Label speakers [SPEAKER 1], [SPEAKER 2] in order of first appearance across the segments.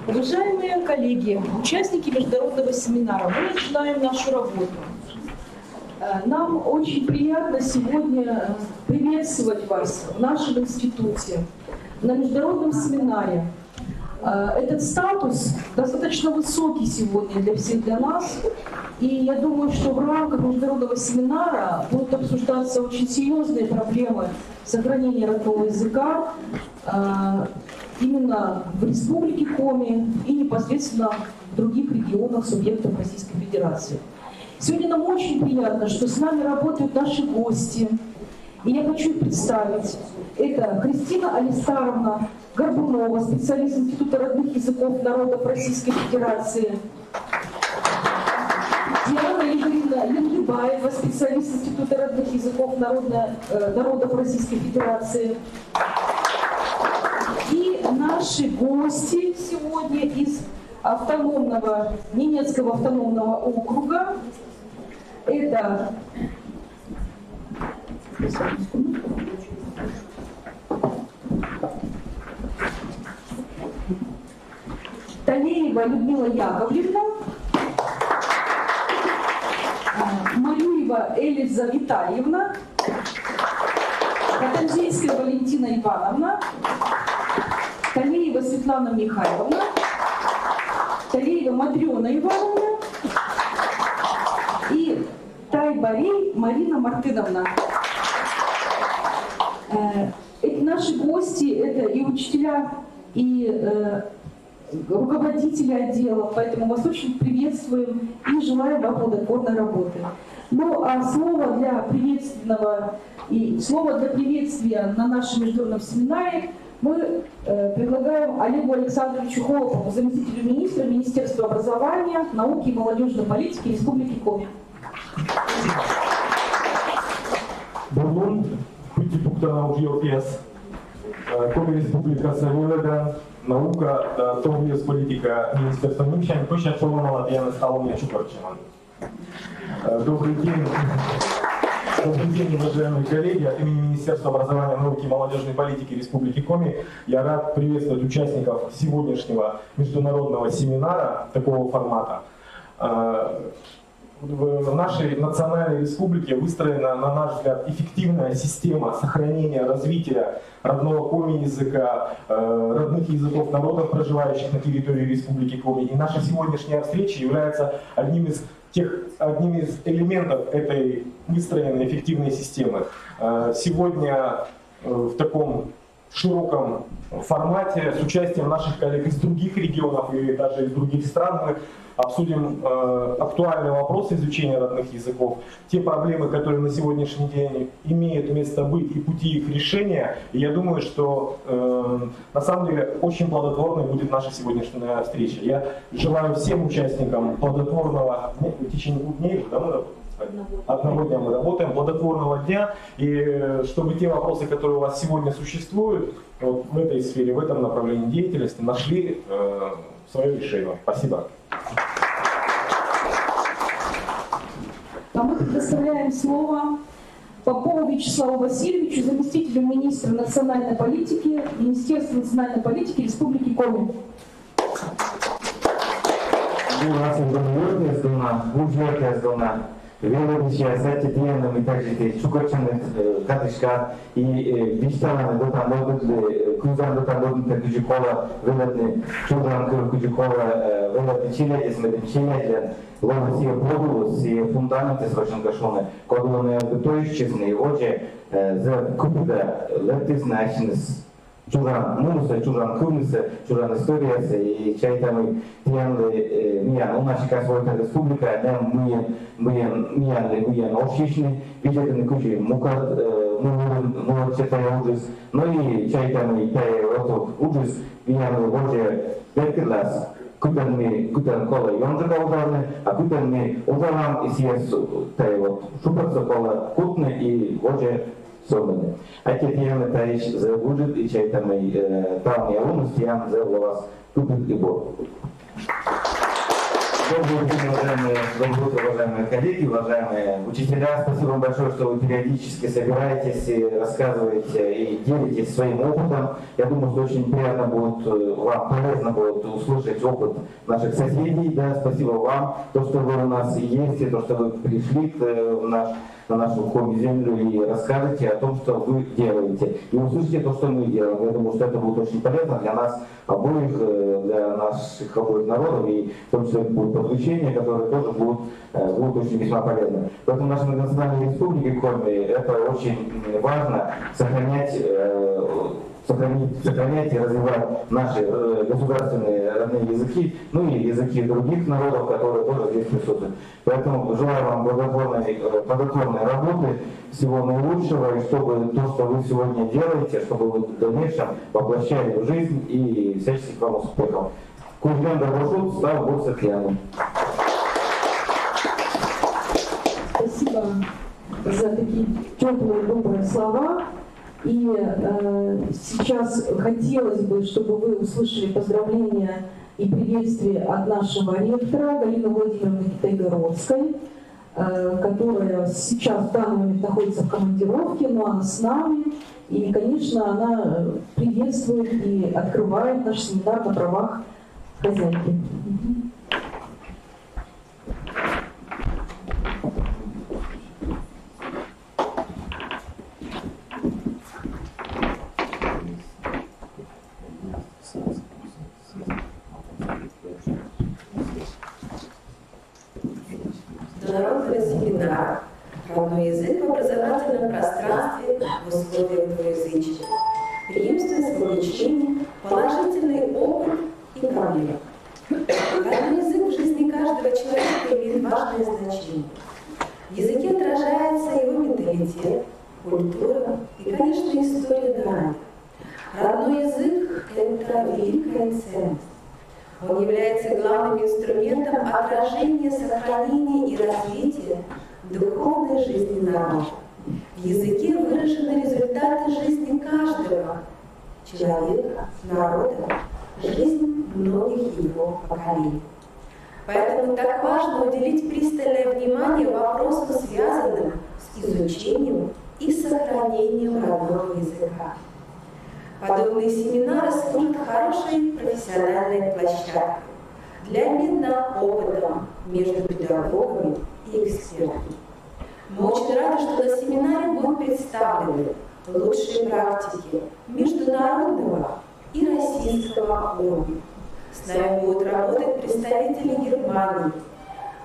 [SPEAKER 1] Уважаемые коллеги, участники международного семинара, мы начинаем нашу работу. Нам очень приятно сегодня приветствовать вас в нашем институте, на международном семинаре. Этот статус достаточно высокий сегодня для всех, для нас. И я думаю, что в рамках международного семинара будут обсуждаться очень серьезные проблемы сохранения родного языка именно в Республике Коми и непосредственно в других регионах субъектов Российской Федерации. Сегодня нам очень приятно, что с нами работают наши гости. И я хочу их представить. Это Кристина Алистаровна Горбунова, специалист Института родных языков народов Российской Федерации. Диана Игоревна Ленгибаева, специалист Института родных языков народов Российской Федерации. И наши гости сегодня из Ненецкого автономного округа. Это Талеева Людмила Яковлевна, Малюева Элиза Витальевна, Катанзейская Валентина Ивановна, Талеева Светлана Михайловна, Талеева Матрена Ивановна и Тайбарей Марина Мартыновна. Эти наши гости, это и учителя, и руководители отделов, поэтому вас очень приветствуем и желаем вам плодотворной работы. Ну а слово для приветствия на нашем международном семинаре мы предлагаем Олегу Александровичу Холопову, заместителю министра Министерства образования, науки и молодежной политики Республики Коми.
[SPEAKER 2] Бүгін Путипуктана Ужиопес, Коми Республикасы Вылыда, наука, торговля политика Министерства Нимчан, точно Чоломала Диана Сталония Чукарчина. Добрый день. Добрый день, уважаемые коллеги. От имени Министерства образования, науки и молодежной политики Республики Коми я рад приветствовать участников сегодняшнего международного семинара такого формата. В нашей национальной республике выстроена, на наш взгляд, эффективная система сохранения, развития родного коми языка, родных языков народов, проживающих на территории Республики Коми. И наша сегодняшняя встреча является одним из элементов этой выстроенной эффективной системы. Сегодня в таком широком формате с участием наших коллег из других регионов и даже из других стран мы обсудим актуальные вопросы изучения родных языков, те проблемы, которые на сегодняшний день имеют место быть и пути их решения. И я думаю, что на самом деле очень плодотворной будет наша сегодняшняя встреча. Я желаю всем участникам плодотворного в течение 2 дней, одного дня мы работаем, плодотворного дня, и чтобы те вопросы, которые у вас сегодня существуют, вот в этой сфере, в этом направлении деятельности, нашли свое решение. Спасибо.
[SPEAKER 1] А мы предоставляем слово Попову Вячеславу Васильевичу, заместителю министра национальной политики, Министерства национальной политики Республики Коми.
[SPEAKER 3] Велодича, сати диена ми также чукачаны катышка и биштана дотан додли кузан дотан додли кujikola велодни чудан kujikola велодни чиле смедим чиле ловсия продулус и фундаменты свашен кашоны кодулны готовищесны воже за купда летис начнес Чужан мунуса, чужан кумиса, чужан историяса и чайтамы тиянлы миян. У нас как свойта республика, нам миян общечный, видят кучи мукат, читая ужас, но и чайтамы тая ротов ужас, миян воже беркелас. Кутан кола йонжика ударны, а кутан ми ударам и съес тая вот шупаться кола кутны и воже собраны. А теперь мы таиш за будет и чай там и там я уму стян за вас купит и бор. Добрый день, уважаемые коллеги, уважаемые учителя. Спасибо вам большое, что вы периодически собираетесь и рассказываете и делитесь своим опытом. Я думаю, что очень приятно будет, вам полезно будет услышать опыт наших соседей. Да, спасибо вам, то, что вы у нас есть, и то, что вы пришли на нашу коми-землю и расскажете о том, что вы делаете. И услышите то, что мы делаем. Я думаю, что это будет очень полезно для нас обоих, для наших обоих народов, и в том числе будет подключение, которое тоже будет очень весьма полезно. Поэтому в нашей национальной республике Коми это очень важно сохранять и развивать наши государственные родные языки, ну и языки других народов, которые тоже здесь присутствуют. Поэтому желаю вам плодотворной работы, всего наилучшего, и чтобы то, что вы сегодня делаете, чтобы вы в дальнейшем воплощали в жизнь, и всяческих вам успехов. Кужлян Дарбашут, слава Богу, Сахьяну.
[SPEAKER 1] Спасибо за такие теплые, добрые слова. И сейчас хотелось бы, чтобы вы услышали поздравления и приветствие от нашего ректора Галины Владимировны Китайгородской, которая сейчас в данный момент находится в командировке, но она с нами. И, конечно, она приветствует и открывает наш семинар на правах хозяйки.
[SPEAKER 4] Международного семинара «Родной язык в образовательном пространстве в условиях двуязычия. Преемственность в обучении, положительный опыт и проблемы». Родной язык в жизни каждого человека имеет важное значение. В языке отражается его менталитет, культура и, конечно, история народа. Родной язык – это великая ценность. Он является главным инструментом отражения, сохранения и развития духовной жизни народа. В языке выражены результаты жизни каждого человека, народа, жизнь многих его поколений. Поэтому так важно уделить пристальное внимание вопросам, связанным с изучением и сохранением родного языка. Подобные семинары служат хорошей профессиональной площадкой для обмена опытом между педагогами и экспертами. Мы очень рады, что на семинаре будут представлены лучшие практики международного и российского уровня. С нами будут работать представители Германии,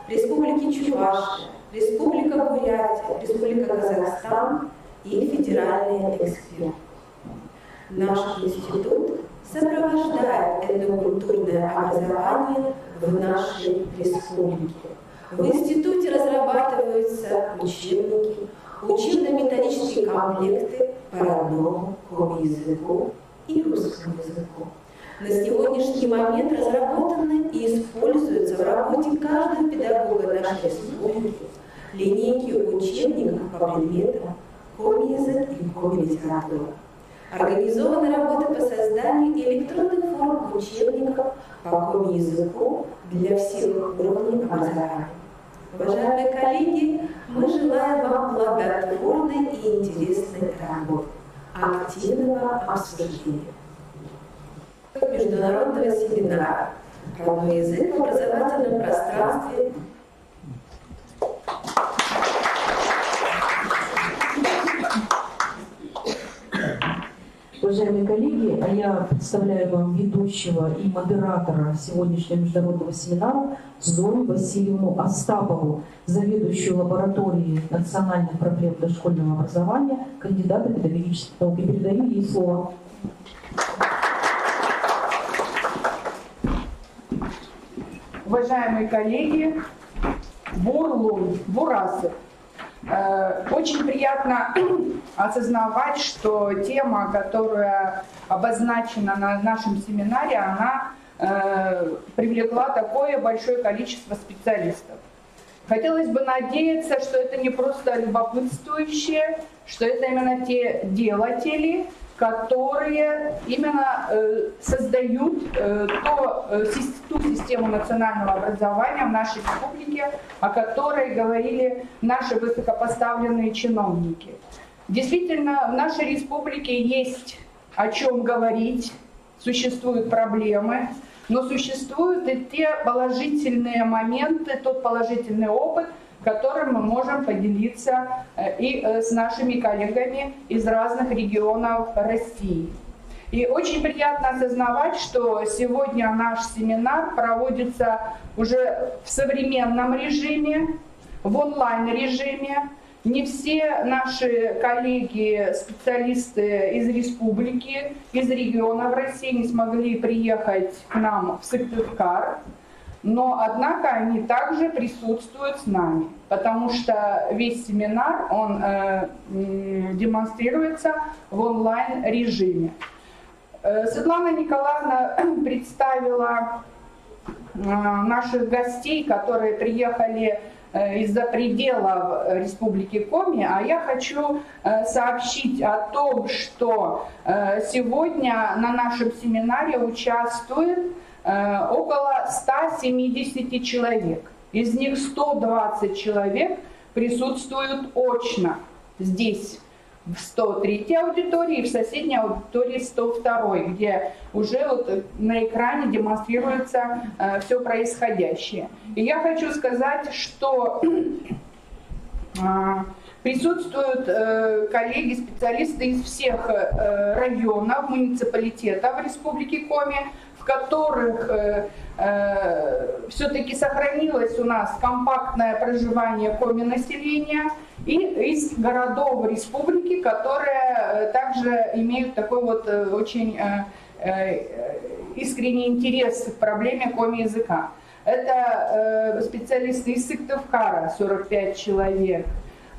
[SPEAKER 4] Республики Чувашия, Республика Бурятия, Республика Казахстан и федеральные эксперты. Наш институт сопровождает этнокультурное образование в нашей республике. В институте разрабатываются учебники, учебно-методические комплекты по родному коми-языку и русскому языку. На сегодняшний момент разработаны и используются в работе каждого педагога нашей республики линейки учебников по предметам коми-язык и коми-литература. Организована работа по созданию электронных форм учебников по коми-языку для всех уровней образования. Уважаемые коллеги, мы желаем вам плодотворной и интересной работы, активного обсуждения. Международного семинара «Родной язык в образовательном пространстве».
[SPEAKER 1] Уважаемые коллеги, а я представляю вам ведущего и модератора сегодняшнего международного семинара Зою Васильевну Остапову, заведующую лабораторией национальных проблем дошкольного образования, кандидата педагогических наук. И передаю ей слово.
[SPEAKER 5] Уважаемые коллеги, Бурлун, Бурасов, очень приятно осознавать, что тема, которая обозначена на нашем семинаре, она привлекла такое большое количество специалистов. Хотелось бы надеяться, что это не просто любопытствующие, что это именно те делатели, которые именно создают ту систему национального образования в нашей республике, о которой говорили наши высокопоставленные чиновники. Действительно, в нашей республике есть о чем говорить, существуют проблемы, но существуют и те положительные моменты, тот положительный опыт, которым мы можем поделиться и с нашими коллегами из разных регионов России. И очень приятно осознавать, что сегодня наш семинар проводится уже в современном режиме, в онлайн-режиме. Не все наши коллеги, специалисты из республики, из регионов России не смогли приехать к нам в Сыктывкар, но, однако, они также присутствуют с нами, потому что весь семинар, он демонстрируется в онлайн-режиме. Светлана Николаевна представила наших гостей, которые приехали из-за пределов Республики Коми, а я хочу сообщить о том, что сегодня на нашем семинаре участвует около 170 человек. Из них 120 человек присутствуют очно здесь, в 103-й аудитории, и в соседней аудитории 102-й, где уже вот на экране демонстрируется все происходящее. И я хочу сказать, что присутствуют коллеги, специалисты из всех районов, муниципалитетов Республики Коми, в которых все-таки сохранилось у нас компактное проживание коми-населения, и из городов республики, которые также имеют такой вот очень искренний интерес к проблеме коми-языка. Это специалисты из Сыктывкара, 45 человек,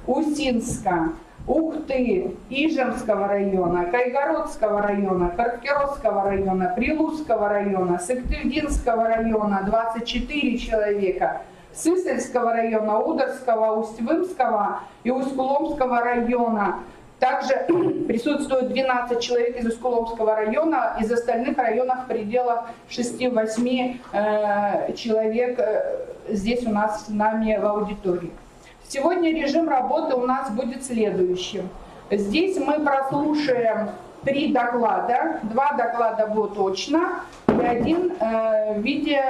[SPEAKER 5] Усинска, Ухты, Ижемского района, Кайгородского района, Каркеросского района, Прилузского района, Сыктывдинского района 24 человека, Сысольского района, Ударского, Усть-Вымского и Усть-Куломского района. Также присутствует 12 человек из Усть-Куломского района, из остальных районов в пределах 6-8 человек здесь у нас с нами в аудитории. Сегодня режим работы у нас будет следующим. Здесь мы прослушаем 3 доклада. 2 доклада будут очно и 1 в виде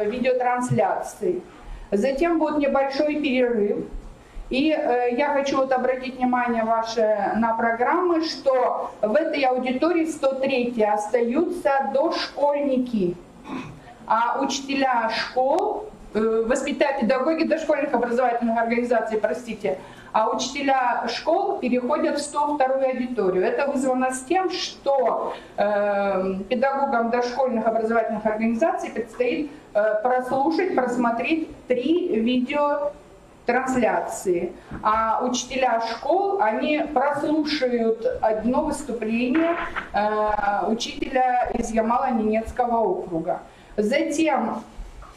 [SPEAKER 5] видеотрансляции. Затем будет небольшой перерыв. И я хочу вот обратить внимание ваше на программы, что в этой аудитории 103 остаются дошкольники, а учителя школ, воспитатели, педагоги дошкольных образовательных организаций, простите, а учителя школ переходят в 102-ю аудиторию. Это вызвано с тем, что педагогам дошкольных образовательных организаций предстоит прослушать, просмотреть 3 видеотрансляции. А учителя школ, они прослушают одно выступление учителя из Ямало-Ненецкого округа. Затем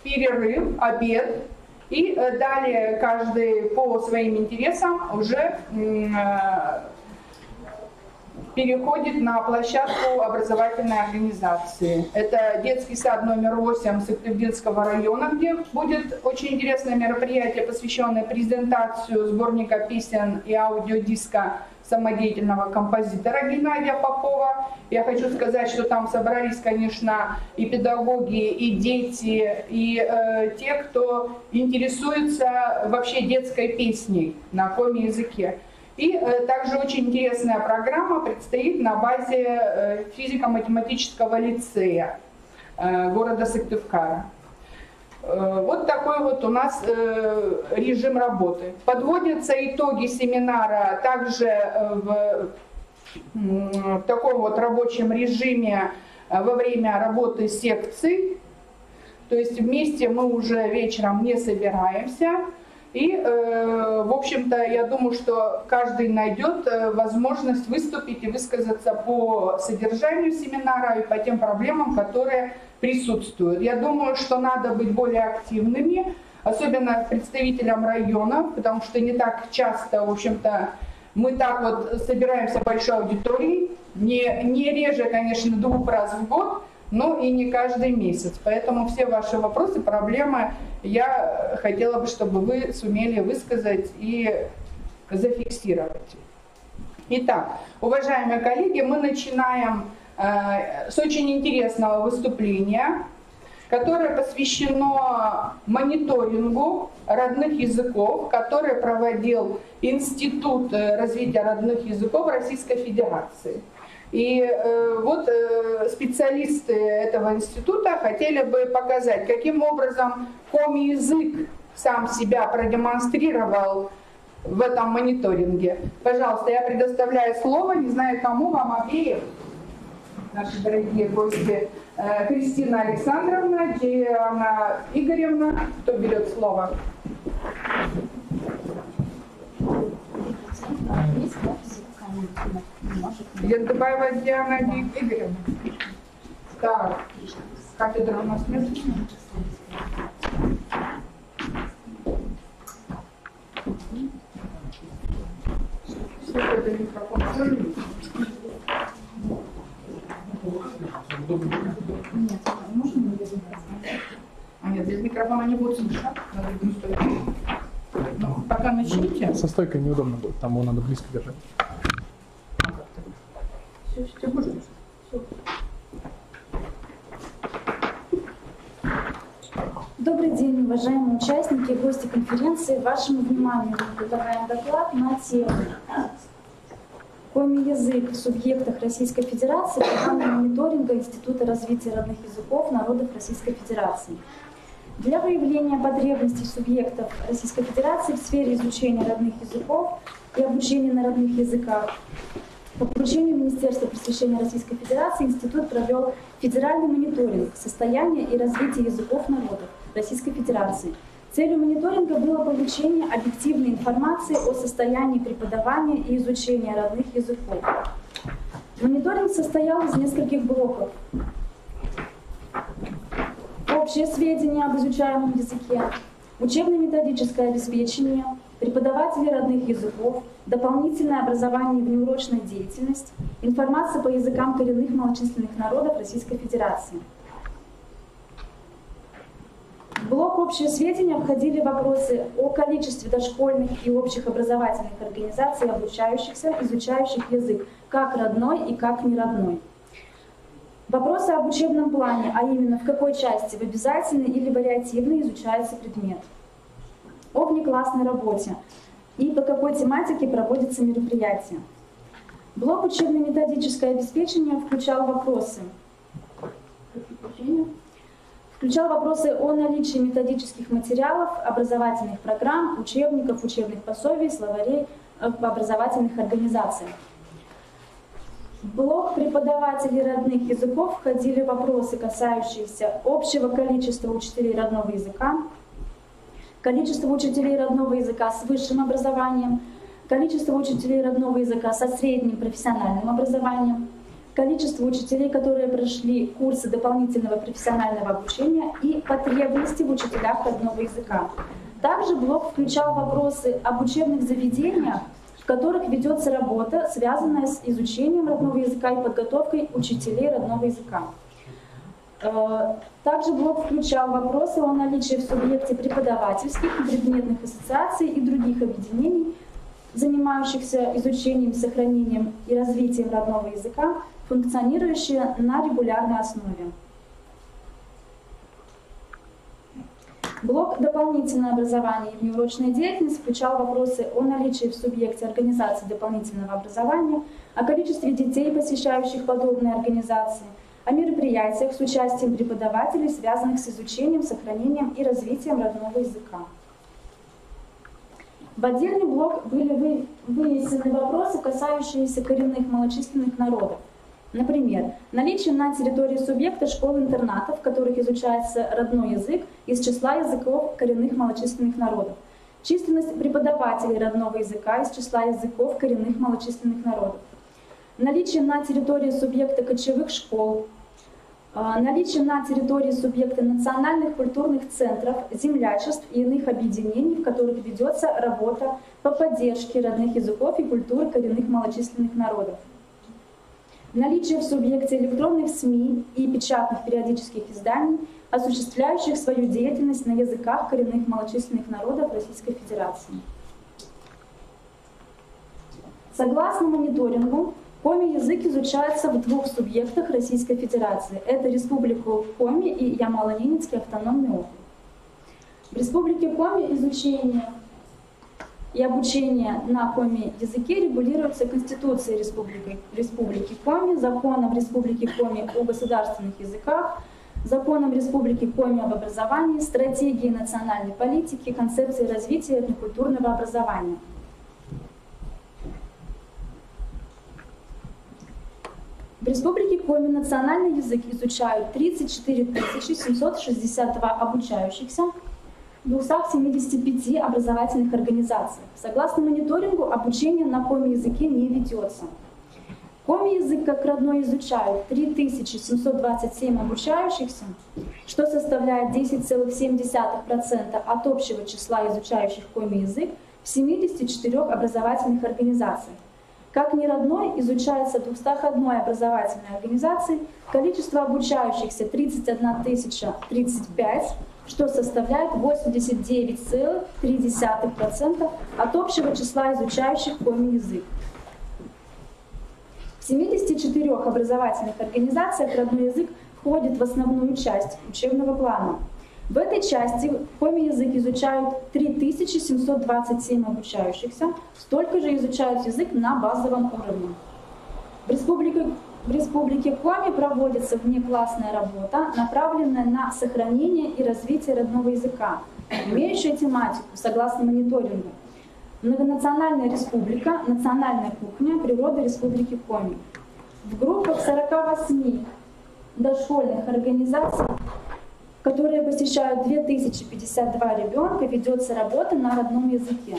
[SPEAKER 5] перерыв, обед, и далее каждый по своим интересам уже переходит на площадку образовательной организации. Это детский сад номер 8 Сыктывдинского района, где будет очень интересное мероприятие, посвященное презентацию сборника песен и аудиодиска самодеятельного композитора Геннадия Попова. Я хочу сказать, что там собрались, конечно, и педагоги, и дети, и те, кто интересуется вообще детской песней на коми-языке. И также очень интересная программа предстоит на базе физико-математического лицея города Сыктывкара. Вот такой вот у нас режим работы. Подводятся итоги семинара также в таком вот рабочем режиме во время работы секций. То есть вместе мы уже вечером не собираемся. И, в общем-то, я думаю, что каждый найдет возможность выступить и высказаться по содержанию семинара и по тем проблемам, которые присутствуют. Я думаю, что надо быть более активными, особенно представителям районов, потому что не так часто, в общем-то, мы так вот собираемся большой аудиторией, не реже, конечно, 2 раз в год, но и не каждый месяц. Поэтому все ваши вопросы, проблемы я хотела бы, чтобы вы сумели высказать и зафиксировать. Итак, уважаемые коллеги, мы начинаем с очень интересного выступления, которое посвящено мониторингу родных языков, который проводил Институт развития родных языков Российской Федерации. И вот специалисты этого института хотели бы показать, каким образом коми-язык сам себя продемонстрировал в этом мониторинге. Пожалуйста, я предоставляю слово, не знаю кому, вам обеим, наши дорогие гости, Кристина Александровна, Диана Игоревна. Кто берет слово? Янтыбаева Диана Игоревна. Так, кафедра у нас нет. Слушайте микрофон.
[SPEAKER 6] Нет, можно не без микрофона?
[SPEAKER 5] Нет, без микрофона не будет слышно. Ну, пока начните.
[SPEAKER 7] Со стойкой неудобно будет, там его надо близко держать.
[SPEAKER 5] Все будет.
[SPEAKER 6] Добрый день, уважаемые участники и гости конференции. Вашему вниманию мы предлагаем доклад на тему «Коми-язык в субъектах Российской Федерации. Программа мониторинга Института развития родных языков народов Российской Федерации». Для выявления потребностей субъектов Российской Федерации в сфере изучения родных языков и обучения на родных языках по поручению Министерства просвещения Российской Федерации Институт провел федеральный мониторинг состояния и развития языков народов Российской Федерации. Целью мониторинга было получение объективной информации о состоянии преподавания и изучения родных языков. Мониторинг состоял из нескольких блоков. Общие сведения об изучаемом языке, учебно-методическое обеспечение, преподаватели родных языков, дополнительное образование и внеурочная деятельность, информация по языкам коренных малочисленных народов Российской Федерации. В блок «Общие сведения» входили вопросы о количестве дошкольных и общих образовательных организаций, обучающихся, изучающих язык как родной и как неродной. Вопросы об учебном плане, а именно в какой части, в обязательной или вариативной, изучается предмет. О внеклассной работе и по какой тематике проводятся мероприятия. Блок «Учебно-методическое обеспечение» включал вопросы о наличии методических материалов, образовательных программ, учебников, учебных пособий, словарей в образовательных организациях. В блок преподавателей родных языков входили вопросы, касающиеся общего количества учителей родного языка, количество учителей родного языка с высшим образованием, количество учителей родного языка со средним профессиональным образованием, количество учителей, которые прошли курсы дополнительного профессионального обучения и потребности в учителях родного языка. Также блок включал вопросы об учебных заведениях, в которых ведется работа, связанная с изучением родного языка и подготовкой учителей родного языка. Также блок включал вопросы о наличии в субъекте преподавательских и предметных ассоциаций и других объединений, занимающихся изучением, сохранением и развитием родного языка, функционирующие на регулярной основе. Блок «Дополнительное образование и внеурочная деятельность» включал вопросы о наличии в субъекте организации дополнительного образования, о количестве детей, посещающих подобные организации, о мероприятиях с участием преподавателей, связанных с изучением, сохранением и развитием родного языка. В отдельный блок были вынесены вопросы, касающиеся коренных малочисленных народов. Например, наличие на территории субъекта школ-интернатов, в которых изучается родной язык из числа языков коренных малочисленных народов. Численность преподавателей родного языка из числа языков коренных малочисленных народов. Наличие на территории субъекта кочевых школ. Наличие на территории субъекта национальных культурных центров, землячеств и иных объединений, в которых ведется работа по поддержке родных языков и культуры коренных малочисленных народов. Наличие в субъекте электронных СМИ и печатных периодических изданий, осуществляющих свою деятельность на языках коренных малочисленных народов Российской Федерации. Согласно мониторингу, коми-язык изучается в двух субъектах Российской Федерации. Это Республика Коми и Ямало-Ненецкий автономный округ. В Республике Коми изучение и обучение на коми-языке регулируется Конституцией Республики Коми, Законом Республики Коми о государственных языках, Законом Республики Коми об образовании, Стратегией национальной политики, Концепцией развития этнокультурного образования. В Республике Коми национальный язык изучают 34 762 обучающихся в 275 образовательных организациях. Согласно мониторингу, обучение на коми-языке не ведется. Коми-язык как родной изучают 3727 обучающихся, что составляет 10,7% от общего числа изучающих коми-язык в 74 образовательных организациях. Как неродной изучается в 201 образовательной организации, количество обучающихся 31 035, что составляет 89,3% от общего числа изучающих коми-язык. В 74 образовательных организациях родной язык входит в основную часть учебного плана. В этой части коми-язык изучают 3727 обучающихся, столько же изучают язык на базовом уровне. В Республике Коми проводится внеклассная работа, направленная на сохранение и развитие родного языка, имеющая тематику, согласно мониторингу, многонациональная республика, национальная кухня, природа Республики Коми. В группах 48 дошкольных организаций, которые посещают 2052 ребенка, ведется работа на родном языке.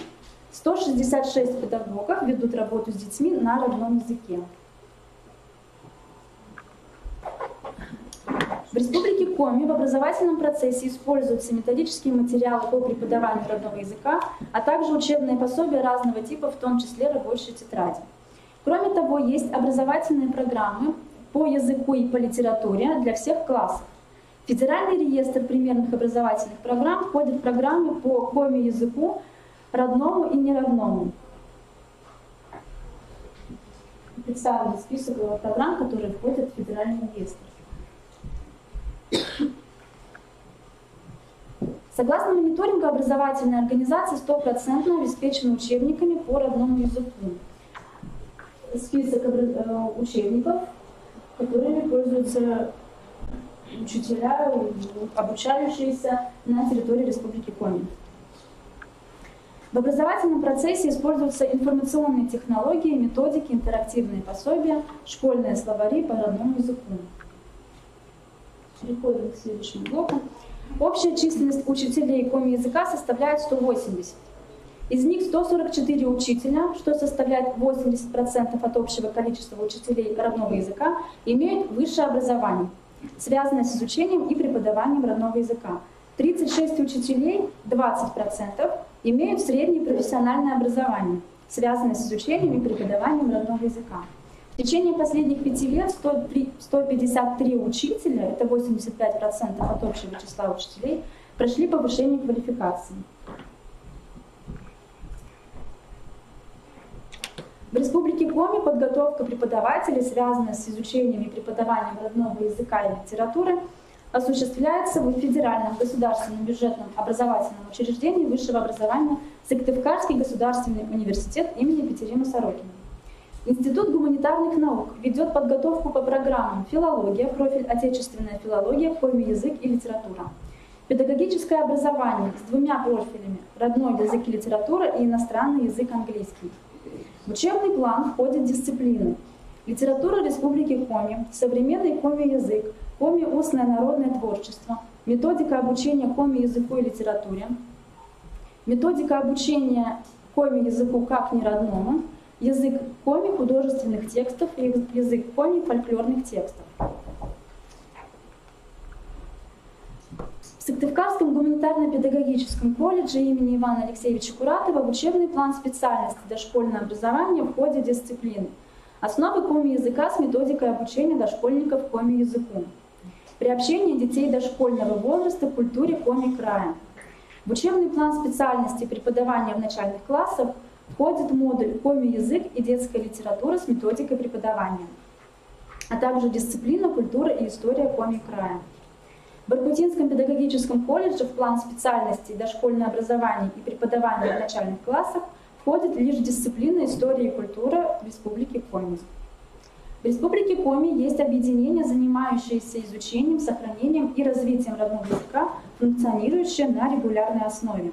[SPEAKER 6] 166 педагогов ведут работу с детьми на родном языке. В Республике Коми в образовательном процессе используются методические материалы по преподаванию родного языка, а также учебные пособия разного типа, в том числе рабочие тетради. Кроме того, есть образовательные программы по языку и по литературе для всех классов. В Федеральный реестр примерных образовательных программ входят программы по коми-языку, родному и неродному. Представлен список программ, которые входят в Федеральный реестр. Согласно мониторингу, образовательные организации 100% обеспечены учебниками по родному языку. Список учебников, которыми пользуются учителя, обучающиеся на территории Республики Коми. В образовательном процессе используются информационные технологии, методики, интерактивные пособия, школьные словари по родному языку. Переходим к следующему блоку. Общая численность учителей коми-языка составляет 180. Из них 144 учителя, что составляет 80% от общего количества учителей родного языка, имеют высшее образование, связанное с изучением и преподаванием родного языка. 36 учителей, 20%, имеют среднее профессиональное образование, связанное с изучением и преподаванием родного языка. В течение последних 5 лет 153 учителя, это 85% от общего числа учителей, прошли повышение квалификации. В Республике Коми подготовка преподавателей, связанная с изучением и преподаванием родного языка и литературы, осуществляется в Федеральном государственном бюджетном образовательном учреждении высшего образования Сыктывкарский государственный университет имени Екатерины Сорокиной. Институт гуманитарных наук ведет подготовку по программам филология, профиль отечественная филология, коми-язык и литература. Педагогическое образование с 2 профилями – родной язык и литература и иностранный язык английский. В учебный план входят дисциплины: литература Республики Коми, современный коми-язык, коми-устное народное творчество, методика обучения коми-языку и литературе, методика обучения коми-языку как неродному, язык коми художественных текстов и язык коми фольклорных текстов. В Сыктывкарском гуманитарно-педагогическом колледже имени Ивана Алексеевича Куратова в учебный план специальности дошкольное образование входят дисциплины: основы коми-языка с методикой обучения дошкольников коми-языку, приобщение детей дошкольного возраста к культуре коми-края. В учебный план специальности преподавания в начальных классах входит модуль коми-язык и детская литература с методикой преподавания, а также дисциплина культура и история коми-края. В Иркутинском педагогическом колледже в план специальностей дошкольное образование и преподавание в начальных классах входит лишь дисциплина история и культура Республики Коми. В Республике Коми есть объединение, занимающееся изучением, сохранением и развитием родного языка, функционирующее на регулярной основе.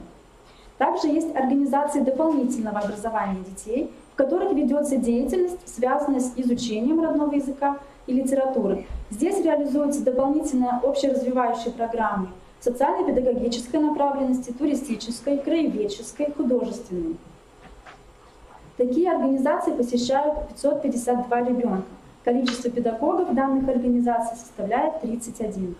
[SPEAKER 6] Также есть организации дополнительного образования детей, в которых ведется деятельность, связанная с изучением родного языка и литературы. Здесь реализуются дополнительные общеразвивающие программы социально-педагогической направленности, туристической, краеведческой, художественной. Такие организации посещают 552 ребенка. Количество педагогов данных организаций составляет 31.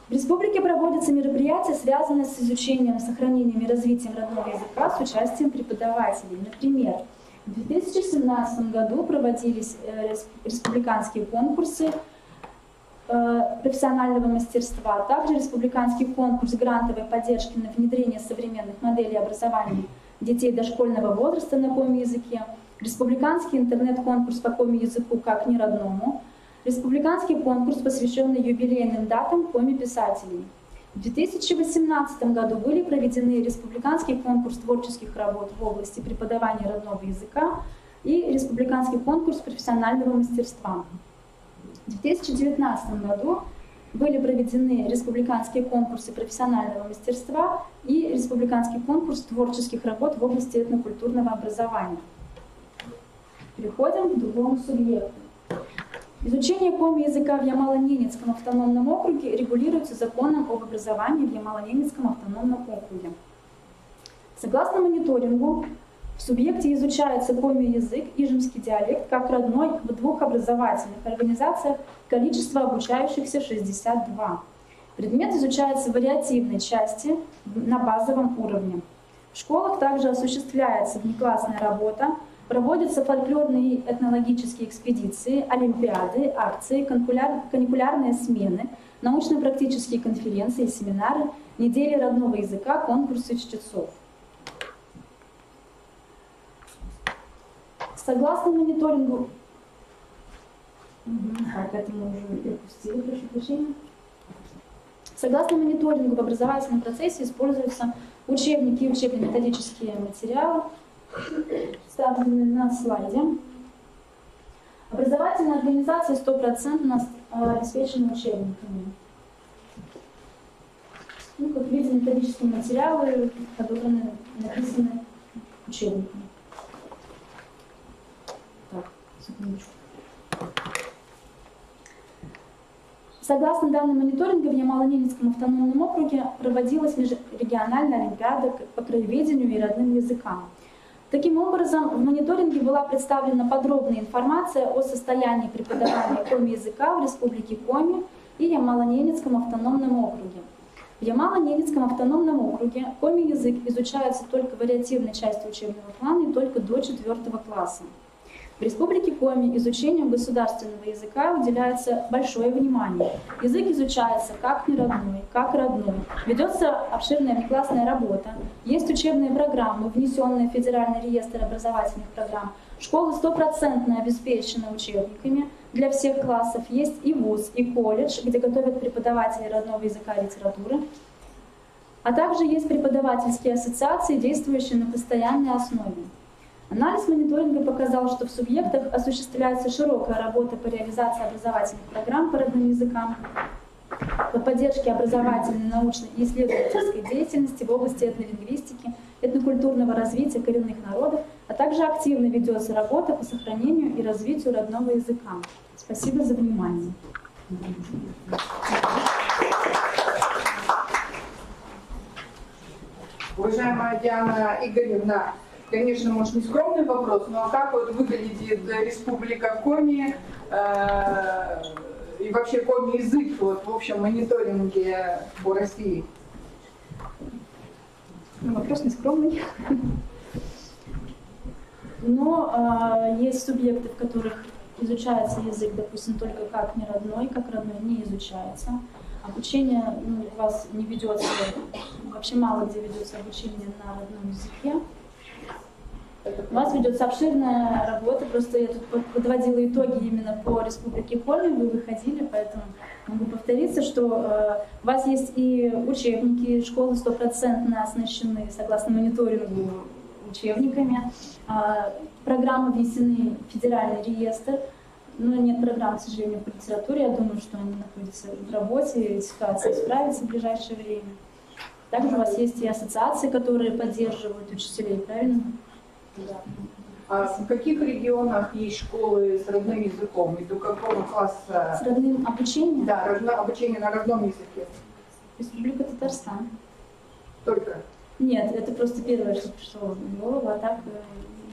[SPEAKER 6] В республике проводятся мероприятия, связанные с изучением, сохранением и развитием родного языка с участием преподавателей. Например, в 2017 году проводились республиканские конкурсы профессионального мастерства, а также республиканский конкурс грантовой поддержки на внедрение современных моделей образования детей дошкольного возраста на коми-языке, республиканский интернет-конкурс по коми-языку как неродному, республиканский конкурс, посвященный юбилейным датам коми-писателей. В 2018 году были проведены республиканский конкурс творческих работ в области преподавания родного языка и республиканский конкурс профессионального мастерства. В 2019 году были проведены республиканские конкурсы профессионального мастерства и республиканский конкурс творческих работ в области этнокультурного образования. Переходим к другому субъекту. Изучение коми-языка в Ямало-Ненецком автономном округе регулируется законом об образовании в Ямало-Ненецком автономном округе. Согласно мониторингу, в субъекте изучается коми-язык, ижемский диалект, как родной в двух образовательных организациях, количество обучающихся 62. Предмет изучается в вариативной части на базовом уровне. В школах также осуществляется внеклассная работа, проводятся фольклорные и этнологические экспедиции, олимпиады, акции, каникулярные смены, научно-практические конференции, семинары, недели родного языка, конкурсы чтецов. Согласно мониторингу... это мы уже пропустили, прошу прощения. Согласно мониторингу в образовательном процессе используются учебники и учебно-методические материалы, представлены на слайде. Образовательная организация 100% обеспечена учебниками. Ну, как видим, методические материалы подобраны, написаны учебниками. Так, секундочку. Согласно данным мониторинга, в Ямало-Ненецком автономном округе проводилась межрегиональная олимпиада по краеведению и родным языкам. Таким образом, в мониторинге была представлена подробная информация о состоянии преподавания коми-языка в Республике Коми и Ямало-Ненецком автономном округе. В Ямало-Ненецком автономном округе коми-язык изучается только в вариативной части учебного плана и только до 4 класса. В Республике Коми изучению государственного языка уделяется большое внимание. Язык изучается как неродной, как родной. Ведется обширная внеклассная работа. Есть учебные программы, внесенные в Федеральный реестр образовательных программ. Школы 100% обеспечены учебниками для всех классов. Есть и вуз, и колледж, где готовят преподавателей родного языка и литературы. А также есть преподавательские ассоциации, действующие на постоянной основе. Анализ мониторинга показал, что в субъектах осуществляется широкая работа по реализации образовательных программ по родным языкам, по поддержке образовательной, научной и исследовательской деятельности в области этнолингвистики, этнокультурного развития коренных народов, а также активно ведется работа по сохранению и развитию родного языка. Спасибо за внимание.
[SPEAKER 5] Уважаемая Диана Игоревна, конечно, может, не скромный вопрос, но как вот выглядит Республика Коми, и вообще коми-язык вот, в общем мониторинге по России?
[SPEAKER 6] Вопрос нескромный. Но есть субъекты, в которых изучается язык, допустим, только как неродной, как родной не изучается. Обучение у вас не ведется, вообще мало где ведется обучение на родном языке. У вас ведется обширная работа, просто я тут подводила итоги именно по Республике Коми, вы выходили, поэтому могу повториться, что у вас есть и учебники, школы стопроцентно оснащены, согласно мониторингу, учебниками. Программы внесены в федеральный реестр, но нет программ, к сожалению, по литературе. Я думаю, что они находятся в работе, и ситуация исправится в ближайшее время. Также у вас есть и ассоциации, которые поддерживают учителей, правильно?
[SPEAKER 5] Да. А в каких регионах есть школы с родным языком и до какого класса?
[SPEAKER 6] С родным обучением?
[SPEAKER 5] Да, обучение на родном языке.
[SPEAKER 6] Республика Татарстан.
[SPEAKER 5] Только?
[SPEAKER 6] Нет, это просто первое, что пришло в голову, а так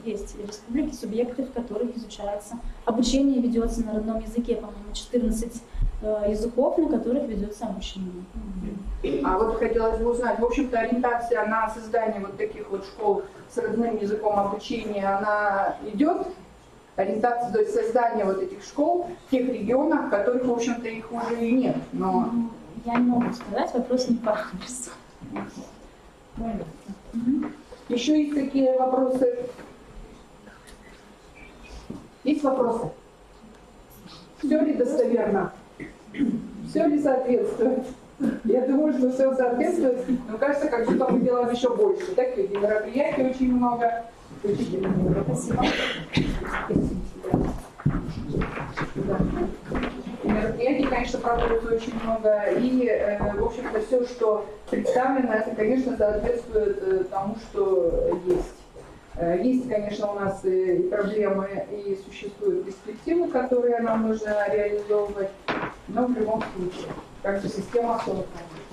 [SPEAKER 6] есть республики, субъекты, в которых изучается. Обучение ведется на родном языке, по-моему, 14 языков, на которых ведется обучение.
[SPEAKER 5] А вот хотелось бы узнать, в общем-то, ориентация на создание вот таких вот школ с родным языком обучения, она идет? Ориентация, то есть создание вот этих школ в тех регионах, в которых, в общем-то, их уже и нет. Но...
[SPEAKER 6] Я не могу сказать, вопрос не по адресу.
[SPEAKER 5] Еще есть какие вопросы? Есть вопросы? Все ли достоверно? Все ли соответствует? Я думаю, что все соответствует. Но кажется, как будто мы делаем еще больше. Так ведь и мероприятий очень много. Спасибо. Да. Мероприятий, конечно, проводится очень много. И, в общем-то, все, что представлено, это, конечно, соответствует тому, что есть. Есть, конечно, у нас и проблемы, и существуют перспективы, которые нам нужно реализовывать, но в любом случае, как бы система создана,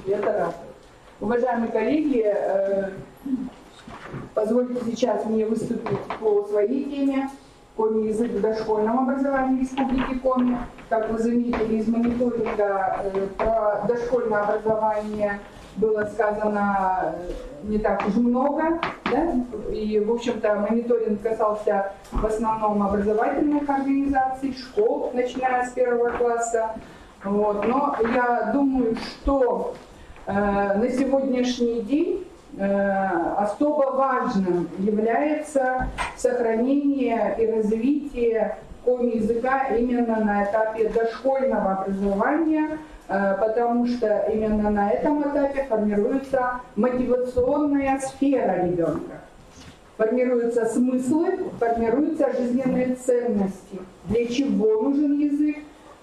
[SPEAKER 5] и это радует. Уважаемые коллеги, позвольте сейчас мне выступить по своей теме, коми-язык в дошкольном образовании Республики Коми. Как вы заметили, из мониторинга про дошкольное образование было сказано не так уж много, да? И, в общем-то, мониторинг касался в основном образовательных организаций, школ, начиная с 1 класса. Вот. Но я думаю, что на сегодняшний день особо важным является сохранение и развитие коми-языка именно на этапе дошкольного образования, потому что именно на этом этапе формируется мотивационная сфера ребенка. Формируются смыслы, формируются жизненные ценности. Для чего нужен язык,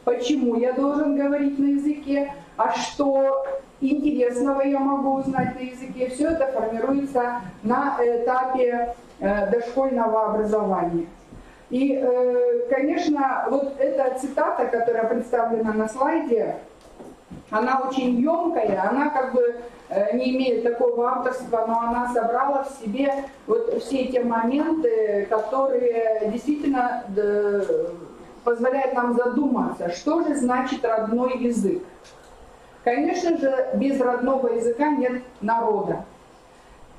[SPEAKER 5] почему я должен говорить на языке, а что интересного я могу узнать на языке. Все это формируется на этапе дошкольного образования. И, конечно, вот эта цитата, которая представлена на слайде, она очень емкая, она как бы не имеет такого авторства, но она собрала в себе вот все те моменты, которые действительно позволяют нам задуматься, что же значит родной язык. Конечно же, без родного языка нет народа.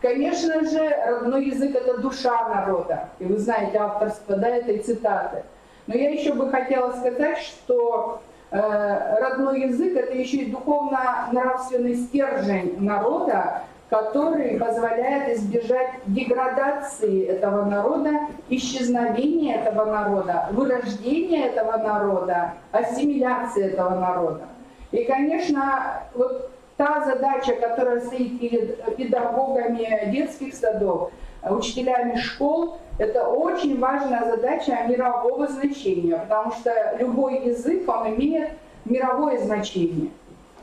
[SPEAKER 5] Конечно же, родной язык – это душа народа. И вы знаете авторство, да, этой цитаты. Но я еще бы хотела сказать, что родной язык – это еще и духовно-нравственный стержень народа, который позволяет избежать деградации этого народа, исчезновения этого народа, вырождения этого народа, ассимиляции этого народа. И, конечно, вот та задача, которая стоит перед педагогами детских садов, учителями школ, это очень важная задача мирового значения, потому что любой язык, он имеет мировое значение,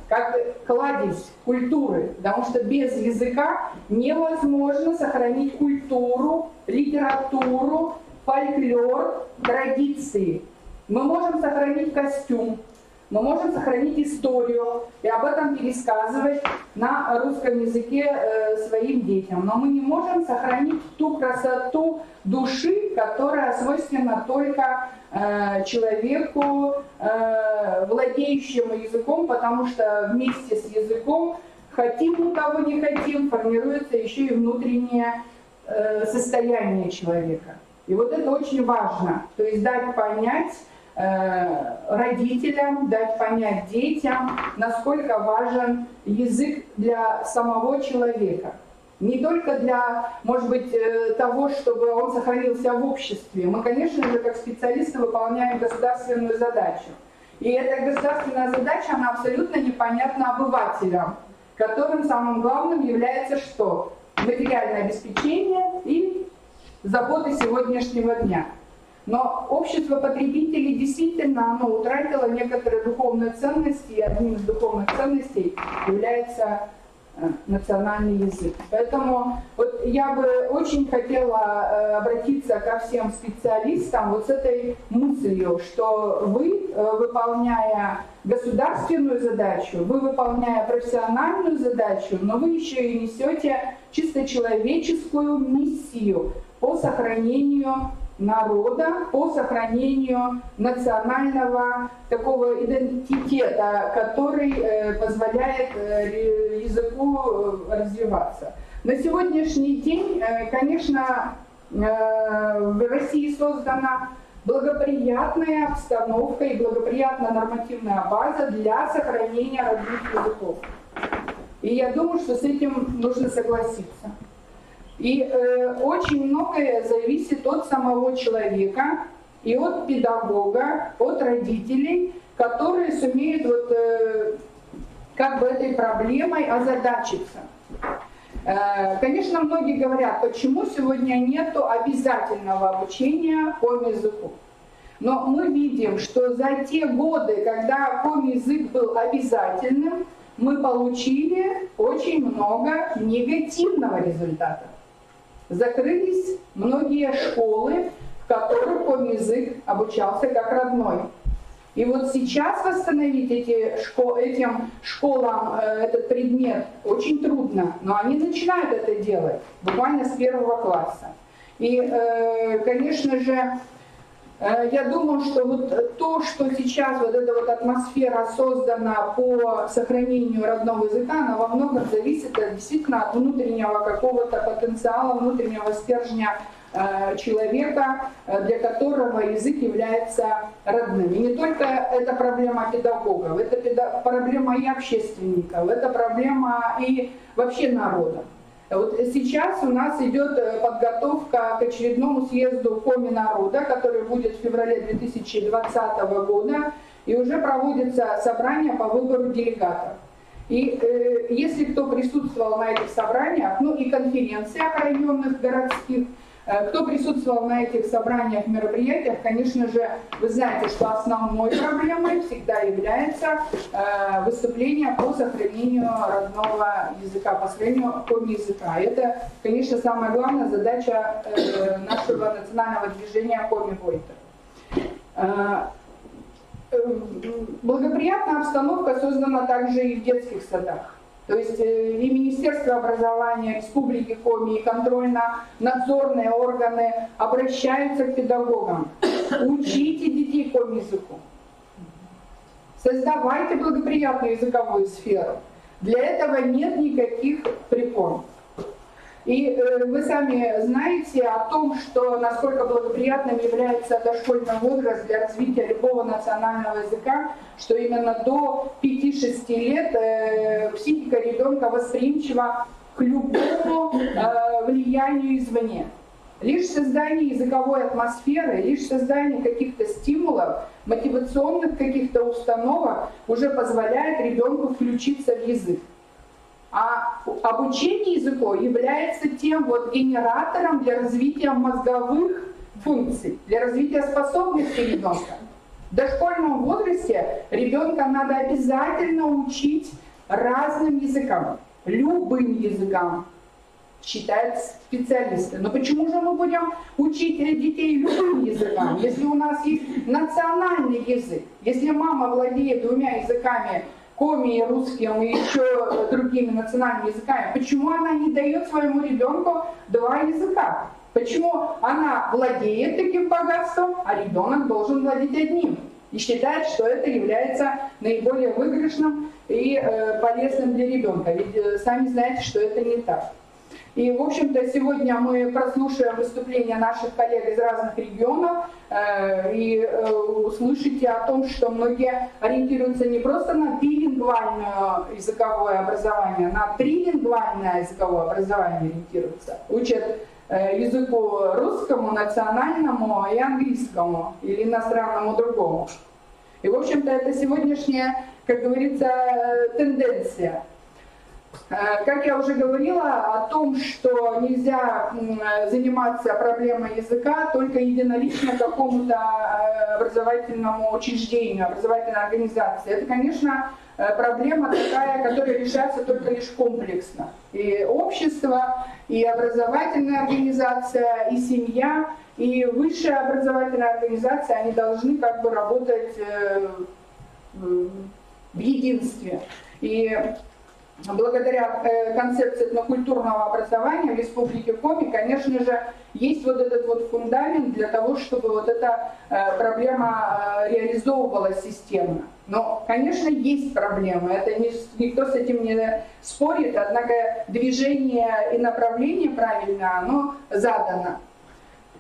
[SPEAKER 5] как кладезь культуры, потому что без языка невозможно сохранить культуру, литературу, фольклор, традиции. Мы можем сохранить костюм, мы можем сохранить историю и об этом пересказывать на русском языке своим детям. Но мы не можем сохранить ту красоту души, которая свойственна только человеку, владеющему языком, потому что вместе с языком, хотим мы того не хотим, формируется еще и внутреннее состояние человека. И вот это очень важно, то есть дать понять родителям, дать понять детям, насколько важен язык для самого человека. Не только для, может быть, того, чтобы он сохранился в обществе. Мы, конечно же, как специалисты выполняем государственную задачу. И эта государственная задача, она абсолютно непонятна обывателям, которым самым главным является что? Материальное обеспечение и заботы сегодняшнего дня. Но общество потребителей действительно оно утратило некоторые духовные ценности, и одним из духовных ценностей является национальный язык. Поэтому вот я бы очень хотела обратиться ко всем специалистам вот с этой мыслью, что вы, выполняя государственную задачу, вы, выполняя профессиональную задачу, но вы еще и несете чисто человеческую миссию по сохранению народа, по сохранению национального такого идентитета, который позволяет языку развиваться. На сегодняшний день, конечно, в России создана благоприятная обстановка и благоприятная нормативная база для сохранения родных языков. И я думаю, что с этим нужно согласиться. И очень многое зависит от самого человека и от педагога, от родителей, которые сумеют вот, как бы этой проблемой озадачиться. Конечно, многие говорят, почему сегодня нет обязательного обучения ком-языку. Но мы видим, что за те годы, когда ком-язык был обязательным, мы получили очень много негативного результата. Закрылись многие школы, в которых ком-язык обучался как родной. И вот сейчас восстановить этим школам этот предмет очень трудно, но они начинают это делать буквально с 1 класса. И, конечно же, я думаю, что вот то, что сейчас вот эта вот атмосфера создана по сохранению родного языка, она во многом зависит действительно от внутреннего какого-то потенциала, внутреннего стержня человека, для которого язык является родным. И не только это проблема педагогов, это проблема и общественников, это проблема и вообще народа. Вот сейчас у нас идет подготовка к очередному съезду Коми народа, который будет в феврале 2020 года, и уже проводится собрание по выбору делегатов. И если кто присутствовал на этих собраниях, ну и конференциях районных, городских, кто присутствовал на этих собраниях, мероприятиях, конечно же, вы знаете, что основной проблемой всегда является выступление по сохранению родного языка, по сохранению коми-языка. Это, конечно, самая главная задача нашего национального движения Коми-Войта. Благоприятная обстановка создана также и в детских садах. То есть и Министерство образования Республики Коми, и контрольно-надзорные органы обращаются к педагогам. Учите детей коми-языку. Создавайте благоприятную языковую сферу. Для этого нет никаких препон. И вы сами знаете о том, что насколько благоприятным является дошкольный возраст для развития любого национального языка, что именно до 5-6 лет психика ребенка восприимчива к любому влиянию извне. Лишь создание языковой атмосферы, лишь создание каких-то стимулов, мотивационных каких-то установок уже позволяет ребенку включиться в язык. А обучение языку является тем вот генератором для развития мозговых функций, для развития способностей ребенка. В дошкольном возрасте ребенка надо обязательно учить разным языкам, любым языкам, считают специалисты. Но почему же мы будем учить детей любым языкам, если у нас есть национальный язык? Если мама владеет 2 языками коми, русским и еще другими национальными языками, почему она не дает своему ребенку 2 языка? Почему она владеет таким богатством, а ребенок должен владеть одним? И считает, что это является наиболее выигрышным и полезным для ребенка. Ведь сами знаете, что это не так. И, в общем-то, сегодня мы прослушаем выступления наших коллег из разных регионов и услышите о том, что многие ориентируются не просто на билингвальное языковое образование, на трилингвальное языковое образование ориентируются. Учат языку русскому, национальному и английскому, или иностранному другому. И, в общем-то, это сегодняшняя, как говорится, тенденция. Как я уже говорила о том, что нельзя заниматься проблемой языка только единолично какому-то образовательному учреждению, образовательной организации. Это, конечно, проблема такая, которая решается только лишь комплексно. И общество, и образовательная организация, и семья, и высшая образовательная организация, они должны как бы работать в единстве. И благодаря концепции этнокультурного образования в Республике Коми, конечно же, есть вот этот вот фундамент для того, чтобы вот эта проблема реализовывалась системно. Но, конечно, есть проблемы, это никто с этим не спорит, однако движение и направление правильно, оно задано.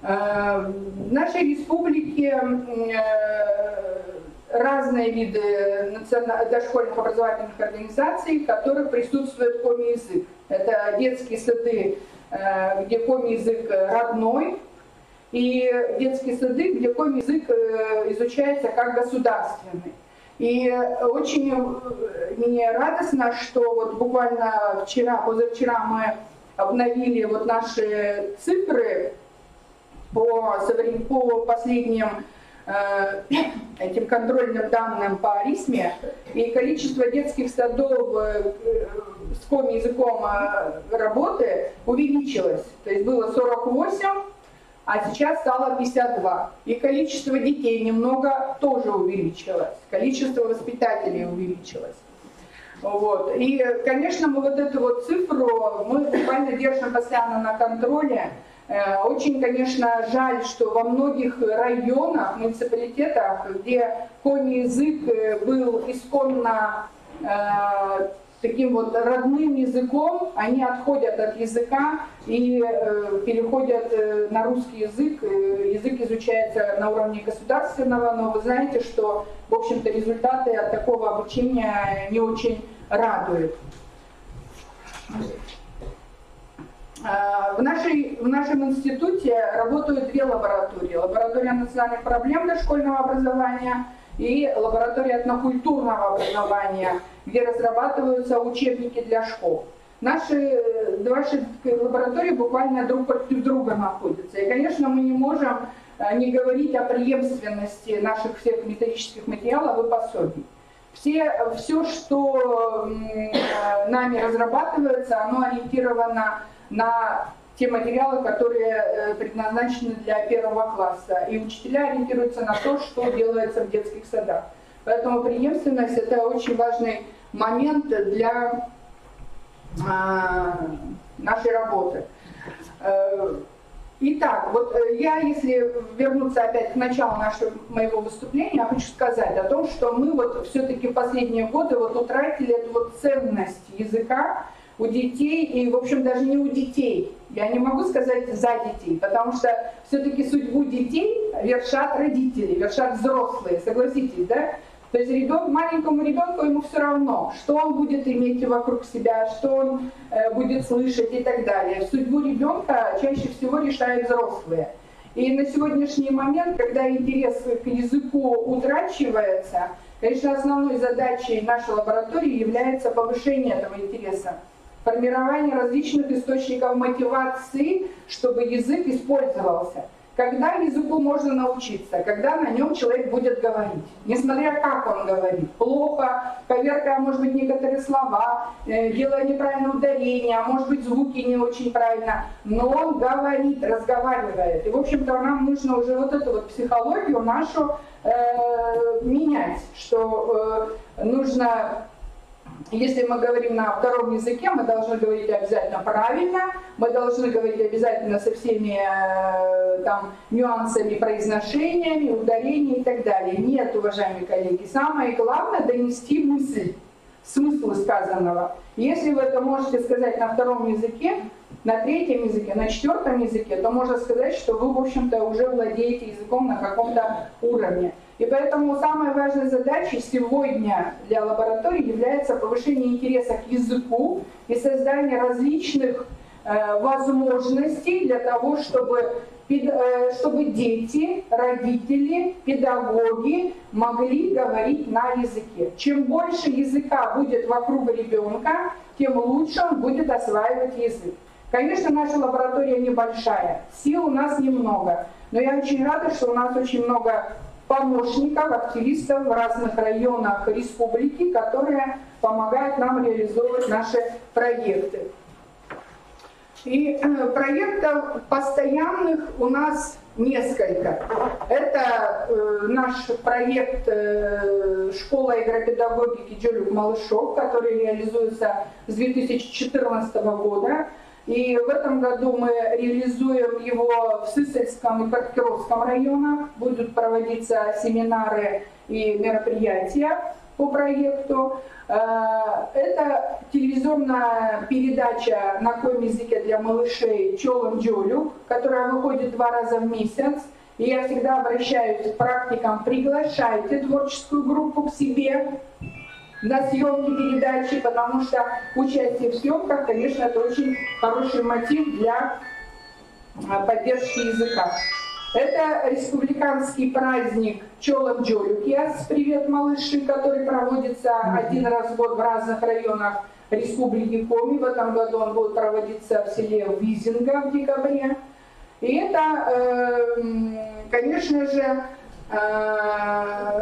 [SPEAKER 5] В нашей республике разные виды дошкольных образовательных организаций, в которых присутствует коми-язык. Это детские сады, где коми-язык родной, и детские сады, где коми-язык изучается как государственный. И очень мне радостно, что вот буквально вчера, позавчера мы обновили вот наши цифры по последним этим контрольным данным по РИСМе, и количество детских садов с коми-языком работы увеличилось. То есть было 48, а сейчас стало 52. И количество детей немного тоже увеличилось, количество воспитателей увеличилось. Вот. И, конечно, мы вот эту вот цифру мы буквально держим постоянно на контроле. Очень, конечно, жаль, что во многих районах, муниципалитетах, где коми-язык был исконно таким вот родным языком, они отходят от языка и переходят на русский язык. Язык изучается на уровне государственного, но вы знаете, что, в общем-то, результаты от такого обучения не очень радуют. В нашем институте работают 2 лаборатории. Лаборатория национальных проблем дошкольного образования и лаборатория этнокультурного образования, где разрабатываются учебники для школ. Наши 2 лаборатории буквально друг против друга находятся. И, конечно, мы не можем не говорить о преемственности наших всех методических материалов и пособий. Все, что нами разрабатывается, оно ориентировано на те материалы, которые предназначены для 1 класса. И учителя ориентируются на то, что делается в детских садах. Поэтому преемственность – это очень важный момент для нашей работы. Итак, вот я, если вернуться опять к началу моего выступления, я хочу сказать о том, что мы вот все-таки в последние годы вот утратили эту вот ценность языка у детей, и, в общем, даже не у детей. Я не могу сказать за детей, потому что все-таки судьбу детей вершат родители, вершат взрослые, согласитесь, да? То есть маленькому ребенку ему все равно, что он будет иметь вокруг себя, что он будет слышать и так далее. Судьбу ребенка чаще всего решают взрослые. И на сегодняшний момент, когда интерес к языку утрачивается, конечно, основной задачей нашей лаборатории является повышение этого интереса, формирование различных источников мотивации, чтобы язык использовался. Когда языку можно научиться? Когда на нем человек будет говорить. Несмотря как он говорит. Плохо, коверкая, может быть, некоторые слова, делая неправильное ударение, а может быть, звуки не очень правильно. Но он говорит, разговаривает. И, в общем-то, нам нужно уже вот эту вот психологию нашу менять. Что нужно если мы говорим на втором языке, мы должны говорить обязательно правильно, мы должны говорить обязательно со всеми там нюансами, произношениями, ударениями и так далее. Нет, уважаемые коллеги, самое главное донести мысль, смысл сказанного. Если вы это можете сказать на втором языке, на третьем языке, на четвертом языке, то можно сказать, что вы, в общем-то, уже владеете языком на каком-то уровне. И поэтому самой важной задачей сегодня для лаборатории является повышение интереса к языку и создание различных возможностей для того, чтобы дети, родители, педагоги могли говорить на языке. Чем больше языка будет вокруг ребенка, тем лучше он будет осваивать язык. Конечно, наша лаборатория небольшая, сил у нас немного, но я очень рада, что у нас очень много помощников, активистов в разных районах республики, которые помогают нам реализовывать наши проекты. И проектов постоянных у нас несколько. Это наш проект «Школа игропедагогики Джолюк-Малышов», который реализуется с 2014 года. И в этом году мы реализуем его в Сысольском и Каркировском районах. Будут проводиться семинары и мероприятия по проекту. Это телевизионная передача на коем языке для малышей «Чолом Джолюк», которая выходит 2 раза в месяц. И я всегда обращаюсь к практикам: приглашайте творческую группу к себе на съемки передачи, потому что участие в съемках, конечно, это очень хороший мотив для поддержки языка. Это республиканский праздник «Чолом Джолюкьяс», «Привет, малыши», который проводится 1 раз в год в разных районах Республики Коми. В этом году он будет проводиться в селе Визинга в декабре. И это, конечно же,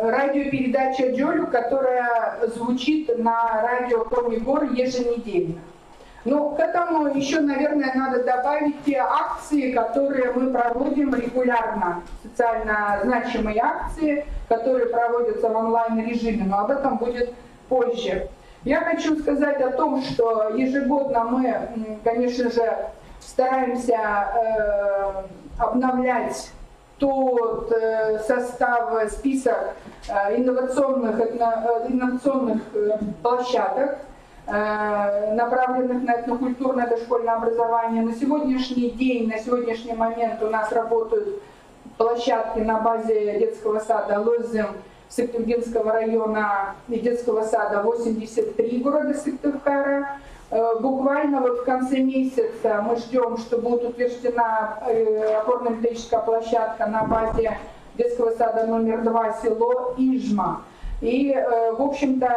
[SPEAKER 5] радиопередача «Джолюк», которая звучит на радио Коми Гор еженедельно. Но к этому еще, наверное, надо добавить те акции, которые мы проводим регулярно, социально значимые акции, которые проводятся в онлайн-режиме, но об этом будет позже. Я хочу сказать о том, что ежегодно мы, конечно же, стараемся обновлять тот состав, список инновационных площадок, направленных на этнокультурное дошкольное образование. На сегодняшний день, на сегодняшний момент у нас работают площадки на базе детского сада Лозым Сыктывкарского района и детского сада 83 города Сыктывкара. Буквально вот в конце месяца мы ждем, что будет утверждена опорно-методическая площадка на базе детского сада номер 2 село Ижма. И, в общем-то,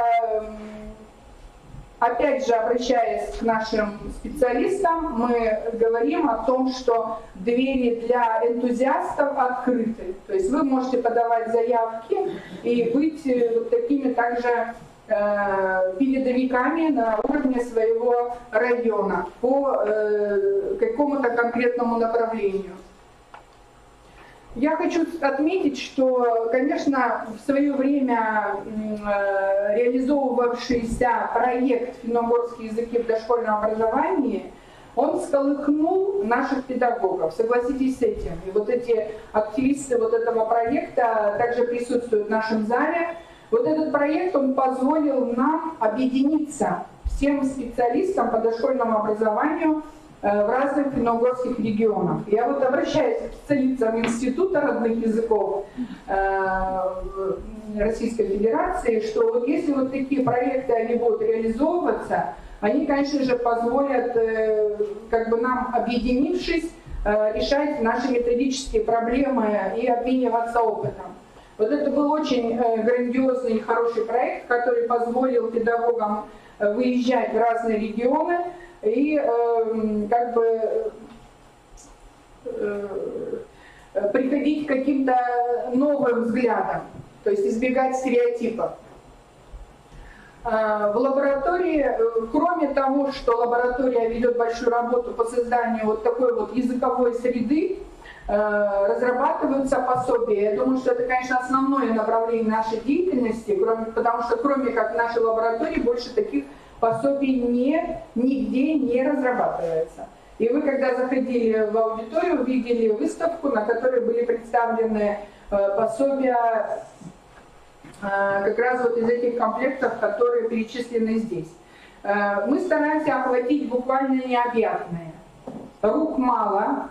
[SPEAKER 5] опять же, обращаясь к нашим специалистам, мы говорим о том, что двери для энтузиастов открыты. То есть вы можете подавать заявки и быть вот такими также передовиками на уровне своего района по какому-то конкретному направлению. Я хочу отметить, что, конечно, в свое время реализовывавшийся проект «Финно-угорские языки в дошкольном образовании», он всколыхнул наших педагогов, согласитесь с этим. И вот эти активисты вот этого проекта также присутствуют в нашем зале. Вот этот проект, он позволил нам объединиться всем специалистам по дошкольному образованию в разных финно-угорских регионах. Я вот обращаюсь к специалистам Института родных языков Российской Федерации, что вот если вот такие проекты они будут реализовываться, они, конечно же, позволят как бы нам, объединившись, решать наши методические проблемы и обмениваться опытом. Вот это был очень грандиозный и хороший проект, который позволил педагогам выезжать в разные регионы и как бы приходить к каким-то новым взглядам, то есть избегать стереотипов. В лаборатории, кроме того, что лаборатория ведет большую работу по созданию вот такой вот языковой среды, разрабатываются пособия. Я думаю, что это, конечно, основное направление нашей деятельности, потому что кроме как в нашей лаборатории больше таких пособий нигде не разрабатывается. И вы, когда заходили в аудиторию, увидели выставку, на которой были представлены пособия как раз вот из этих комплектов, которые перечислены здесь. Мы стараемся охватить буквально необъятное. Рук мало,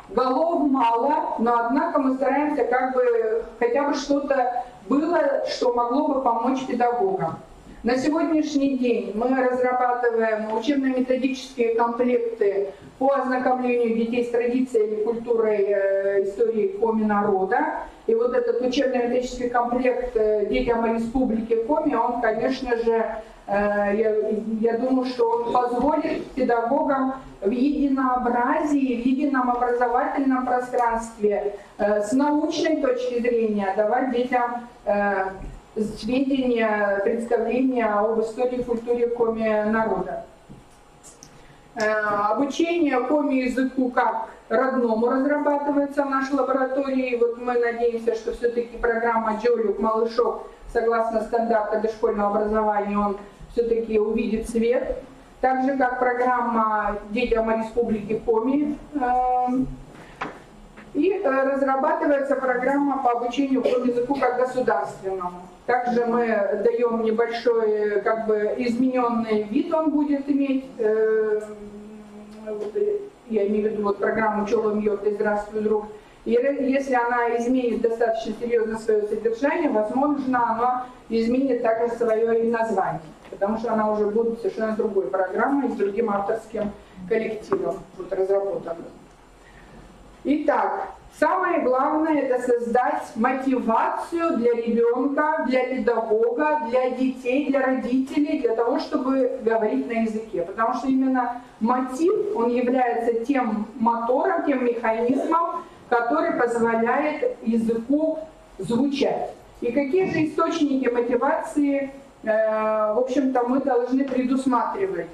[SPEAKER 5] голов мало, но однако мы стараемся как бы хотя бы что-то было, что могло бы помочь педагогам. На сегодняшний день мы разрабатываем учебно-методические комплекты по ознакомлению детей с традициями, культурой, историей Коми народа. И вот этот учебно-методический комплект детям Республики Коми, он, конечно же, я думаю, что он позволит педагогам в единообразии, в едином образовательном пространстве с научной точки зрения давать детям сведения, представления об истории и культуре Коми народа. Обучение Коми языку как родному разрабатывается в нашей лаборатории. Вот мы надеемся, что все-таки программа «Джолюк малышок» согласно стандартам дошкольного образования он все-таки увидит свет. Так же, как программа «Детям Республики Коми». И разрабатывается программа по обучению коми-языку как государственному. Также мы даем небольшой, как бы измененный вид он будет иметь. Я имею в виду вот программу «Чолом йот» и «Здравствуй, друг». И если она изменит достаточно серьезно свое содержание, возможно, она изменит также свое и название, потому что она уже будет совершенно другой программой, с другим авторским коллективом вот, разработана. Итак, самое главное – это создать мотивацию для ребенка, для педагога, для детей, для родителей, для того, чтобы говорить на языке. Потому что именно мотив, он является тем мотором, тем механизмом, который позволяет языку звучать. И какие же источники мотивации, в общем-то, мы должны предусматривать?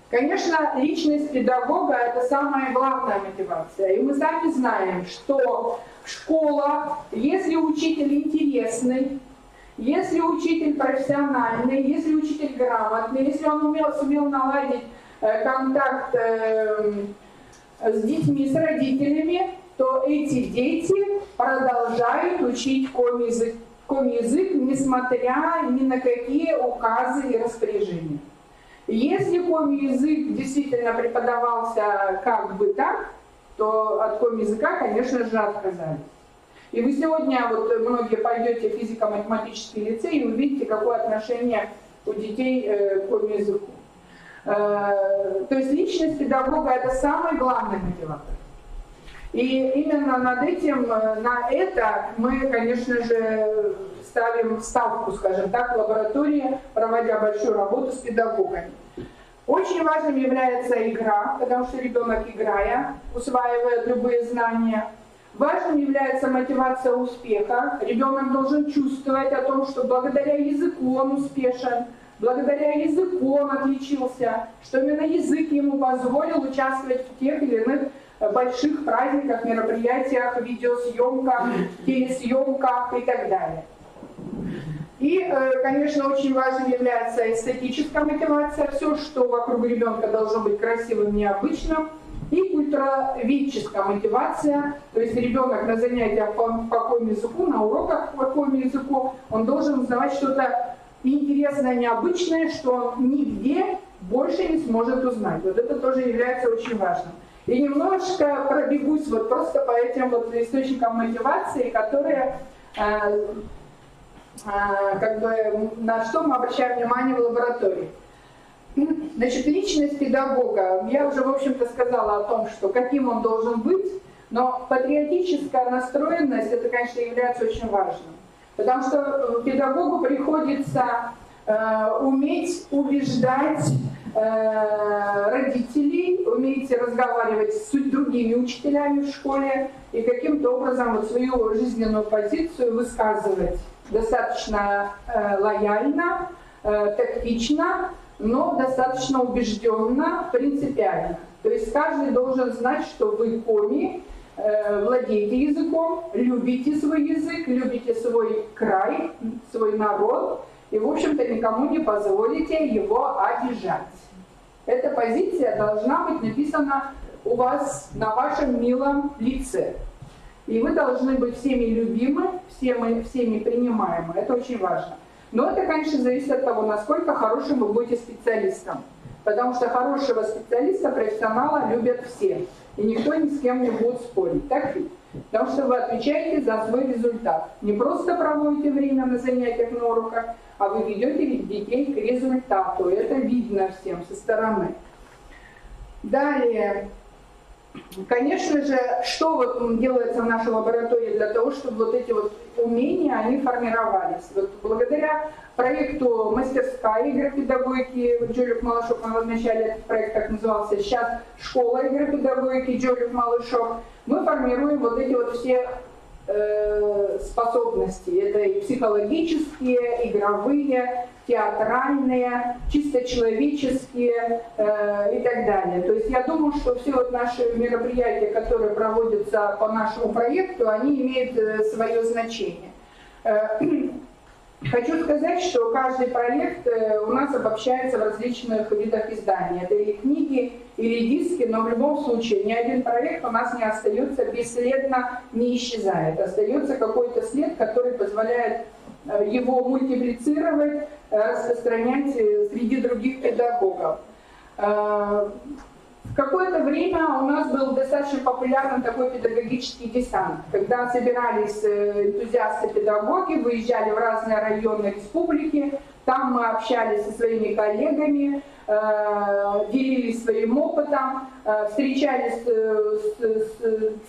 [SPEAKER 5] Конечно, личность педагога – это самая главная мотивация. И мы сами знаем, что в школах, если учитель интересный, если учитель профессиональный, если учитель грамотный, если он сумел наладить контакт с детьми, с родителями, то эти дети продолжают учить коми-язык, несмотря ни на какие указы и распоряжения. Если коми-язык действительно преподавался как бы так, то от коми-языка, конечно же, отказались. И вы сегодня, вот многие пойдете в физико-математический лицей и увидите, какое отношение у детей к коми-языку. То есть личность педагога – это самый главный мотиватор. И именно над этим, на это мы, конечно же, ставим ставку, скажем так, в лаборатории, проводя большую работу с педагогами. Очень важным является игра, потому что ребенок, играя, усваивает любые знания. Важным является мотивация успеха. Ребенок должен чувствовать о том, что благодаря языку он успешен, благодаря языку он отличился, что именно язык ему позволил участвовать в тех или иных больших праздниках, мероприятиях, видеосъемках, телесъемках и так далее. И, конечно, очень важным является эстетическая мотивация, все, что вокруг ребенка должно быть красивым, необычным. И культуроведческая мотивация, то есть ребенок на занятиях по коми-языку, на уроках по коми-языку, он должен узнавать что-то интересное, необычное, что он нигде больше не сможет узнать. Вот это тоже является очень важным. И немножко пробегусь вот просто по этим вот источникам мотивации, которые, как бы, на что мы обращаем внимание в лаборатории. Значит, личность педагога, я уже, в общем-то, сказала о том, что каким он должен быть, но патриотическая настроенность, это, конечно, является очень важным. Потому что педагогу приходится уметь убеждать родителей, уметь разговаривать с другими учителями в школе и каким-то образом вот свою жизненную позицию высказывать достаточно лояльно, тактично, но достаточно убежденно, принципиально. То есть каждый должен знать, что вы коми, владеете языком, любите свой язык, любите свой край, свой народ, и, в общем-то, никому не позволите его обижать. Эта позиция должна быть написана у вас на вашем милом лице. И вы должны быть всеми любимы, всеми принимаемы. Это очень важно. Но это, конечно, зависит от того, насколько хорошим вы будете специалистом. Потому что хорошего специалиста, профессионала любят все. И никто ни с кем не будет спорить. Так ведь? Потому что вы отвечаете за свой результат. Не просто проводите время на занятиях, на уроках, а вы ведете детей к результату. Это видно всем со стороны. Далее. Конечно же, что вот делается в нашей лаборатории для того, чтобы вот эти вот умения, они формировались. Вот благодаря проекту «Мастерская игропедагогики» Джолюк-Малышов, вначале этот проект так назывался, сейчас «Школа игропедагогики» Джолюк-Малышов, мы формируем вот эти вот все способности. Это и психологические, игровые, театральные, чисто человеческие и так далее. То есть я думаю, что все вот наши мероприятия, которые проводятся по нашему проекту, они имеют свое значение. Хочу сказать, что каждый проект у нас обобщается в различных видах издания. Это или книги, или диски, но в любом случае ни один проект у нас не остается бесследно, не исчезает. Остается какой-то след, который позволяет его мультиплицировать, распространять среди других педагогов. В какое-то время у нас был достаточно популярен такой педагогический десант, когда собирались энтузиасты-педагоги, выезжали в разные районы республики, там мы общались со своими коллегами, делились своим опытом, встречались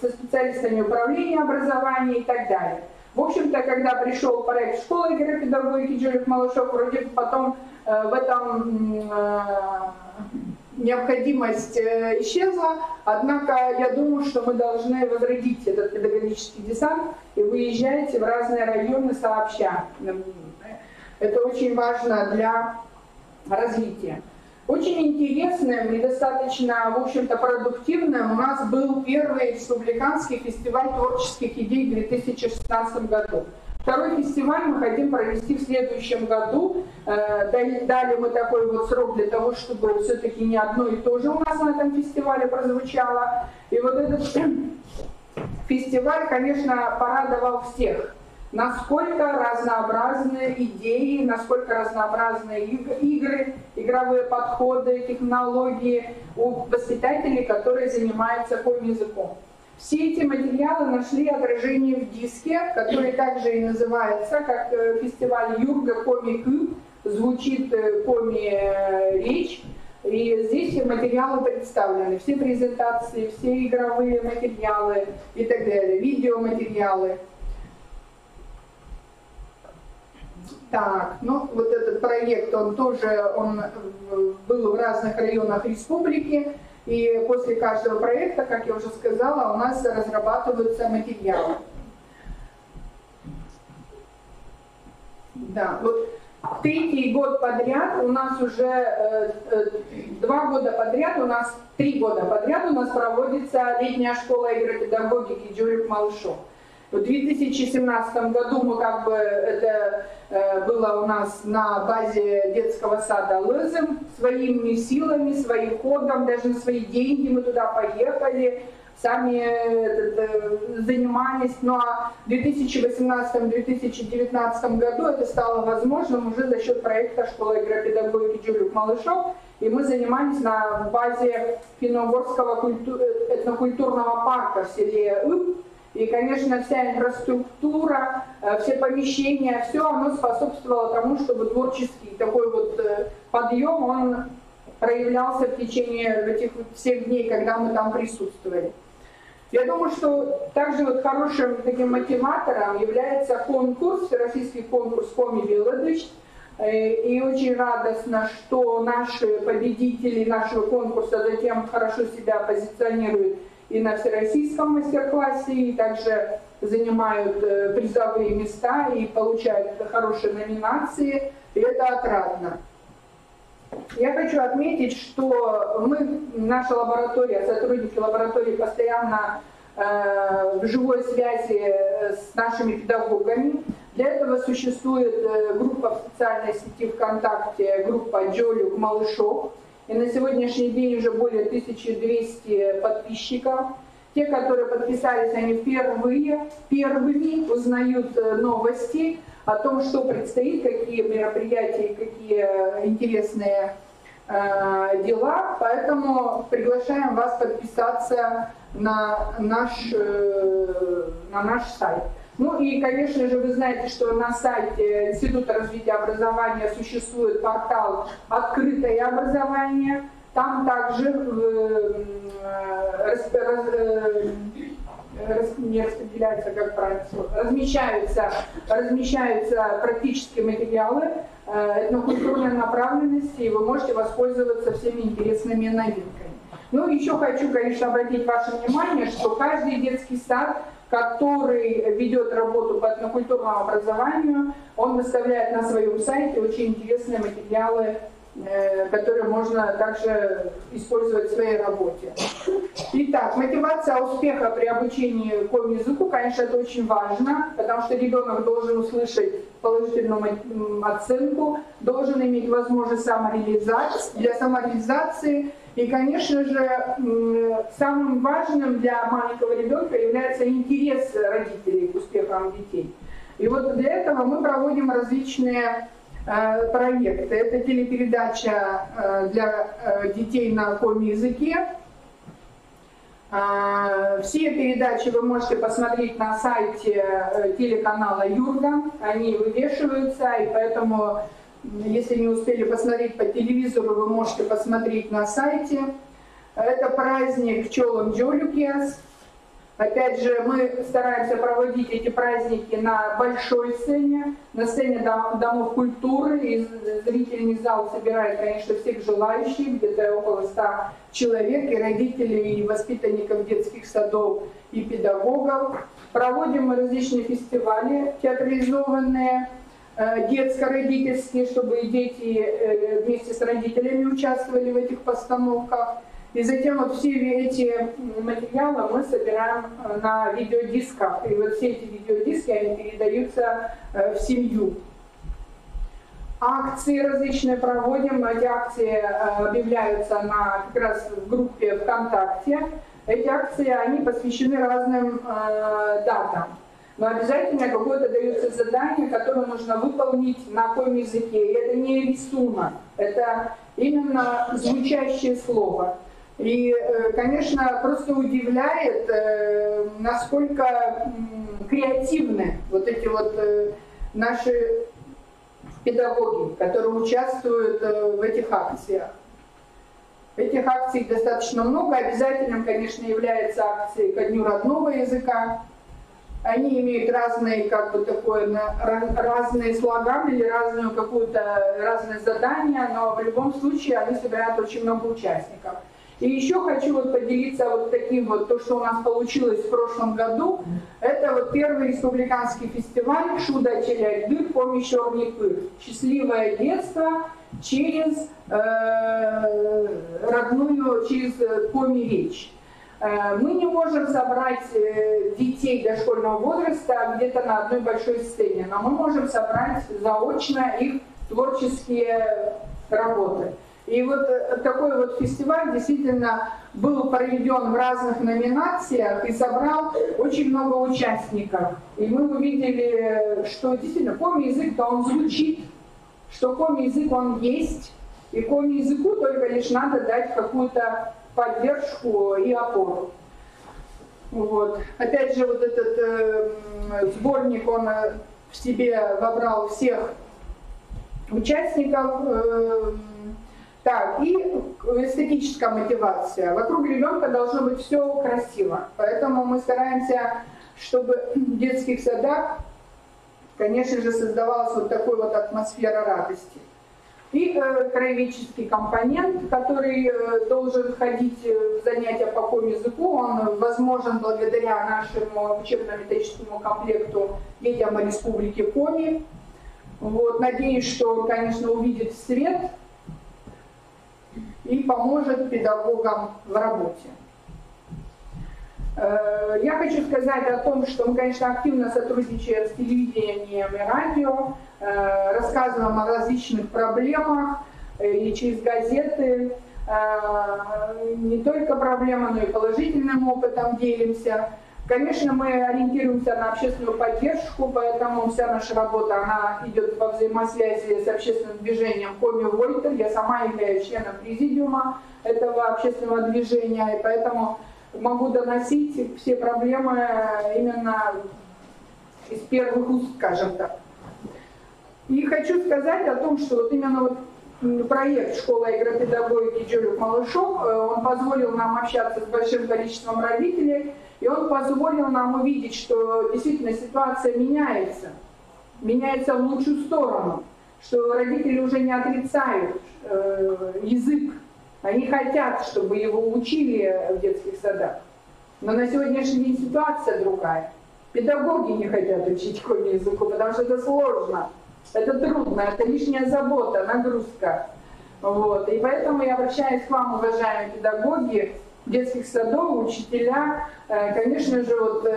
[SPEAKER 5] со специалистами управления образования и так далее. В общем-то, когда пришел проект «Школа игропедагогики» Джолюк-Малышов, вроде потом в этом необходимость исчезла, однако я думаю, что мы должны возродить этот педагогический десант и выезжать в разные районы сообща. Это очень важно для развития. Очень интересным и достаточно, в общем-то, продуктивным у нас был первый республиканский фестиваль творческих идей в 2016 году. Второй фестиваль мы хотим провести в следующем году. Дали мы такой вот срок для того, чтобы все-таки не одно и то же у нас на этом фестивале прозвучало. И вот этот фестиваль, конечно, порадовал всех. Насколько разнообразные идеи, насколько разнообразные игры, игровые подходы, технологии у воспитателей, которые занимаются коми-языком. Все эти материалы нашли отражение в диске, который также и называется, как фестиваль Юрга Коми-Кюб, звучит коми-речь. И здесь материалы представлены, все презентации, все игровые материалы и так далее, видеоматериалы. Так, ну вот этот проект, он тоже был в разных районах республики. И после каждого проекта, как я уже сказала, у нас разрабатываются материалы. Да, вот третий год подряд у нас уже 2 года подряд, у нас 3 года подряд у нас проводится летняя школа игропедагогики Джолюк-Малышов. В 2017 году мы как бы это было у нас на базе детского сада Лызым, своими силами, своим ходом, даже на свои деньги мы туда поехали, сами занимались. Но в 2018-2019 году это стало возможным уже за счет проекта «Школа игропедагогики Джолюк-Малышов», и мы занимались на базе Финно-Угорского этнокультурного парка в селе Ып. И, конечно, вся инфраструктура, все помещения, все оно способствовало тому, чтобы творческий такой вот подъем, он проявлялся в течение этих всех дней, когда мы там присутствовали. Я думаю, что также вот хорошим таким мотиватором является конкурс, всероссийский конкурс «Коми-Виладыч». И очень радостно, что наши победители нашего конкурса затем хорошо себя позиционируют и на всероссийском мастер-классе, и также занимают призовые места и получают хорошие номинации, и это отрадно. Я хочу отметить, что мы, наша лаборатория, сотрудники лаборатории постоянно в живой связи с нашими педагогами. Для этого существует группа в социальной сети ВКонтакте, группа «Джолюк Малышов». И на сегодняшний день уже более 1200 подписчиков. Те, которые подписались, они первыми узнают новости о том, что предстоит, какие мероприятия, какие интересные дела. Поэтому приглашаем вас подписаться на наш сайт. Ну и, конечно же, вы знаете, что на сайте Института развития образования существует портал «Открытое образование». Там также размещаются практические материалы этнокультурной направленности, и вы можете воспользоваться всеми интересными новинками. Ну, еще хочу, конечно, обратить ваше внимание, что каждый детский сад, который ведет работу по этнокультурному образованию, он выставляет на своем сайте очень интересные материалы, которые можно также использовать в своей работе. Итак, мотивация успеха при обучении коми-языку, конечно, это очень важно, потому что ребенок должен услышать положительную оценку, должен иметь возможность для самореализации. И, конечно же, самым важным для маленького ребенка является интерес родителей к успехам детей. И вот для этого мы проводим различные проекты. Это телепередача для детей на коми-языке. Все передачи вы можете посмотреть на сайте телеканала Юрга. Они вывешиваются, и поэтому, если не успели посмотреть по телевизору, вы можете посмотреть на сайте. Это праздник Чолом Джолюкиас. Опять же, мы стараемся проводить эти праздники на большой сцене, на сцене домов культуры, и зрительный зал собирает, конечно, всех желающих, где-то около 100 человек, и родителей, и воспитанников детских садов, и педагогов. Проводим мы различные фестивали театрализованные, детско-родительские, чтобы и дети вместе с родителями участвовали в этих постановках. И затем вот все эти материалы мы собираем на видеодисках. И вот все эти видеодиски, они передаются в семью. Акции различные проводим. Эти акции объявляются как раз в группе ВКонтакте. Эти акции, они посвящены разным датам. Но обязательно какое-то дается задание, которое нужно выполнить на коми-языке. И это не рисунок, это именно звучащее слово. И, конечно, просто удивляет, насколько креативны вот эти вот наши педагоги, которые участвуют в этих акциях. Этих акций достаточно много. Обязательным, конечно, являются акции ко Дню родного языка. Они имеют разные, разные слоганы или разные задания, но в любом случае они собирают очень много участников. И еще хочу поделиться таким то, что у нас получилось в прошлом году. Это первый республиканский фестиваль «Шуда Челядыр Помещорникы». Счастливое детство через через коми-речь. Мы не можем собрать детей дошкольного возраста где-то на одной большой сцене, но мы можем собрать заочно их творческие работы. И такой фестиваль действительно был проведен в разных номинациях и собрал очень много участников. И мы увидели, что действительно коми-язык-то он звучит, что коми-язык он есть, и коми-языку только лишь надо дать какую-то поддержку и опору. Опять же, этот сборник, он в себе вобрал всех участников. Так, и эстетическая мотивация. Вокруг ребенка должно быть все красиво. Поэтому мы стараемся, чтобы в детских садах, конечно же, создавалась такой атмосфера радости. И краеведческий компонент, который должен входить в занятия по коми-языку, он возможен благодаря нашему учебно-методическому комплекту «Детям Республики Коми». Надеюсь, что он, конечно, увидит свет и поможет педагогам в работе. Я хочу сказать о том, что мы, конечно, активно сотрудничаем с телевидением и радио, рассказываем о различных проблемах и через газеты. Не только проблемы, но и положительным опытом делимся. Конечно, мы ориентируемся на общественную поддержку, поэтому вся наша работа она идет во взаимосвязи с общественным движением Коми Войтер. Я сама являюсь членом президиума этого общественного движения, и поэтому могу доносить все проблемы именно из первых уст, скажем так. И хочу сказать о том, что вот именно вот проект «Школа агропедагогики Джолюк Малышов», он позволил нам общаться с большим количеством родителей, и он позволил нам увидеть, что действительно ситуация меняется в лучшую сторону, что родители уже не отрицают язык, они хотят, чтобы его учили в детских садах. Но на сегодняшний день ситуация другая. Педагоги не хотят учить коми языку, потому что это сложно, это трудно, это лишняя забота, нагрузка. Вот. И поэтому я обращаюсь к вам, уважаемые педагоги детских садов, учителя. Конечно же, вот,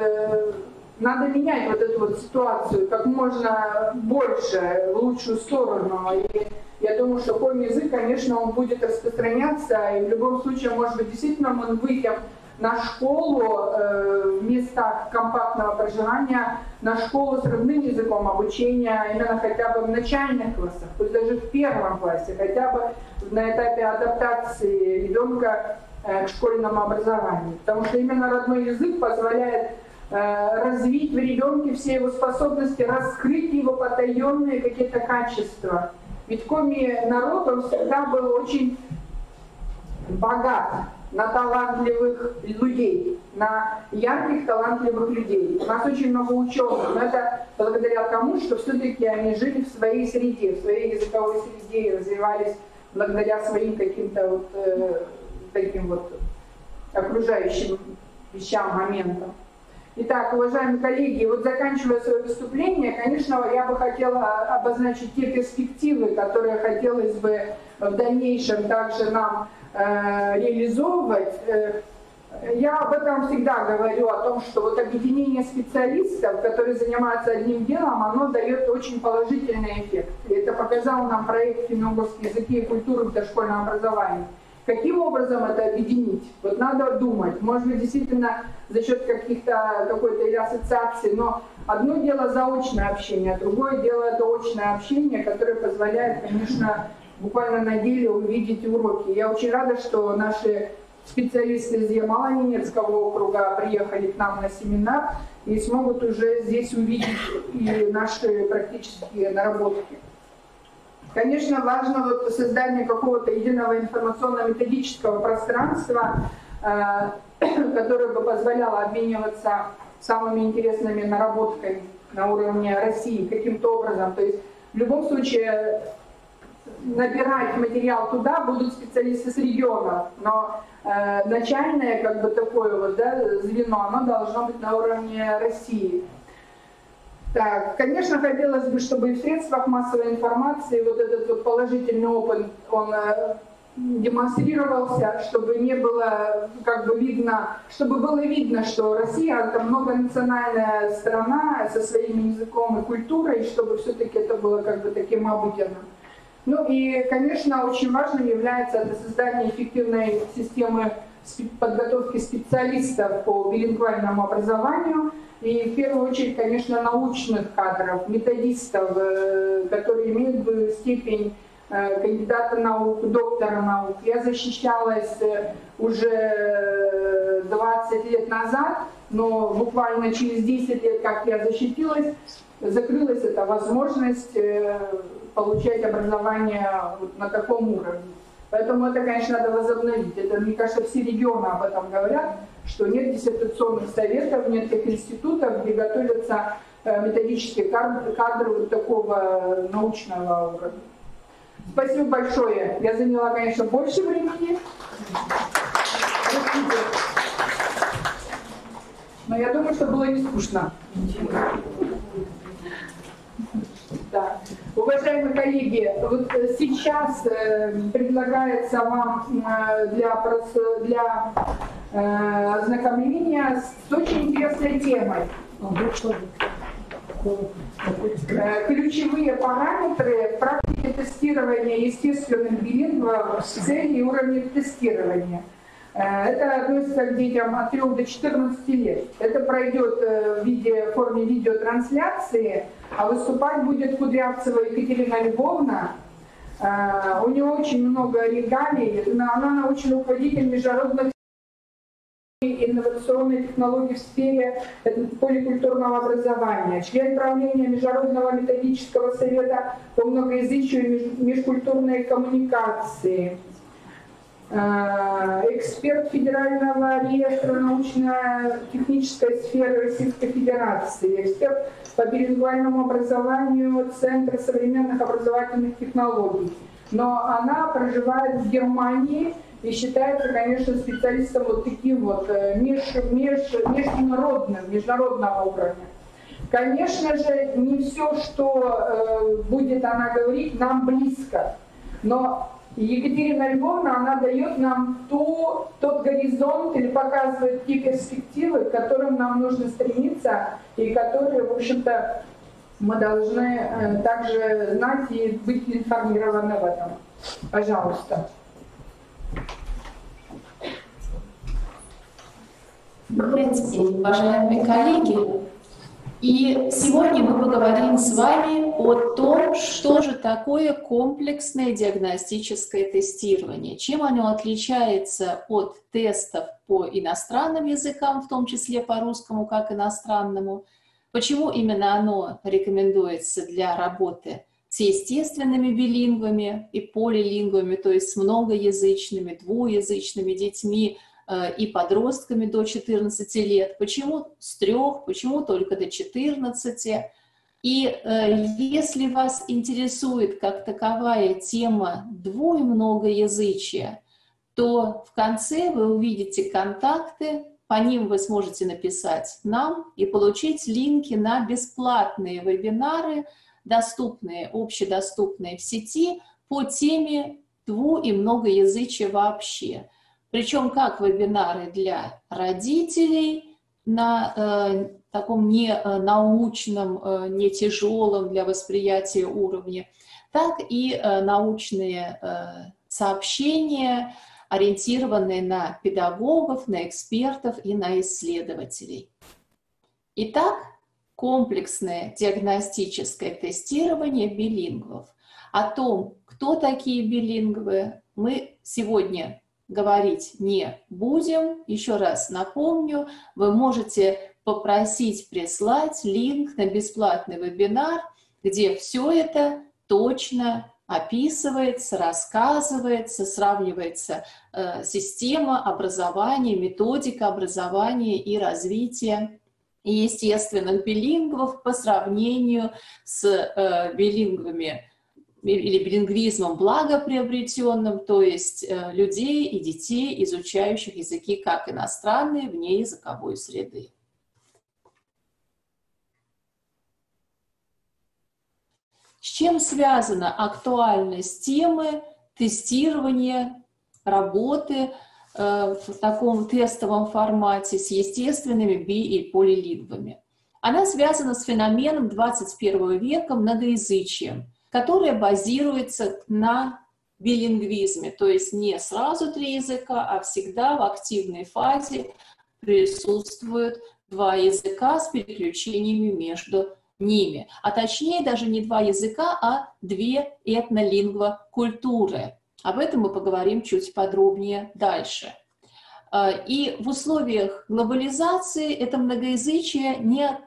[SPEAKER 5] надо менять вот эту вот ситуацию как можно больше в лучшую сторону. И я думаю, что коми язык, конечно, он будет распространяться, и в любом случае, может быть, действительно мы выйдем на школу в местах компактного проживания, на школу с родным языком обучения, именно хотя бы в начальных классах, пусть даже в первом классе, хотя бы на этапе адаптации ребенка к школьному образованию. Потому что именно родной язык позволяет развить в ребенке все его способности, раскрыть его потаенные какие-то качества. Ведь коми народ, он всегда был очень богат на талантливых людей, на ярких талантливых людей. У нас очень много ученых, но это благодаря тому, что все-таки они жили в своей среде, в своей языковой среде и развивались благодаря своим каким-то вот таким вот окружающим вещам, моментам. Итак, уважаемые коллеги, вот заканчивая свое выступление, конечно, я бы хотела обозначить те перспективы, которые хотелось бы в дальнейшем также нам реализовывать. Я об этом всегда говорю, о том, что вот объединение специалистов, которые занимаются одним делом, оно дает очень положительный эффект. И это показал нам проект «Финно-угорские языки и культуры в дошкольном образовании». Каким образом это объединить? Вот надо думать. Может быть, действительно за счет какой-то или ассоциации, но одно дело заочное общение, другое дело это очное общение, которое позволяет, конечно, буквально на деле увидеть уроки. Я очень рада, что наши специалисты из Ямало-Ненецкого округа приехали к нам на семинар и смогут уже здесь увидеть и наши практические наработки. Конечно, важно вот создание какого-то единого информационно-методического пространства, которое бы позволяло обмениваться самыми интересными наработками на уровне России каким-то образом. То есть в любом случае набирать материал туда будут специалисты с региона, но начальное как бы такое вот, да, звено, оно должно быть на уровне России. Так, конечно, хотелось бы, чтобы и в средствах массовой информации вот этот вот положительный опыт, он демонстрировался, чтобы не было как бы видно, чтобы было видно, что Россия это многонациональная страна со своим языком и культурой, чтобы все-таки это было как бы таким обыденным. Ну и, конечно, очень важным является это создание эффективной системы подготовки специалистов по билингвальному образованию. И в первую очередь, конечно, научных кадров, методистов, которые имеют степень кандидата наук, доктора наук. Я защищалась уже 20 лет назад, но буквально через 10 лет, как я защитилась, закрылась эта возможность получать образование на таком уровне. Поэтому это, конечно, надо возобновить. Это, мне кажется, все регионы об этом говорят, что нет диссертационных советов, нет тех институтов, где готовятся методические кадры вот такого научного уровня. Спасибо большое. Я заняла, конечно, больше времени. Но я думаю, что было не скучно. Да. Уважаемые коллеги, вот сейчас предлагается вам для ознакомления с очень интересной темой. Ключевые параметры в практике тестирования естественных билингвов с целью и уровня тестирования. Это относится к детям от 3 до 14 лет. Это пройдет в форме видеотрансляции, а выступать будет Кудрявцева Екатерина Львовна. У нее очень много регалий, она научный руководитель международных инновационной технологии в сфере поликультурного образования, член правления Международного методического совета по многоязычию и межкультурной коммуникации, эксперт Федерального реестра научно-технической сферы Российской Федерации, эксперт по билингвальному образованию Центра современных образовательных технологий. Но она проживает в Германии и считается, конечно, специалистом вот таким вот международного уровня. Конечно же, не все, что будет она говорить, нам близко, но Екатерина Львовна, она дает нам тот горизонт или показывает те перспективы, к которым нам нужно стремиться и которые, в общем-то, мы должны также знать и быть информированы в этом. Пожалуйста.
[SPEAKER 8] Добрый день, уважаемые коллеги. И сегодня мы поговорим с вами о том, что же такое комплексное диагностическое тестирование, чем оно отличается от тестов по иностранным языкам, в том числе по русскому как иностранному, почему именно оно рекомендуется для работы с естественными билингвами и полилингвами, то есть с многоязычными, двуязычными детьми, и подростками до 14 лет. Почему с 3, почему только до 14? И если вас интересует как таковая тема дву- и многоязычия, то в конце вы увидите контакты, по ним вы сможете написать нам и получить линки на бесплатные вебинары, доступные, общедоступные в сети по теме дву- и многоязычия вообще. Причем как вебинары для родителей на таком не научном, не тяжелом для восприятия уровне, так и научные сообщения, ориентированные на педагогов, на экспертов и на исследователей. Итак, комплексное диагностическое тестирование билингвов. О том, кто такие билингвы, мы сегодня говорить не будем. Еще раз напомню, вы можете попросить прислать линк на бесплатный вебинар, где все это точно описывается, рассказывается, сравнивается система образования, методика образования и развития естественных билингвов по сравнению с билингвами или билингвизмом благоприобретенным, то есть людей и детей, изучающих языки как иностранные вне языковой среды. С чем связана актуальность темы тестирования работы в таком тестовом формате с естественными и полилингвами? Она связана с феноменом 21 века многоязычием, которая базируется на билингвизме, то есть не сразу 3 языка, а всегда в активной фазе присутствуют 2 языка с переключениями между ними. А точнее даже не 2 языка, а 2 этнолингвокультуры. Об этом мы поговорим чуть подробнее дальше. И в условиях глобализации это многоязычие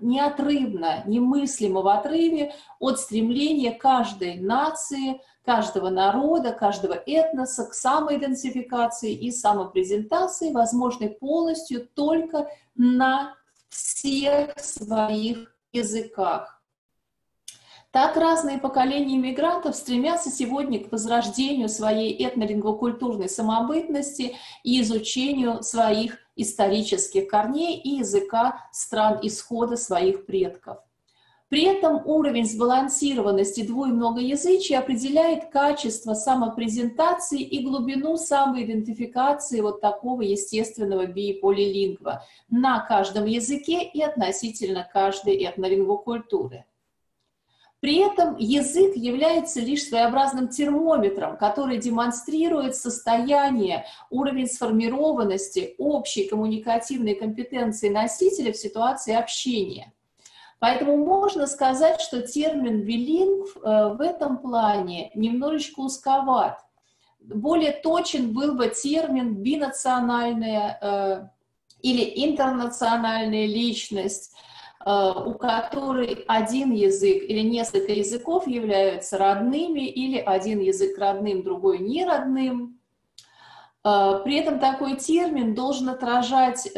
[SPEAKER 8] неотрывно, немыслимо в отрыве от стремления каждой нации, каждого народа, каждого этноса к самоидентификации и самопрезентации, возможной полностью только на всех своих языках. Так разные поколения иммигрантов стремятся сегодня к возрождению своей этнолингвокультурной самобытности и изучению своих исторических корней и языка стран исхода своих предков. При этом уровень сбалансированности дву- и многоязычия определяет качество самопрезентации и глубину самоидентификации вот такого естественного би- и полилингва на каждом языке и относительно каждой этнолингвокультуры. При этом язык является лишь своеобразным термометром, который демонстрирует состояние, уровень сформированности общей коммуникативной компетенции носителя в ситуации общения. Поэтому можно сказать, что термин «билингв» в этом плане немножечко узковат. Более точен был бы термин «бинациональная» или «интернациональная личность», у которой один язык или несколько языков являются родными, или один язык родным, другой не родным. При этом такой термин должен отражать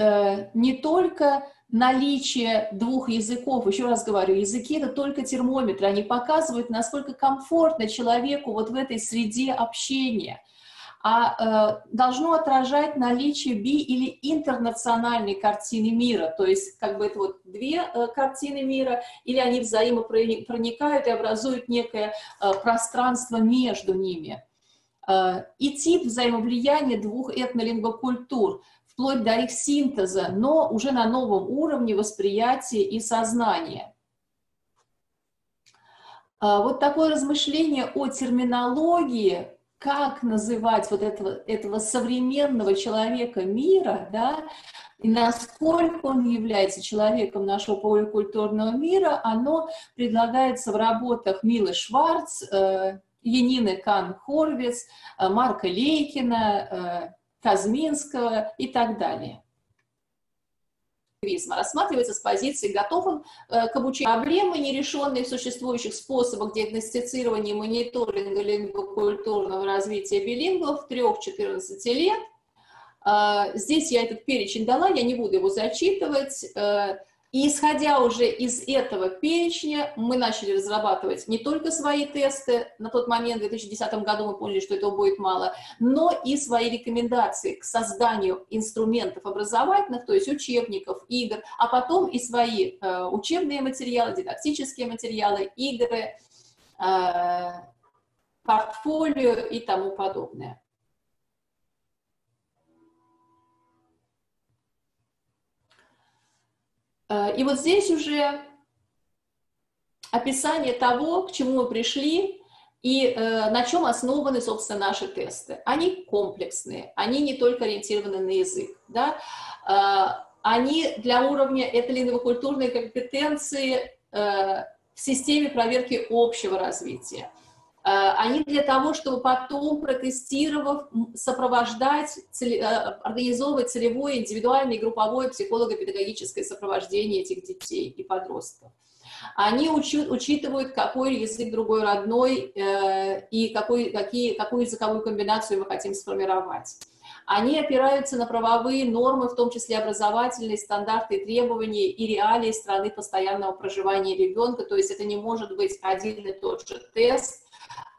[SPEAKER 8] не только наличие двух языков, еще раз говорю, языки — это только термометры, они показывают, насколько комфортно человеку вот в этой среде общения, а должно отражать наличие би- или интернациональной картины мира, то есть как бы это вот две картины мира, или они взаимопроникают и образуют некое пространство между ними. И тип взаимовлияния двух этнолингвокультур, вплоть до их синтеза, но уже на новом уровне восприятия и сознания. Вот такое размышление о терминологии, как называть вот этого современного человека мира, да, и насколько он является человеком нашего поликультурного мира, оно предлагается в работах Милы Шварц, Янины Кан-Хорвиц, Марка Лейкина, Казминского и так далее. Рассматривается с позиции «готов он к обучению». Проблемы, нерешенные в существующих способах диагностицирования и мониторинга лингвокультурного развития билингвов 3-14 лет. Здесь я этот перечень дала, я не буду его зачитывать. И исходя уже из этого перечня, мы начали разрабатывать не только свои тесты, на тот момент, в 2010 году мы поняли, что этого будет мало, но и свои рекомендации к созданию инструментов образовательных, то есть учебников, игр, а потом и свои учебные материалы, дидактические материалы, игры, портфолио и тому подобное. И вот здесь уже описание того, к чему мы пришли и на чем основаны, собственно, наши тесты. Они комплексные, они не только ориентированы на язык, да? Они для уровня этнолингвокультурной компетенции в системе проверки общего развития. Они для того, чтобы потом, протестировав, сопровождать, организовывать целевое, индивидуальное и групповое психолого-педагогическое сопровождение этих детей и подростков. Они учитывают, какой язык другой родной и какую языковую комбинацию мы хотим сформировать. Они опираются на правовые нормы, в том числе образовательные стандарты и требования и реалии страны постоянного проживания ребенка. То есть это не может быть один и тот же тест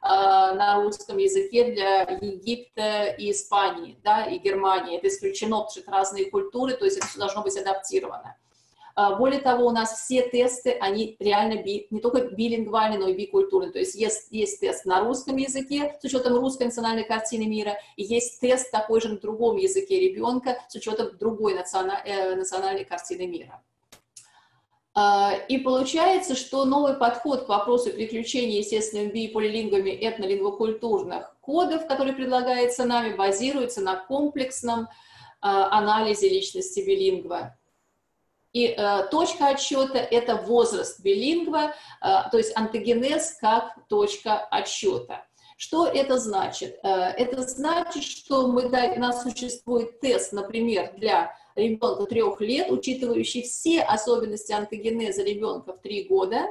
[SPEAKER 8] на русском языке для Египта и Испании, да, и Германии. Это исключено, потому что это разные культуры, то есть это все должно быть адаптировано. Более того, у нас все тесты, они реально не только билингвальны, но и бикультурны. То есть есть тест на русском языке с учетом русской национальной картины мира, и есть тест такой же на другом языке ребенка с учетом другой национальной картины мира. И получается, что новый подход к вопросу переключения естественными би- и полилингвами этнолингвокультурных кодов, который предлагается нами, базируется на комплексном анализе личности билингва. И точка отсчета — это возраст билингва, то есть онтогенез как точка отсчета. Что это значит? Это значит, что у нас существует тест, например, для ребенка 3 лет, учитывающий все особенности онтогенеза ребенка в 3 года.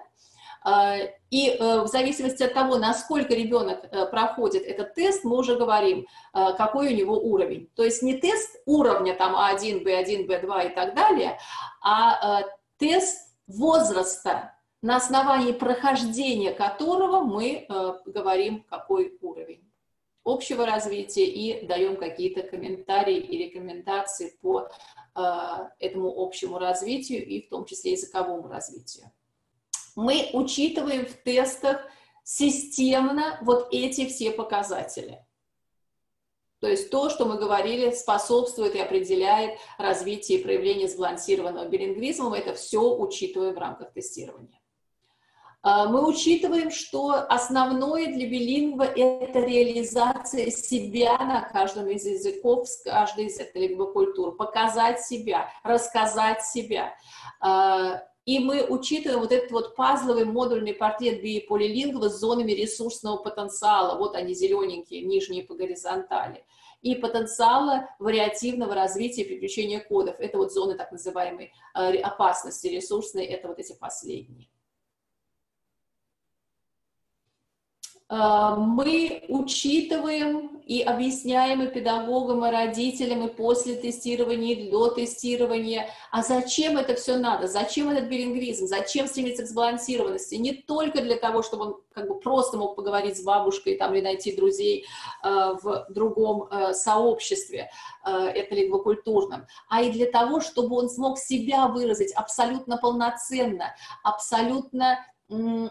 [SPEAKER 8] И в зависимости от того, насколько ребенок проходит этот тест, мы уже говорим, какой у него уровень. То есть не тест уровня там А1, Б1, Б2 и так далее, а тест возраста, на основании прохождения которого мы говорим, какой уровень общего развития и даем какие-то комментарии и рекомендации по этому общему развитию и в том числе языковому развитию. Мы учитываем в тестах системно вот эти все показатели. То есть то, что мы говорили, способствует и определяет развитие и проявление сбалансированного билингвизма, мы это все учитываем в рамках тестирования. Мы учитываем, что основное для билингва – это реализация себя на каждом из языков, с каждой из этой лингвокультур, показать себя, рассказать себя. И мы учитываем вот этот вот пазловый модульный портрет биполилингва с зонами ресурсного потенциала. Вот они зелененькие, нижние по горизонтали. И потенциала вариативного развития и переключения кодов. Это вот зоны так называемой опасности ресурсной, это вот эти последние. Мы учитываем и объясняем и педагогам, и родителям, и после тестирования, и до тестирования, а зачем это все надо, зачем этот билингвизм, зачем стремиться к сбалансированности, не только для того, чтобы он как бы просто мог поговорить с бабушкой там, или найти друзей в другом сообществе, это лингвокультурном, а и для того, чтобы он смог себя выразить абсолютно полноценно, абсолютно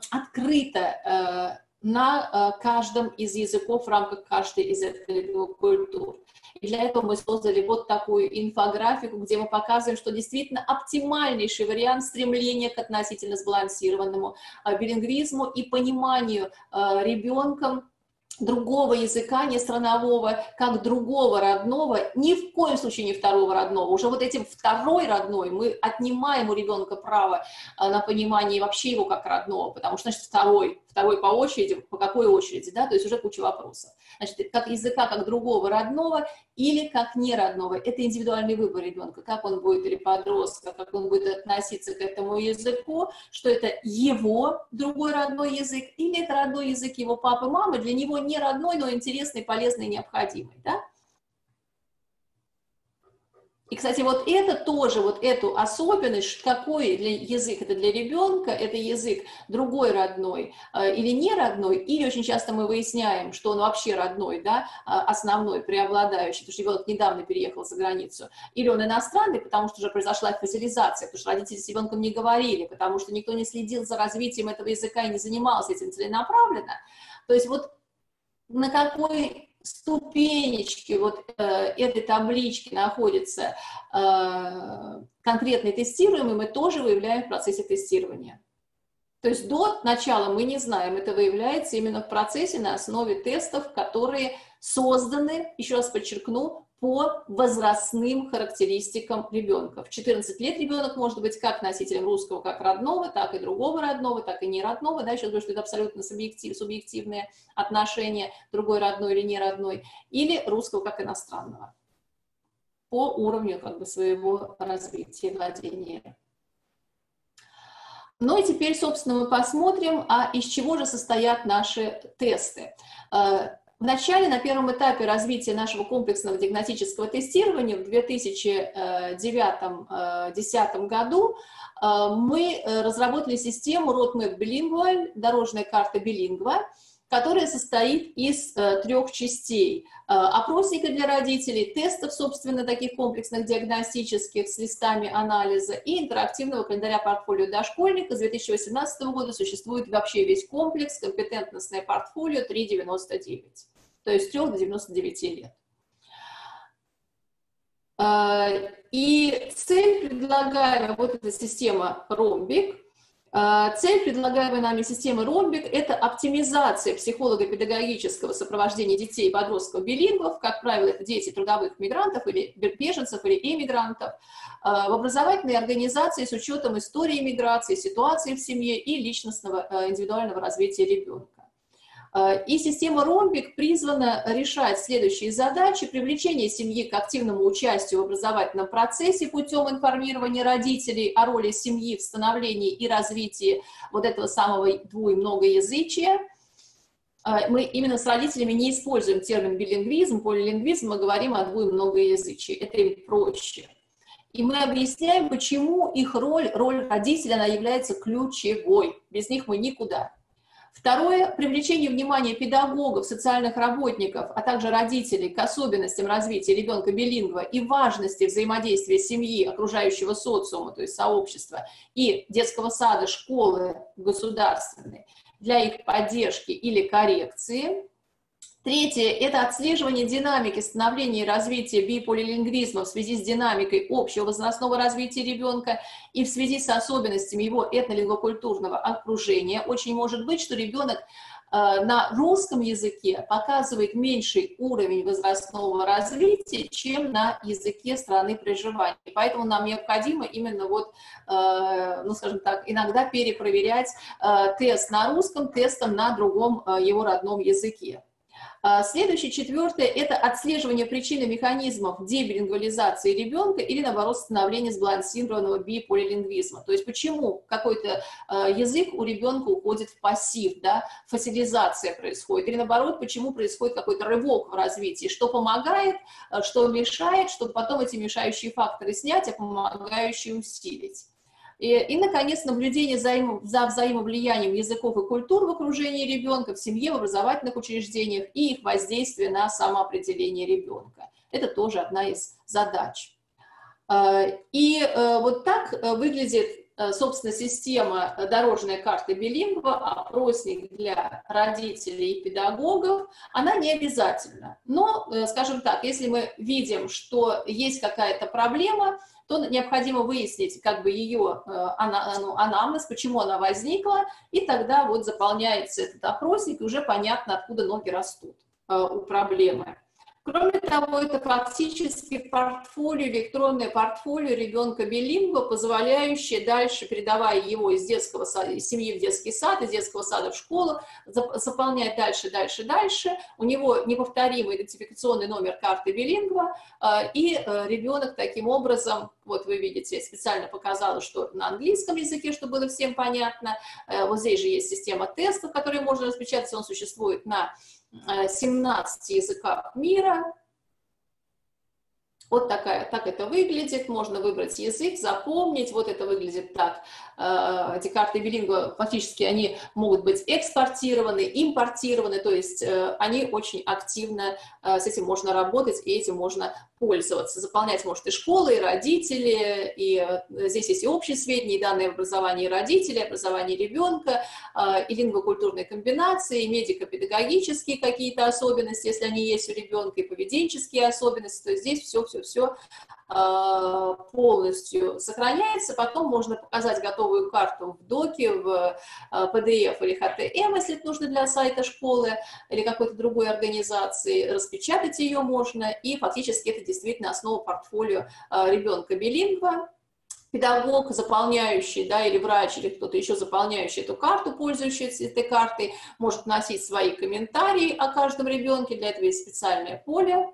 [SPEAKER 8] открыто, на каждом из языков в рамках каждой из этих культур. И для этого мы создали вот такую инфографику, где мы показываем, что действительно оптимальнейший вариант стремления к относительно сбалансированному билингвизму и пониманию ребенком другого языка, не странового, как другого родного, ни в коем случае не второго родного. Уже вот этим второй родной мы отнимаем у ребенка право на понимание вообще его как родного, потому что, значит, второй по очереди, по какой очереди, да, то есть уже куча вопросов. Значит, как языка, как другого родного или как неродного. Это индивидуальный выбор ребенка, как он будет, или подростка, как он будет относиться к этому языку, что это его другой родной язык, или это родной язык его папы, мамы, для него не родной, но интересный, полезный, необходимый, да? И, кстати, вот это тоже, вот эту особенность, какой язык это для ребенка, это язык другой родной или не родной, или очень часто мы выясняем, что он вообще родной, да, основной, преобладающий, потому что ребенок недавно переехал за границу, или он иностранный, потому что уже произошла фасилизация, потому что родители с ребенком не говорили, потому что никто не следил за развитием этого языка и не занимался этим целенаправленно. То есть вот на какой ступенечки вот этой таблички находится конкретный тестируемый, мы тоже выявляем в процессе тестирования. То есть до начала мы не знаем, это выявляется именно в процессе на основе тестов, которые созданы, еще раз подчеркну, по возрастным характеристикам ребенка. В 14 лет ребенок может быть как носителем русского, как родного, так и другого родного, так и не родного. Да, сейчас говорю, что это абсолютно субъективные отношения, другой родной или не родной, или русского как иностранного по уровню как бы своего развития и владения. Ну и теперь, собственно, мы посмотрим, а из чего же состоят наши тесты. Вначале, на первом этапе развития нашего комплексного диагностического тестирования в 2009-2010 году мы разработали систему Roadmap Bilingual, дорожная карта билингва, которая состоит из 3 частей. Опросника для родителей, тестов, собственно, таких комплексных диагностических с листами анализа и интерактивного календаря портфолио дошкольника. С 2018 года существует вообще весь комплекс, компетентностное портфолио 3.99, то есть с 3 до 99 лет. И цель предлагаемая, вот эта система Ромбик, цель предлагаемой нами системы Ромбик – это оптимизация психолого-педагогического сопровождения детей и подростков билингвов, как правило, это дети трудовых мигрантов или беженцев или эмигрантов, в образовательной организации с учетом истории миграции, ситуации в семье и личностного индивидуального развития ребенка. И система Ромбик призвана решать следующие задачи: привлечение семьи к активному участию в образовательном процессе путем информирования родителей о роли семьи в становлении и развитии вот этого самого дву- и многоязычия. Мы именно с родителями не используем термин билингвизм, полилингвизм, мы говорим о дву- и многоязычии, это им проще. И мы объясняем, почему их роль родителя, она является ключевой, без них мы никуда. Второе – привлечение внимания педагогов, социальных работников, а также родителей к особенностям развития ребенка-билингва и важности взаимодействия семьи, окружающего социума, то есть сообщества, и детского сада, школы государственной для их поддержки или коррекции. Третье – это отслеживание динамики становления и развития биполилингвизма в связи с динамикой общего возрастного развития ребенка и в связи с особенностями его этнолингвокультурного окружения. Очень может быть, что ребенок на русском языке показывает меньший уровень возрастного развития, чем на языке страны проживания. Поэтому нам необходимо именно вот, ну скажем так, иногда перепроверять тест на русском тестом на другом его родном языке. Следующее, четвертое, это отслеживание причин и механизмов дебилингвализации ребенка или, наоборот, становления сбалансированного биполилингвизма. То есть почему какой-то язык у ребенка уходит в пассив, да, фасилизация происходит, или, наоборот, почему происходит какой-то рывок в развитии, что помогает, что мешает, чтобы потом эти мешающие факторы снять, а помогающие усилить. И, наконец, наблюдение за взаимовлиянием языков и культур в окружении ребенка, в семье, в образовательных учреждениях и их воздействие на самоопределение ребенка. Это тоже одна из задач. И вот так выглядит, собственно, система дорожной карты билингва, опросник для родителей и педагогов. Она не обязательна. Но, скажем так, если мы видим, что есть какая-то проблема, то необходимо выяснить как бы ее анамнез, почему она возникла, и тогда вот заполняется этот опросник, и уже понятно, откуда ноги растут у проблемы. Кроме того, это фактически портфолио, электронное портфолио ребенка-билингва, позволяющее дальше, передавая его из детского сада, из семьи в детский сад, из детского сада в школу, заполнять дальше. У него неповторимый идентификационный номер карты билингва, и ребенок таким образом, вот вы видите, я специально показала, что на английском языке, чтобы было всем понятно. Вот здесь же есть система тестов, которые можно распечатать, он существует на 17 языках мира. Вот так это выглядит. Можно выбрать язык, запомнить. Вот это выглядит так. Эти карты билингва фактически они могут быть экспортированы, импортированы. То есть они очень активно, с этим можно работать и этим можно пользоваться. Заполнять может и школы, и родители. И здесь есть и общие сведения, и данные образования родителей, образование ребенка, и лингвокультурные комбинации, и медико-педагогические какие-то особенности, если они есть у ребенка, и поведенческие особенности. То есть здесь все полностью сохраняется. Потом можно показать готовую карту в доке, в PDF или HTML, если это нужно для сайта школы или какой-то другой организации. Распечатать ее можно, и фактически это действительно основа портфолио ребенка-билингва. Педагог, заполняющий, да, или врач, или кто-то еще заполняющий эту карту, пользующийся этой картой, может вносить свои комментарии о каждом ребенке. Для этого есть специальное поле.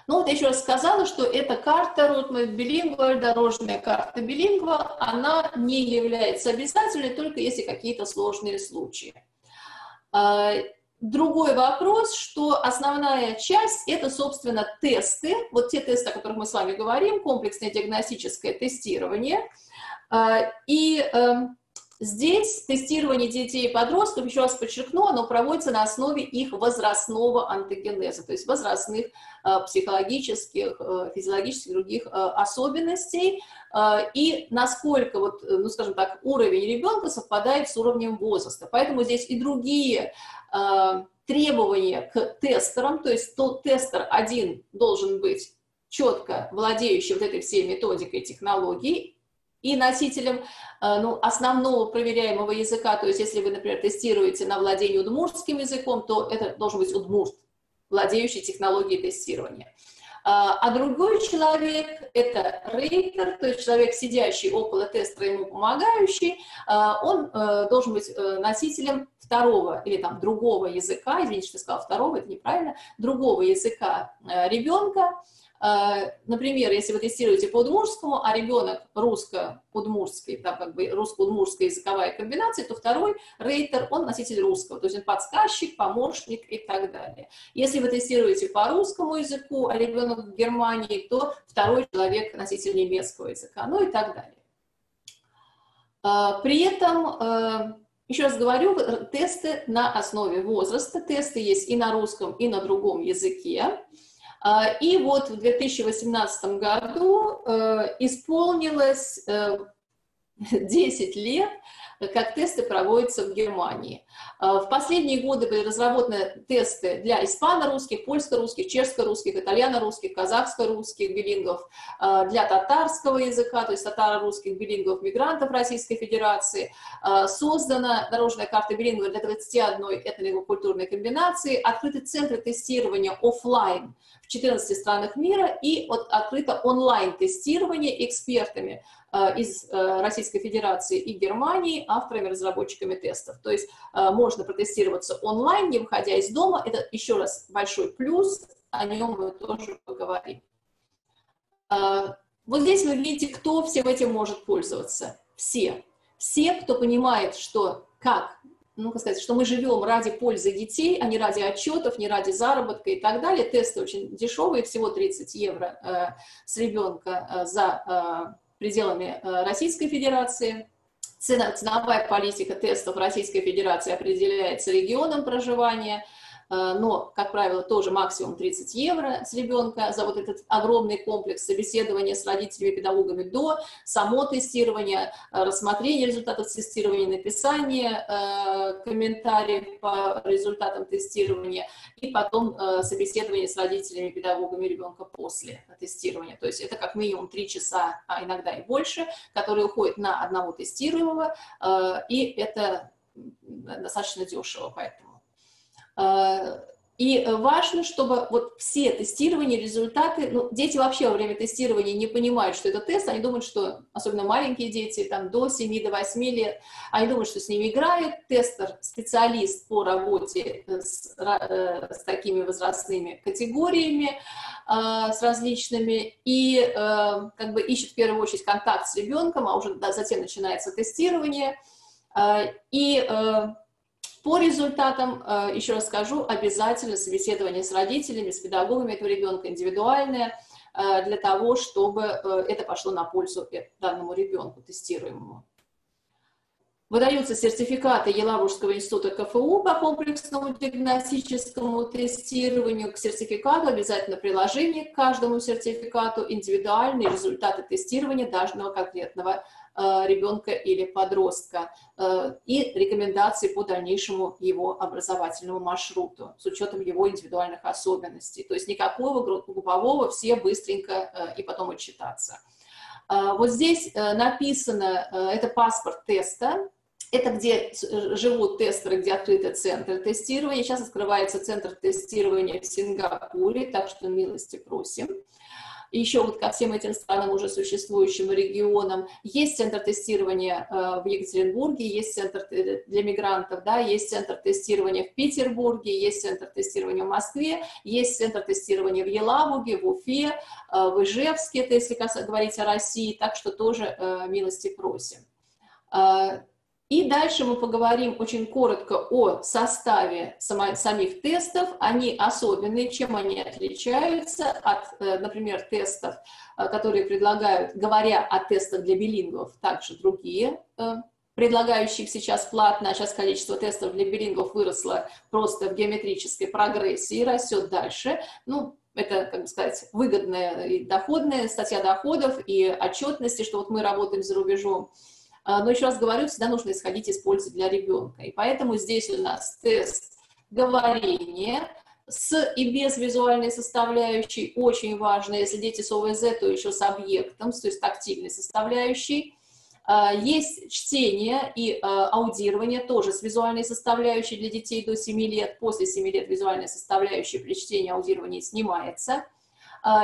[SPEAKER 8] Ну вот я еще раз сказала, что эта карта Roadmap Bilingual, дорожная карта билингва, она не является обязательной, только если какие-то сложные случаи. Другой вопрос, что основная часть – это, собственно, тесты. Вот те тесты, о которых мы с вами говорим, комплексное диагностическое тестирование. И здесь тестирование детей и подростков, еще раз подчеркну, оно проводится на основе их возрастного антогенеза, то есть возрастных психологических, физиологических других особенностей, и насколько, вот, ну, скажем так, уровень ребенка совпадает с уровнем возраста. Поэтому здесь и другие требования к тестерам, то есть тестер один должен быть четко владеющий вот этой всей методикой, технологией, и носителем основного проверяемого языка, то есть если вы, например, тестируете на владение удмуртским языком, то это должен быть удмурт, владеющий технологией тестирования. А другой человек – это рейтер, то есть человек, сидящий около тестера, ему помогающий, он должен быть носителем второго или там другого языка, извините, что я сказала второго, это неправильно, другого языка ребенка. Например, если вы тестируете по удмуртскому, а ребенок русско-удмуртский, там как бы русско-удмуртская языковая комбинация, то второй рейтер, он носитель русского, то есть он подсказчик, помощник и так далее. Если вы тестируете по русскому языку, а ребенок в Германии, то второй человек носитель немецкого языка, ну и так далее. При этом Еще раз говорю, тесты на основе возраста. Тесты есть и на русском, и на другом языке. И вот в 2018 году исполнилось 10 лет, как тесты проводятся в Германии. В последние годы были разработаны тесты для испано-русских, польско-русских, чешско-русских, итальяно-русских, казахско-русских билингвов, для татарского языка, то есть татаро-русских билингвов, мигрантов Российской Федерации. Создана дорожная карта билингва для 21 этнокультурной комбинации, открыты центры тестирования офлайн в 14 странах мира и открыто онлайн-тестирование экспертами из Российской Федерации и Германии, авторами, разработчиками тестов. То есть можно протестироваться онлайн, не выходя из дома. Это еще раз большой плюс, о нем мы тоже поговорим. Вот здесь вы видите, кто всем этим может пользоваться. Все. Все, кто понимает, что что мы живем ради пользы детей, а не ради отчетов, не ради заработка и так далее. Тесты очень дешевые, всего 30 евро с ребенка за пределами Российской Федерации. Ценовая политика тестов Российской Федерации определяется регионом проживания, но, как правило, тоже максимум 30 евро с ребенка за вот этот огромный комплекс собеседования с родителями, педагогами до, само тестирование, рассмотрение результатов тестирования, написание комментариев по результатам тестирования и потом собеседование с родителями, педагогами ребенка после тестирования. То есть это как минимум 3 часа, а иногда и больше, которые уходят на одного тестируемого, и это достаточно дешево, поэтому. И важно, чтобы вот все тестирования, результаты, дети вообще во время тестирования не понимают, что это тест, они думают, что, особенно маленькие дети, там до 7, до 8 лет, они думают, что с ними играют, тестер, специалист по работе с такими возрастными категориями, с различными, и ищет в первую очередь контакт с ребенком, а уже затем начинается тестирование, и по результатам, еще раз скажу, обязательно собеседование с родителями, с педагогами этого ребенка индивидуальное, для того, чтобы это пошло на пользу данному ребенку, тестируемому. Выдаются сертификаты Елабужского института КФУ по комплексному диагностическому тестированию. К сертификату обязательно приложение к каждому сертификату, индивидуальные результаты тестирования данного конкретного ребенка или подростка и рекомендации по дальнейшему его образовательному маршруту с учетом его индивидуальных особенностей. То есть никакого группового, все быстренько и потом отчитаться. Вот здесь написано, это паспорт теста. Это где живут тестеры, где открыты центры тестирования. Сейчас открывается центр тестирования в Сингапуре, так что милости просим. И еще вот ко всем этим странам, уже существующим регионам, есть центр тестирования в Екатеринбурге, есть центр для мигрантов, да, есть центр тестирования в Петербурге, есть центр тестирования в Москве, есть центр тестирования в Елабуге, в Уфе, в Ижевске, это если говорить о России, так что тоже милости просим. И дальше мы поговорим очень коротко о составе самих тестов. Они особенные, чем они отличаются от, например, тестов, которые предлагают, говоря о тестах для билингвов, также другие, предлагающих сейчас платно, а сейчас количество тестов для билингвов выросло просто в геометрической прогрессии, растет дальше. Это, как бы сказать, выгодная и доходная статья доходов и отчетности, что вот мы работаем за рубежом. Но еще раз говорю, всегда нужно исходить из пользы для ребенка. И поэтому здесь у нас тест говорения с и без визуальной составляющей, очень важно. Если дети с ОВЗ, то еще с объектом, то есть тактильной составляющей. Есть чтение и аудирование, тоже с визуальной составляющей для детей до 7 лет. После 7 лет визуальная составляющая при чтении и аудировании снимается.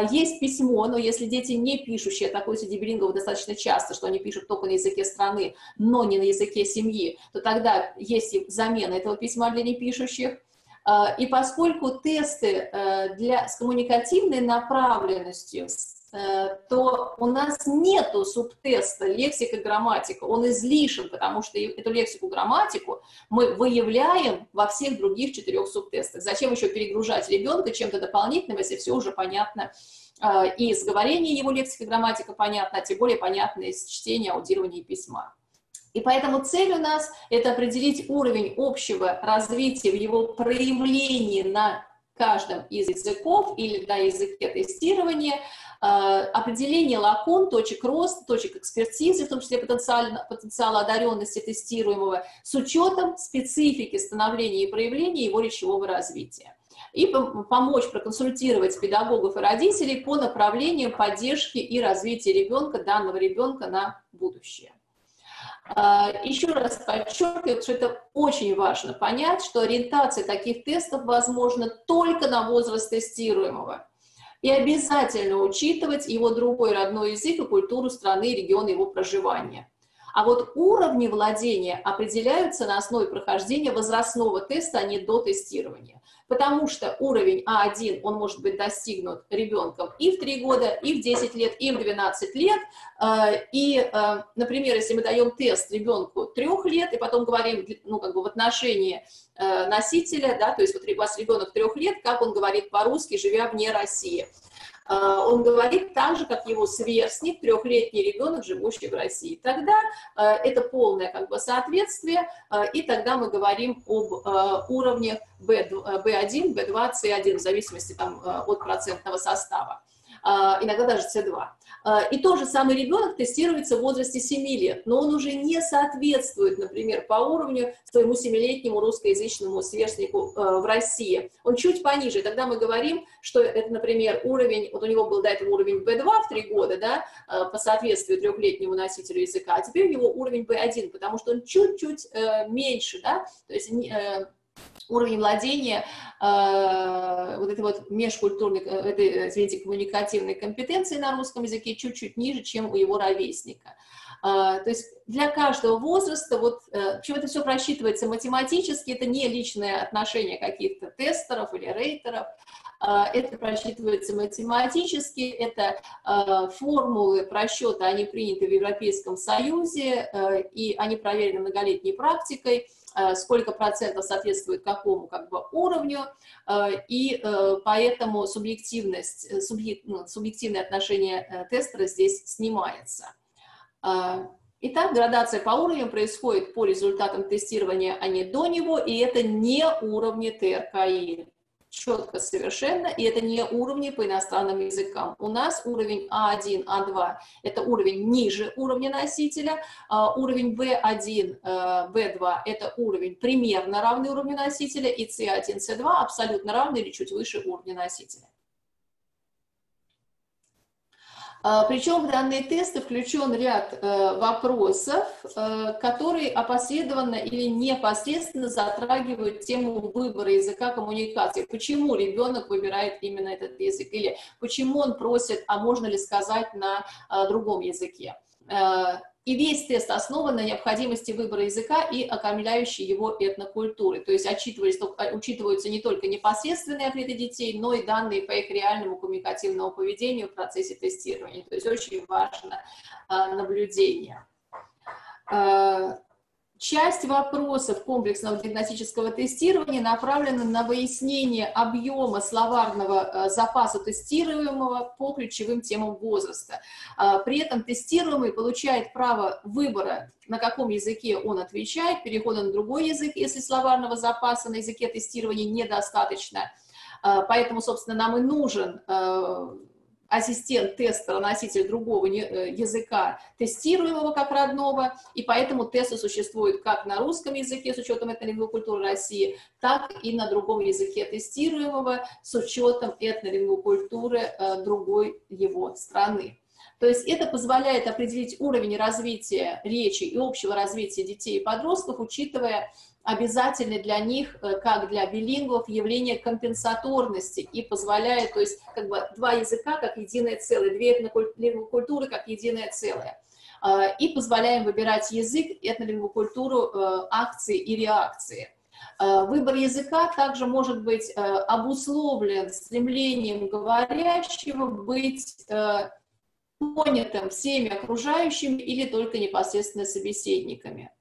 [SPEAKER 8] Есть письмо, но если дети не пишущие, такое среди билингвов достаточно часто, что они пишут только на языке страны, но не на языке семьи, то тогда есть и замена этого письма для непишущих. И поскольку тесты с коммуникативной направленностью, то у нас нету субтеста лексика, грамматика, он излишен, потому что эту лексику, грамматику мы выявляем во всех других 4 субтестах. Зачем еще перегружать ребенка чем-то дополнительным, если все уже понятно, и из говорения его лексика, грамматика понятна, а тем более понятно из чтения, аудирования и письма. И поэтому цель у нас – это определить уровень общего развития в его проявлении на каждом из языков или на языке тестирования, определение лакун, точек роста, точек экспертизы, в том числе потенциала одаренности тестируемого, с учетом специфики становления и проявления его речевого развития. И помочь проконсультировать педагогов и родителей по направлениям поддержки и развития ребенка, данного ребенка на будущее. Еще раз подчеркиваю, что это очень важно понять, что ориентация таких тестов возможна только на возраст тестируемого. И обязательно учитывать его другой родной язык и культуру страны и региона его проживания. А вот уровни владения определяются на основе прохождения возрастного теста, а не до тестирования. Потому что уровень А1, он может быть достигнут ребенком и в 3 года, и в 10 лет, и в 12 лет. И, например, если мы даем тест ребенку 3 лет, и потом говорим, ну, как бы в отношении носителя, да, то есть вот у вас ребенок 3 лет, как он говорит по-русски, живя вне России. Он говорит так же, как его сверстник, 3-летний ребенок, живущий в России. Тогда это полное как бы соответствие, и тогда мы говорим об уровнях B1, B2, C1, в зависимости там, от процентного состава. Иногда даже C2. И тот же самый ребенок тестируется в возрасте 7 лет, но он уже не соответствует, например, по уровню своему 7-летнему русскоязычному сверстнику в России. Он чуть пониже. Тогда мы говорим, что это, например, уровень, вот у него был до этого уровень B2 в 3 года, да, по соответствию 3-летнему носителю языка, а теперь у него уровень B1, потому что он чуть-чуть меньше, да, то есть уровень владения вот этой вот межкультурной, извините, коммуникативной компетенции на русском языке чуть-чуть ниже, чем у его ровесника. То есть для каждого возраста, вот, причем это все просчитывается математически, это не личное отношение каких-то тестеров или рейтеров, это просчитывается математически, это формулы просчета, они приняты в Европейском Союзе, и они проверены многолетней практикой, сколько процентов соответствует какому как бы уровню, и поэтому субъективное отношение тестера здесь снимается. Итак, градация по уровням происходит по результатам тестирования, а не до него, и это не уровни ТРКИ. Четко совершенно, и это не уровни по иностранным языкам. У нас уровень А1, А2 – это уровень ниже уровня носителя, уровень Б1, Б2 – это уровень примерно равный уровню носителя, и С1, С2 абсолютно равный или чуть выше уровня носителя. Причем в данные тесты включен ряд вопросов, которые опосредованно или непосредственно затрагивают тему выбора языка коммуникации. Почему ребенок выбирает именно этот язык? Или почему он просит, а можно ли сказать на другом языке? И весь тест основан на необходимости выбора языка и окормляющей его этнокультуры. То есть учитываются не только непосредственные ответы детей, но и данные по их реальному коммуникативному поведению в процессе тестирования. То есть очень важно наблюдение. Часть вопросов комплексного диагностического тестирования направлена на выяснение объема словарного запаса тестируемого по ключевым темам возраста. При этом тестируемый получает право выбора, на каком языке он отвечает, перехода на другой язык, если словарного запаса на языке тестирования недостаточно. Поэтому, собственно, нам и нужен ассистент тестера, носитель другого языка, тестируемого как родного, и поэтому тесты существуют как на русском языке с учетом этнолингвой культуры России, так и на другом языке тестируемого с учетом этнолингвой культуры другой его страны. То есть это позволяет определить уровень развития речи и общего развития детей и подростков, учитывая обязательны для них, как для билингвов, явление компенсаторности и позволяет, то есть как бы два языка как единое целое, две этнолингвой культуры как единое целое. И позволяем выбирать язык, этнолингвой культуру, акции и реакции. Выбор языка также может быть обусловлен стремлением говорящего быть понятым всеми окружающими или только непосредственно собеседниками.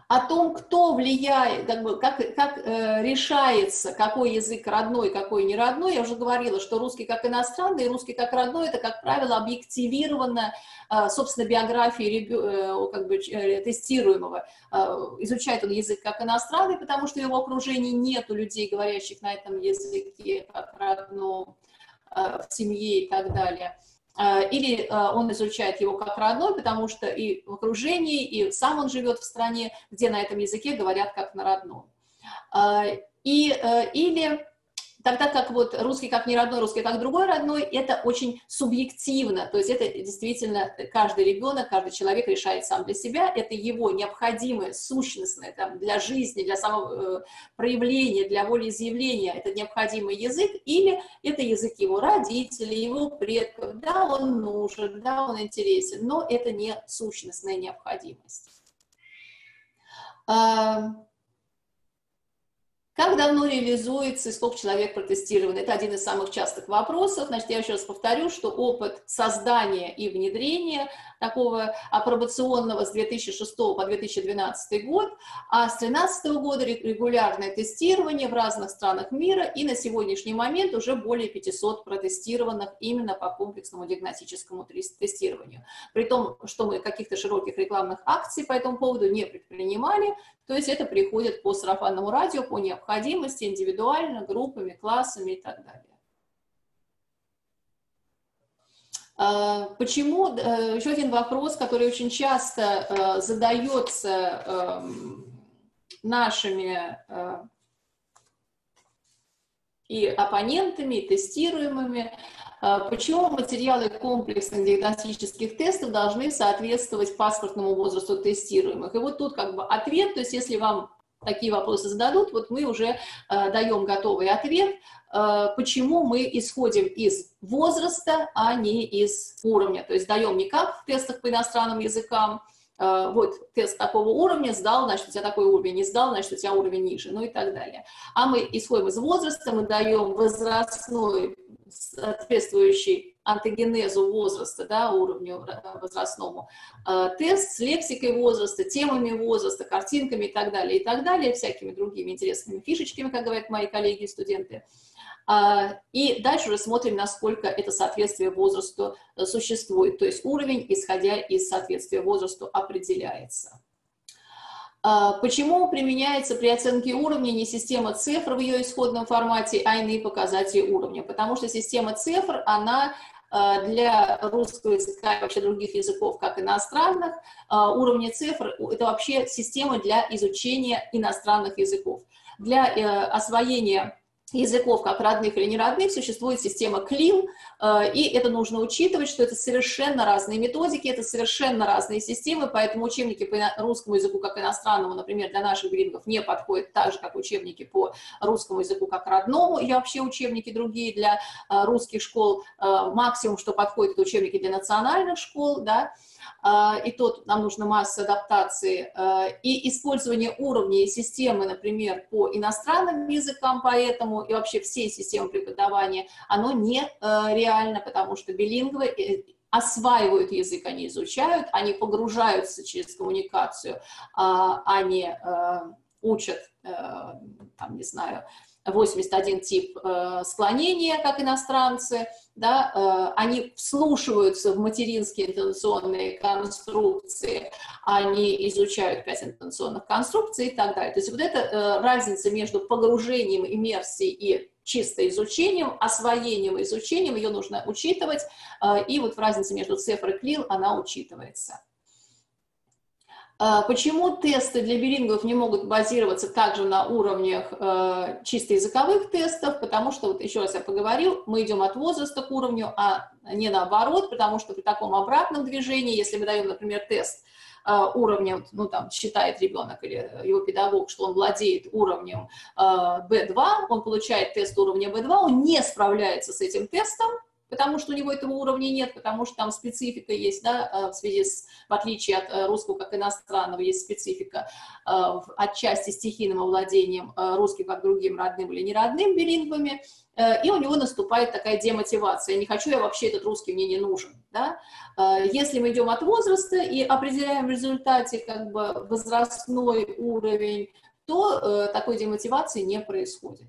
[SPEAKER 8] О том, кто влияет, как решается, какой язык родной, какой не родной, я уже говорила, что русский как иностранный и русский как родной, это, как правило, объективировано, собственно, биографией тестируемого. Изучает он язык как иностранный, потому что в его окружении нету людей, говорящих на этом языке как родном, в семье и так далее. Или он изучает его как родной, потому что и в окружении, и сам он живет в стране, где на этом языке говорят как на родном. Или тогда как вот русский как не родной, русский как другой родной, это очень субъективно, то есть это действительно каждый ребенок, каждый человек решает сам для себя, это его необходимое, сущностное там, для жизни, для самопроявления, для волеизъявления, это необходимый язык, или это язык его родителей, его предков, да, он нужен, да, он интересен, но это не сущностная необходимость. Как давно реализуется и сколько человек протестировано? Это один из самых частых вопросов. Значит, я еще раз повторю, что опыт создания и внедрения такого апробационного с 2006 по 2012 год, а с 2013 года регулярное тестирование в разных странах мира, и на сегодняшний момент уже более 500 протестированных именно по комплексному диагностическому тестированию. При том, что мы каких-то широких рекламных акций по этому поводу не предпринимали, то есть это приходит по сарафанному радио, по необходимости, индивидуально, группами, классами и так далее. Почему, еще один вопрос, который очень часто задается нашими и оппонентами, и тестируемыми, почему материалы комплексных диагностических тестов должны соответствовать паспортному возрасту тестируемых. И вот тут как бы ответ, то есть если вам такие вопросы зададут, вот мы уже даем готовый ответ, почему мы исходим из возраста, а не из уровня. То есть даем не как в тестах по иностранным языкам, вот тест такого уровня сдал, значит, у тебя такой уровень, не сдал, значит, у тебя уровень ниже, ну и так далее. А мы исходим из возраста, мы даем возрастной, соответствующий антогенезу возраста, да, уровню возрастному, тест с лексикой возраста, темами возраста, картинками и так далее, всякими другими интересными фишечками, как говорят мои коллеги и студенты. И дальше уже смотрим, насколько это соответствие возрасту существует, то есть уровень, исходя из соответствия возрасту, определяется. Почему применяется при оценке уровня не система цифр в ее исходном формате, а иные показатели уровня? Потому что система цифр, она для русского языка и вообще других языков, как иностранных, уровни цифр – это вообще система для изучения иностранных языков. Для освоения языков, как родных или неродных, существует система CLIL, и это нужно учитывать, что это совершенно разные методики, это совершенно разные системы, поэтому учебники по русскому языку как иностранному, например, для наших билингвов не подходят так же, как учебники по русскому языку как родному, и вообще учебники другие для русских школ, максимум, что подходит, это учебники для национальных школ, да, и тут нам нужна масса адаптации, и использование уровней системы, например, по иностранным языкам, поэтому и вообще всей системы преподавания, оно не реально, потому что билингвы осваивают язык, они изучают, они погружаются через коммуникацию, они учат, там, не знаю, 81 тип склонения, как иностранцы, да, они вслушиваются в материнские интонационные конструкции, они изучают 5 интонационных конструкций и так далее. То есть вот эта разница между погружением, иммерсией и чисто изучением, освоением и изучением, ее нужно учитывать, и вот в разнице между цифрой и CLIL она учитывается. Почему тесты для билингвов не могут базироваться также на уровнях чисто языковых тестов? Потому что, вот еще раз я поговорил, мы идем от возраста к уровню, а не наоборот, потому что при таком обратном движении, если мы даем, например, тест уровня, ну там считает ребенок или его педагог, что он владеет уровнем B2, он получает тест уровня B2, он не справляется с этим тестом, потому что у него этого уровня нет, потому что там специфика есть, да, в отличие от русского как иностранного, есть специфика отчасти стихийным овладением русским как другим родным или неродным билингвами, и у него наступает такая демотивация. Не хочу я вообще, этот русский мне не нужен. Да? Если мы идем от возраста и определяем в результате как бы возрастной уровень, то такой демотивации не происходит.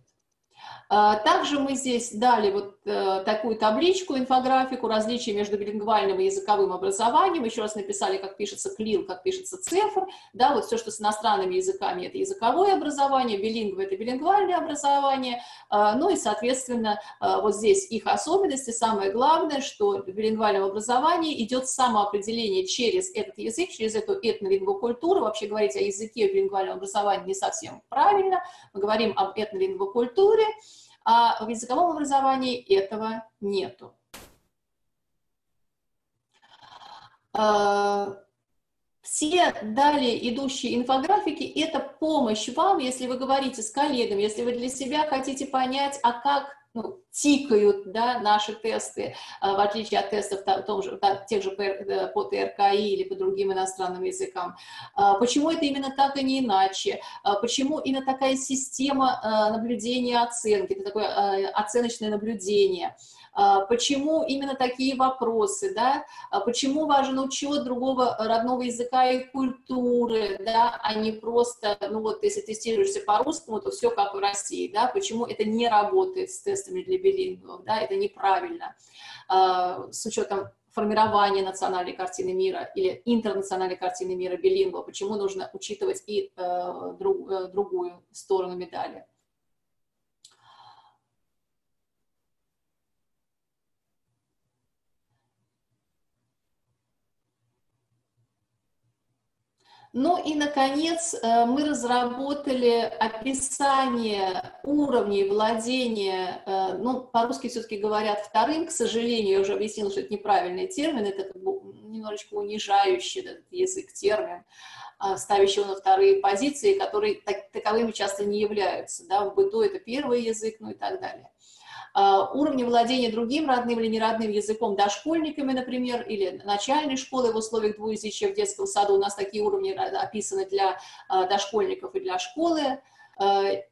[SPEAKER 8] Также мы здесь дали вот такую табличку, инфографику различий между билингвальным и языковым образованием. Еще раз написали, как пишется КЛИЛ, как пишется ЦЕФР. Да, вот все, что с иностранными языками, это языковое образование, билингвы — это билингвальное образование. Ну и, соответственно, вот здесь их особенности. Самое главное, что в билингвальном образовании идет самоопределение через этот язык, через эту этнолингвокультуру. Вообще говорить о языке в билингвальном образовании не совсем правильно. Мы говорим об этнолингвокультуре. А в языковом образовании этого нету. Все далее идущие инфографики – это помощь вам, если вы говорите с коллегами, если вы для себя хотите понять, а как тикают, да, наши тесты, в отличие от тестов тех же по ТРКИ или по другим иностранным языкам. Почему это именно так, а не иначе? Почему именно такая система наблюдения и оценки, это такое оценочное наблюдение? Почему именно такие вопросы, да? Почему важен учет другого родного языка и культуры, да? А не просто, ну вот, если тестируешься по-русскому, то все как в России, да? Почему это не работает с тестами для билингвов, да? Это неправильно. С учетом формирования национальной картины мира или интернациональной картины мира билингва, почему нужно учитывать и другую сторону медали. Ну и, наконец, мы разработали описание уровней владения, ну, по-русски все-таки говорят вторым, к сожалению, я уже объяснила, что это неправильный термин, это как бы немножечко унижающий этот язык термин, ставящий его на вторые позиции, которые таковыми часто не являются, да, в быту это первый язык, ну и так далее. Уровни владения другим родным или неродным языком дошкольниками, например, или начальной школы в условиях двуязычия в детском саду. У нас такие уровни описаны для дошкольников и для школы.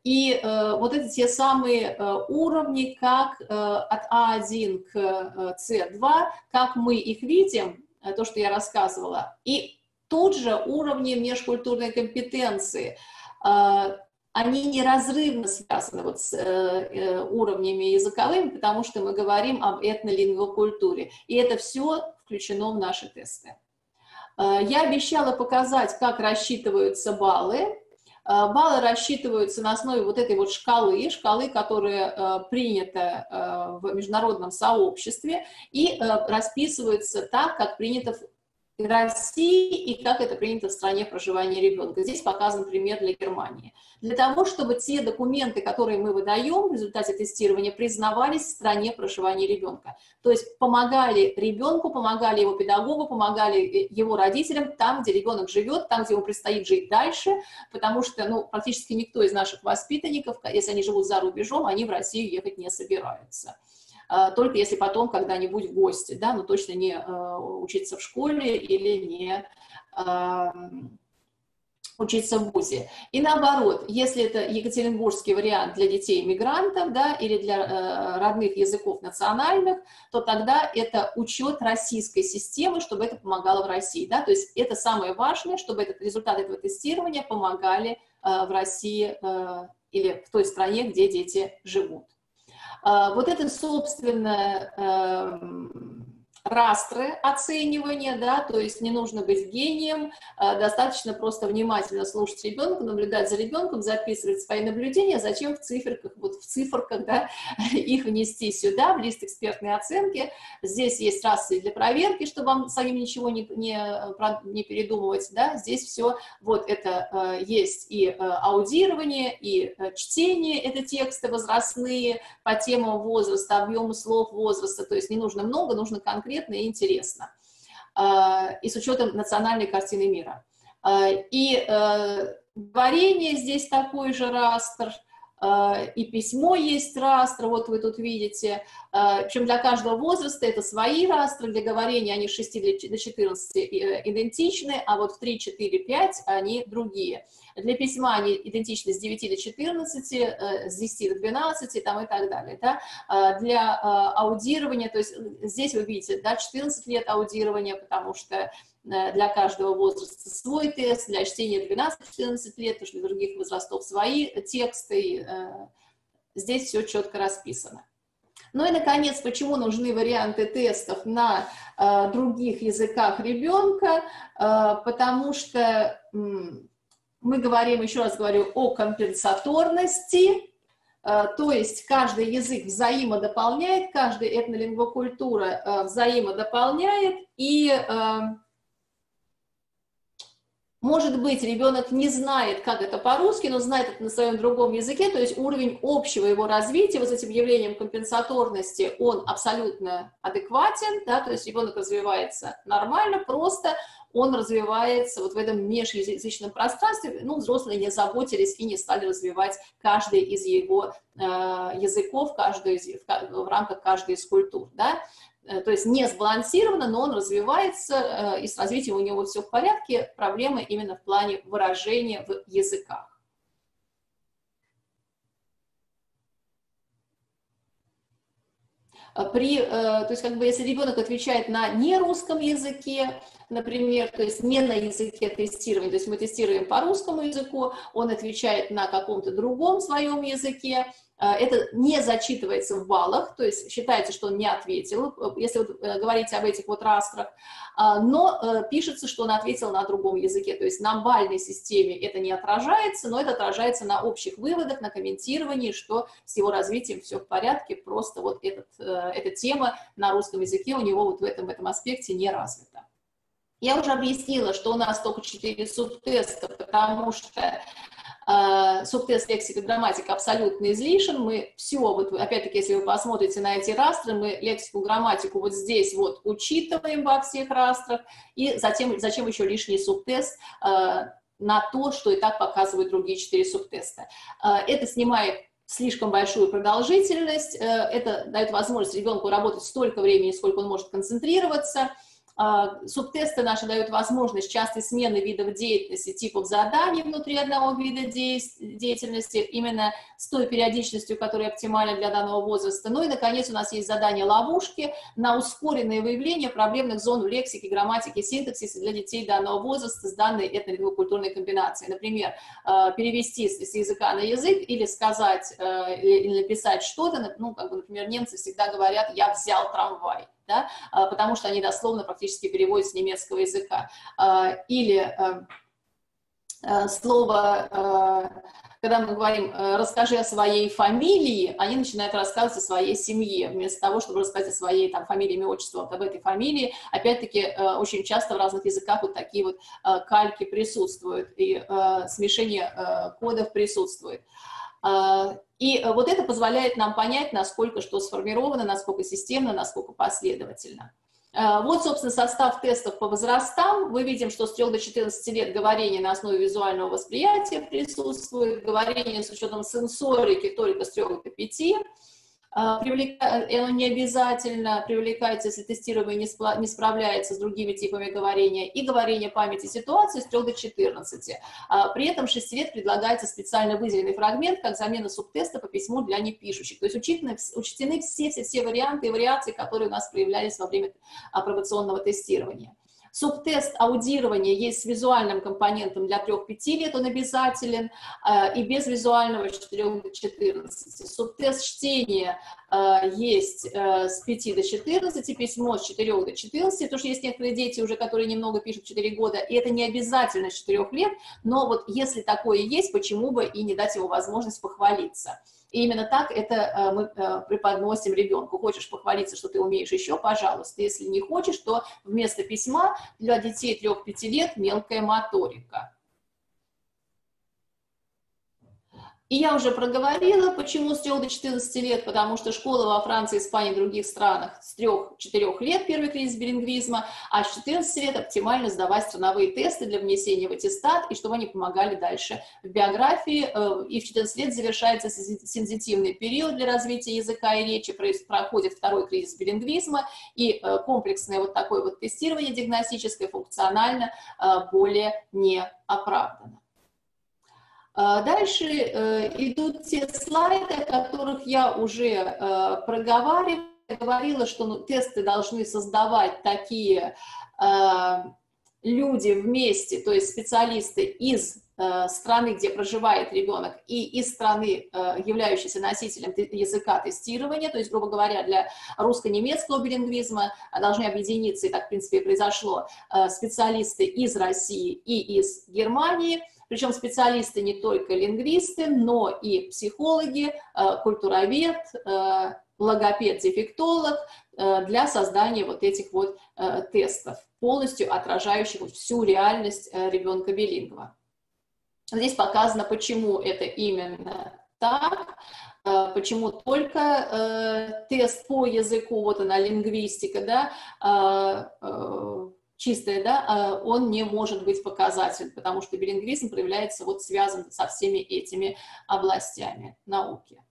[SPEAKER 8] И вот это те самые уровни, как от А1 к С2, как мы их видим, то, что я рассказывала, и тут же уровни межкультурной компетенции. Они неразрывно связаны вот с уровнями языковыми, потому что мы говорим об этнолингвокультуре. И это все включено в наши тесты. Я обещала показать, как рассчитываются баллы. Баллы рассчитываются на основе вот этой вот шкалы, которая принята в международном сообществе и расписываются так, как принято в России и как это принято в стране проживания ребенка. Здесь показан пример для Германии. Для того, чтобы те документы, которые мы выдаем в результате тестирования, признавались в стране проживания ребенка. То есть помогали ребенку, помогали его педагогу, помогали его родителям там, где ребенок живет, там, где ему предстоит жить дальше, потому что ну, практически никто из наших воспитанников, если они живут за рубежом, они в Россию ехать не собираются. Только если потом когда-нибудь в гости, да, но точно не учиться в школе или не учиться в вузе. И наоборот, если это екатеринбургский вариант для детей-мигрантов, да, или для родных языков национальных, то тогда это учет российской системы, чтобы это помогало в России. Да? То есть это самое важное, чтобы результаты этого тестирования помогали в России или в той стране, где дети живут. Вот это, собственно, растры оценивания, да, то есть не нужно быть гением, достаточно просто внимательно слушать ребенка, наблюдать за ребенком, записывать свои наблюдения, зачем в циферках, вот в циферках, да, их внести сюда, в лист экспертной оценки. Здесь есть растры для проверки, чтобы вам самим ничего не передумывать, да, здесь все, вот это есть и аудирование, и чтение, это тексты возрастные по темам возраста, объему слов возраста, то есть не нужно много, нужно конкретно и интересно, и с учетом национальной картины мира. И говорение здесь такой же растр, и письмо есть растры, вот вы тут видите, причем для каждого возраста это свои растры, для говорения они с 6 до 14 идентичны, а вот в 3, 4, 5 они другие. Для письма они идентичны с 9 до 14, с 10 до 12 там, и так далее. Да? Для аудирования, то есть здесь вы видите, да, 14 лет аудирования, потому что для каждого возраста свой тест, для чтения 12-14 лет, потому что для других возрастов свои тексты. Здесь все четко расписано. Ну и, наконец, почему нужны варианты тестов на других языках ребенка? Потому что мы говорим, еще раз говорю, о компенсаторности, то есть каждый язык взаимодополняет, каждая этнолингвокультура взаимодополняет, и может быть, ребенок не знает, как это по-русски, но знает это на своем другом языке, то есть уровень общего его развития вот с этим явлением компенсаторности, он абсолютно адекватен, да, то есть ребенок развивается нормально, просто он развивается вот в этом межязычном пространстве, ну, взрослые не заботились и не стали развивать каждый из его языков, в рамках каждой из культур, да. То есть не сбалансировано, но он развивается, и с развитием у него все в порядке, проблемы именно в плане выражения в языках. То есть, как бы, если ребенок отвечает на нерусском языке, например, то есть не на языке тестирования, то есть мы тестируем по русскому языку, он отвечает на каком-то другом своем языке, это не зачитывается в баллах, то есть считается, что он не ответил, если вот говорить об этих вот растрах, но пишется, что он ответил на другом языке, то есть на бальной системе это не отражается, но это отражается на общих выводах, на комментировании, что с его развитием все в порядке, просто вот эта тема на русском языке у него вот в этом аспекте не развита. Я уже объяснила, что у нас только 4 субтеста, потому что субтест лексика и грамматика абсолютно излишен. Мы все, вот опять-таки, если вы посмотрите на эти растры, мы лексику, грамматику вот здесь вот учитываем во всех растрах, и зачем еще лишний субтест на то, что и так показывают другие 4 субтеста. Это снимает слишком большую продолжительность, это дает возможность ребенку работать столько времени, сколько он может концентрироваться. Субтесты наши дают возможность частой смены видов деятельности, типов заданий внутри одного вида деятельности, именно с той периодичностью, которая оптимальна для данного возраста. Ну и, наконец, у нас есть задания-ловушки на ускоренное выявление проблемных зон в лексике, грамматике, синтаксисе для детей данного возраста с данной этнолингвокультурной комбинацией. Например, перевести с языка на язык или сказать, или написать что-то, ну, как бы, например, немцы всегда говорят «я взял трамвай». Да, потому что они дословно практически переводят с немецкого языка. Или слово, когда мы говорим «расскажи о своей фамилии», они начинают рассказывать о своей семье, вместо того, чтобы рассказать о своей там, фамилии, имя, отчество, вот об этой фамилии. Опять-таки, очень часто в разных языках вот такие вот кальки присутствуют, и смешение кодов присутствует. И вот это позволяет нам понять, насколько что сформировано, насколько системно, насколько последовательно. Вот, собственно, состав тестов по возрастам. Мы видим, что с 3 до 14 лет говорение на основе визуального восприятия присутствует, говорение с учетом сенсорики только с 3 до 5. Оно не обязательно привлекается, если тестируемый не справляется с другими типами говорения, и говорение памяти ситуации с 3 до 14. При этом 6 лет предлагается специально выделенный фрагмент, как замена субтеста по письму для непишущих. То есть учтены все варианты и вариации, которые у нас проявлялись во время апробационного тестирования. Субтест аудирования есть с визуальным компонентом для 3-5 лет, он обязателен, и без визуального с 4 до 14. Субтест чтения есть с 5 до 14, письмо с 4 до 14, потому что есть некоторые дети уже, которые немного пишут 4 года, и это не обязательно с 4 лет, но вот если такое есть, почему бы и не дать ему возможность похвалиться. И именно так это мы преподносим ребенку. Хочешь похвалиться, что ты умеешь еще, пожалуйста. Если не хочешь, то вместо письма для детей 3-5 лет мелкая моторика. И я уже проговорила, почему с 3 до 14 лет, потому что школы во Франции, Испании и других странах с 3-4 лет первый кризис билингвизма, а с 14 лет оптимально сдавать страновые тесты для внесения в аттестат, и чтобы они помогали дальше в биографии. И в 14 лет завершается сензитивный период для развития языка и речи, проходит второй кризис билингвизма, и комплексное вот такое вот тестирование диагностическое функционально более не оправдано. Дальше идут те слайды, о которых я уже проговаривала. Я говорила, что тесты должны создавать такие люди вместе, то есть специалисты из страны, где проживает ребенок, и из страны, являющейся носителем языка тестирования, то есть, грубо говоря, для русско-немецкого билингвизма должны объединиться, и так, в принципе, и произошло, специалисты из России и из Германии. Причем специалисты не только лингвисты, но и психологи, культуровед, логопед, дефектолог для создания вот этих вот тестов, полностью отражающих всю реальность ребенка-билингва. Здесь показано, почему это именно так, почему только тест по языку, вот она лингвистика, да, чистое, да, он не может быть показателем, потому что билингвизм проявляется вот связан со всеми этими областями науки.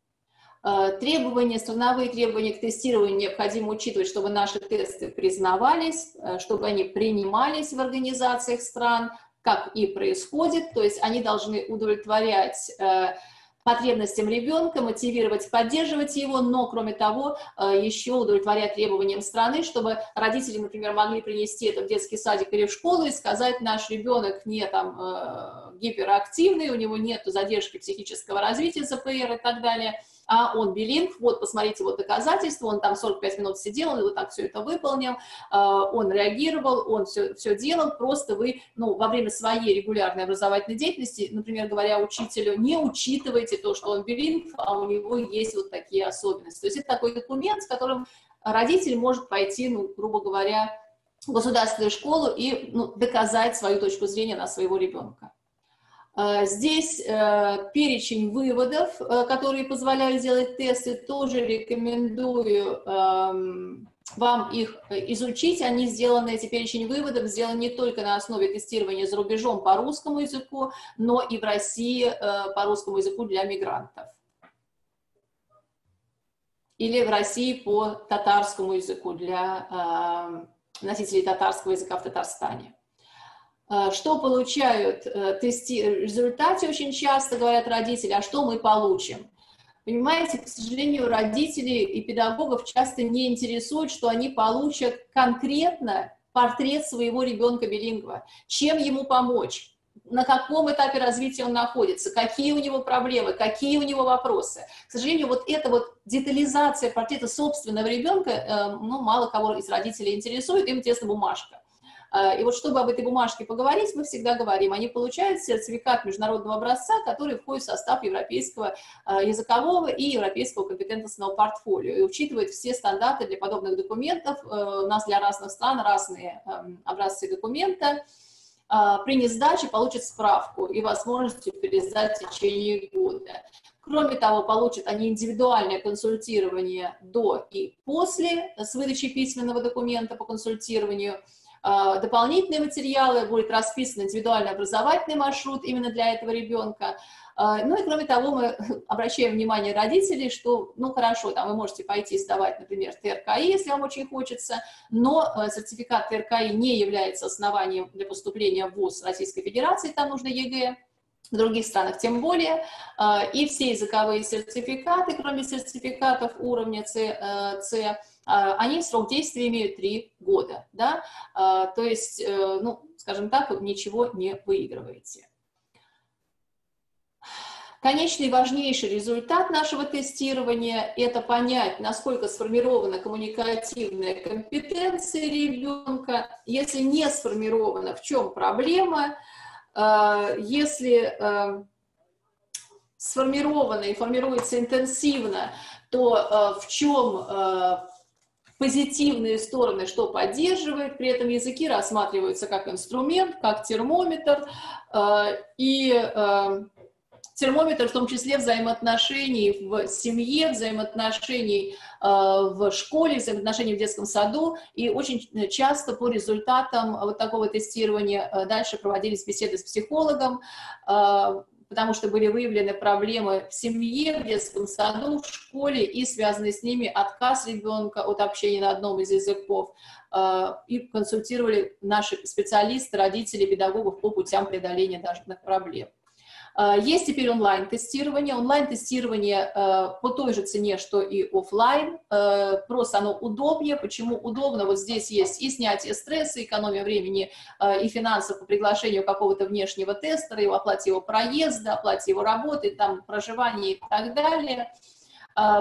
[SPEAKER 8] Страновые требования к тестированию необходимо учитывать, чтобы наши тесты признавались, чтобы они принимались в организациях стран, как и происходит, то есть они должны удовлетворять потребностям ребенка, мотивировать, поддерживать его, но, кроме того, еще удовлетворять требованиям страны, чтобы родители, например, могли принести это в детский садик или в школу и сказать, наш ребенок не там гиперактивный, у него нет задержки психического развития, ЗПР и так далее, а он билингв, вот, посмотрите, вот доказательства, он там 45 минут сидел, он вот так все это выполнил, он реагировал, он все делал, просто вы, ну, во время своей регулярной образовательной деятельности, например, говоря учителю, не учитывайте то, что он билингв, а у него есть вот такие особенности. То есть это такой документ, с которым родитель может пойти, ну, грубо говоря, в государственную школу и, ну, доказать свою точку зрения на своего ребенка. Здесь перечень выводов, которые позволяют сделать тесты, тоже рекомендую вам их изучить. Они сделаны, эти перечень выводов, сделаны не только на основе тестирования за рубежом по русскому языку, но и в России по русскому языку для мигрантов. Или в России по татарскому языку для носителей татарского языка в Татарстане. Что получают в результате, очень часто говорят родители, а что мы получим? Понимаете, к сожалению, родителей и педагогов часто не интересует, что они получат конкретно портрет своего ребенка-билингва, чем ему помочь, на каком этапе развития он находится, какие у него проблемы, какие у него вопросы. К сожалению, вот эта вот детализация портрета собственного ребенка, ну, мало кого из родителей интересует, им интересна бумажка. И вот чтобы об этой бумажке поговорить, мы всегда говорим, они получают сертификат международного образца, который входит в состав европейского языкового и европейского компетентностного портфолио и учитывает все стандарты для подобных документов. У нас для разных стран разные образцы документа. При несдаче получат справку и возможность пересдать в течение года. Кроме того, получат они индивидуальное консультирование до и после с выдачей письменного документа по консультированию. Дополнительные материалы, будет расписан индивидуальный образовательный маршрут именно для этого ребенка. Ну и кроме того, мы обращаем внимание родителей, что, ну хорошо, там вы можете пойти сдавать, например, ТРКИ, если вам очень хочется, но сертификат ТРКИ не является основанием для поступления в ВУЗ Российской Федерации, там нужно ЕГЭ, в других странах тем более, и все языковые сертификаты, кроме сертификатов уровня С, они срок действия имеют 3 года, да? То есть, ну, скажем так, вы ничего не выигрываете. Конечный важнейший результат нашего тестирования – это понять, насколько сформирована коммуникативная компетенция ребенка. Если не сформирована, в чем проблема? Если сформирована и формируется интенсивно, то в чем позитивные стороны, что поддерживает, при этом языки рассматриваются как инструмент, как термометр, и термометр в том числе взаимоотношений в семье, взаимоотношений в школе, взаимоотношений в детском саду, и очень часто по результатам вот такого тестирования дальше проводились беседы с психологом, потому что были выявлены проблемы в семье, в детском саду, в школе, и связанный с ними отказ ребенка от общения на одном из языков, и консультировали наши специалисты, родители, педагогов по путям преодоления данных проблем. Есть теперь онлайн-тестирование. Онлайн-тестирование по той же цене, что и офлайн. Просто оно удобнее. Почему удобно? Вот здесь есть и снятие стресса, экономия времени и финансов по приглашению какого-то внешнего тестера, и оплате его проезда, оплате его работы, там, проживания и так далее.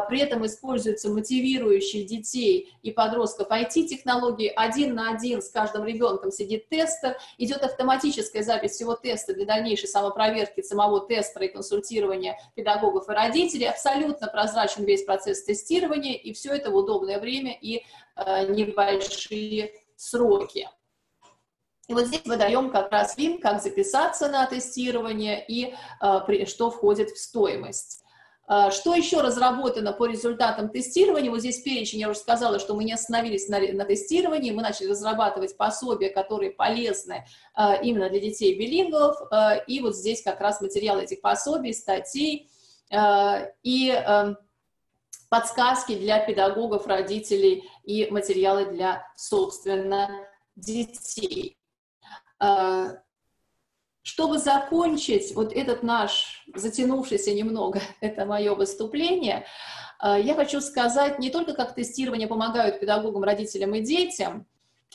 [SPEAKER 8] При этом используются мотивирующие детей и подростков IT-технологии. 1 на 1 с каждым ребенком сидит тестер, идет автоматическая запись всего теста для дальнейшей самопроверки самого тестера и консультирования педагогов и родителей. Абсолютно прозрачен весь процесс тестирования, и все это в удобное время и небольшие сроки. И вот здесь мы даем как раз линк, как записаться на тестирование и что входит в стоимость. Что еще разработано по результатам тестирования? Вот здесь перечень, я уже сказала, что мы не остановились на тестировании, мы начали разрабатывать пособия, которые полезны именно для детей-билингвов, и вот здесь как раз материалы этих пособий, статей и подсказки для педагогов, родителей и материалы для, собственно, детей. Чтобы закончить вот этот наш затянувшийся немного, это мое выступление, я хочу сказать, не только как тестирование помогают педагогам, родителям и детям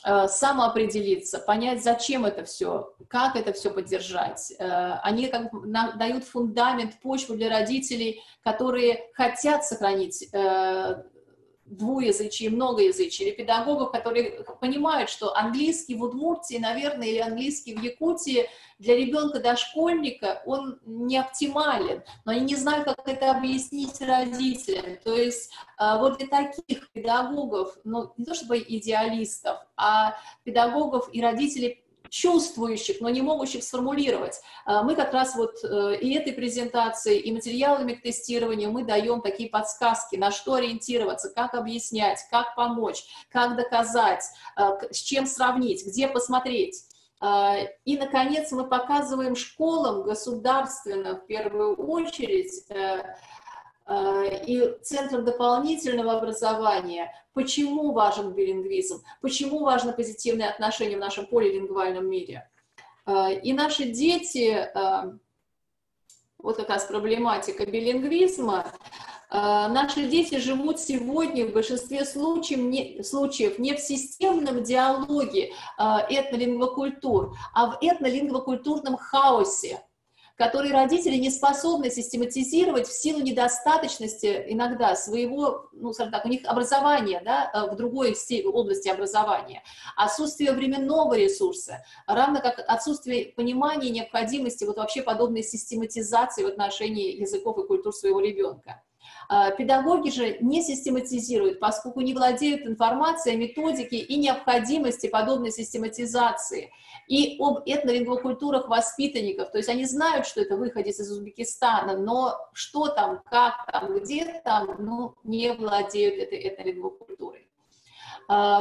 [SPEAKER 8] самоопределиться, понять, зачем это все, как это все поддержать. Они как бы дают фундамент, почву для родителей, которые хотят сохранить двуязычие, многоязычие, или педагогов, которые понимают, что английский в Удмуртии, наверное, или английский в Якутии для ребенка-дошкольника, он не оптимален, но они не знают, как это объяснить родителям. То есть вот для таких педагогов, ну, не то чтобы идеалистов, а педагогов и родителей, чувствующих, но не могущих сформулировать. Мы как раз вот и этой презентацией, и материалами к тестированию мы даем такие подсказки, на что ориентироваться, как объяснять, как помочь, как доказать, с чем сравнить, где посмотреть. И, наконец, мы показываем школам государственным, в первую очередь, и центрам дополнительного образования, почему важен билингвизм, почему важно позитивное отношение в нашем полилингвальном мире. И наши дети, вот как раз проблематика билингвизма, наши дети живут сегодня в большинстве случаев не в системном диалоге этнолингвокультур, а в этнолингвокультурном хаосе, которые родители не способны систематизировать в силу недостаточности иногда своего, ну, скажем так, у них образования, да, в другой области образования, отсутствие временного ресурса, равно как отсутствие понимания и необходимости вот вообще подобной систематизации в отношении языков и культур своего ребенка. Педагоги же не систематизируют, поскольку не владеют информацией о методике и необходимости подобной систематизации, и об этнолингвокультурах воспитанников. То есть они знают, что это выходец из Узбекистана, но что там, как там, где там, ну, не владеют этой этнолингвокультурой.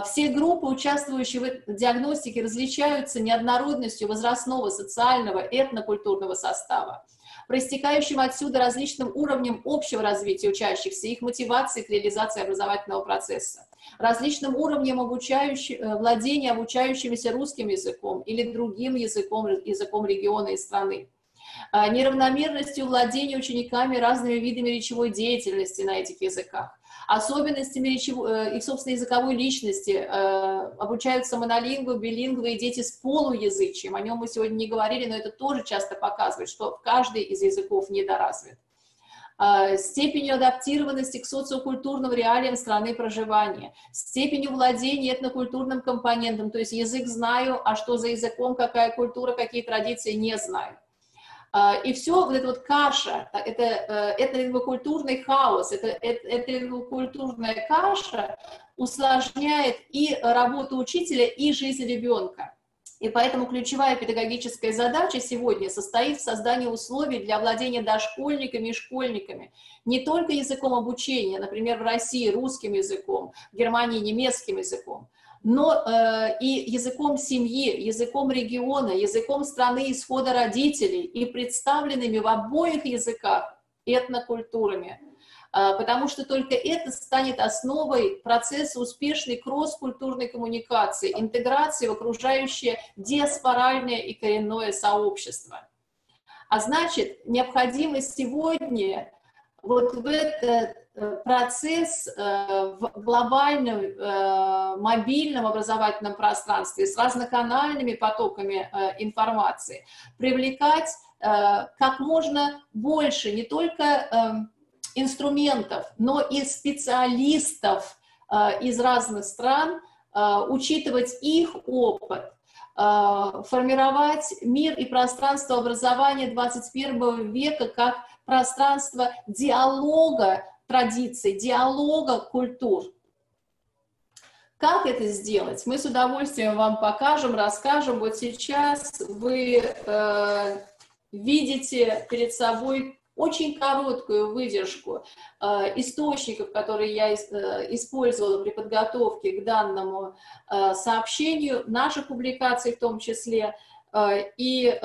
[SPEAKER 8] Все группы, участвующие в диагностике, различаются неоднородностью возрастного, социального, этнокультурного состава, проистекающим отсюда различным уровнем общего развития учащихся, их мотивации к реализации образовательного процесса, различным уровнем владения обучающимися русским языком или другим языком региона и страны, неравномерностью владения учениками разными видами речевой деятельности на этих языках, особенностями их собственной языковой личности. Обучаются монолингвы, билингвы и дети с полуязычием. О нем мы сегодня не говорили, но это тоже часто показывает, что каждый из языков недоразвит. Степенью адаптированности к социокультурным реалиям страны проживания, степенью владения этнокультурным компонентом, то есть язык знаю, а что за языком, какая культура, какие традиции не знаю. И все вот эта вот каша, это этнолингвокультурный хаос, это этнолингвокультурная каша усложняет и работу учителя, и жизнь ребенка. И поэтому ключевая педагогическая задача сегодня состоит в создании условий для овладения дошкольниками и школьниками не только языком обучения, например, в России русским языком, в Германии немецким языком, но и языком семьи, языком региона, языком страны исхода родителей и представленными в обоих языках этнокультурами. Потому что только это станет основой процесса успешной кросс-культурной коммуникации, интеграции в окружающее диаспоральное и коренное сообщество. А значит, необходимо сегодня вот в этот процесс в глобальном мобильном образовательном пространстве с разноканальными потоками информации привлекать как можно больше не только инструментов, но и специалистов из разных стран, учитывать их опыт, формировать мир и пространство образования 21 века как пространство диалога традиций, диалога культур. Как это сделать? Мы с удовольствием вам покажем, расскажем. Вот сейчас вы видите перед собой очень короткую выдержку источников, которые я использовала при подготовке к данному сообщению, наших публикаций в том числе. И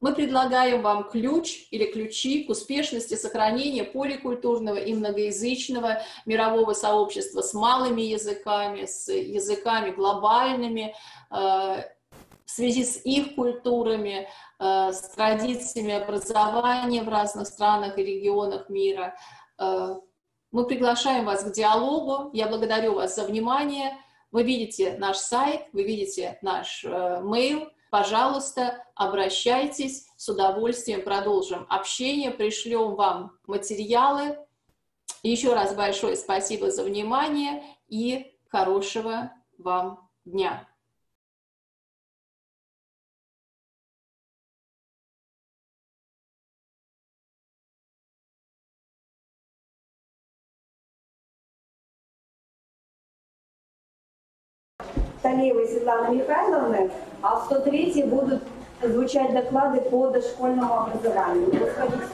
[SPEAKER 8] мы предлагаем вам ключ или ключи к успешности сохранения поликультурного и многоязычного мирового сообщества с малыми языками, с языками глобальными, в связи с их культурами, с традициями образования в разных странах и регионах мира. Мы приглашаем вас к диалогу. Я благодарю вас за внимание. Вы видите наш сайт, вы видите наш mail. Пожалуйста, обращайтесь, с удовольствием продолжим общение, пришлем вам материалы. Еще раз большое спасибо за внимание и хорошего вам дня.
[SPEAKER 9] Талиевой Светланы Михайловны, а в 103-й будут звучать доклады по дошкольному образованию. Расходите.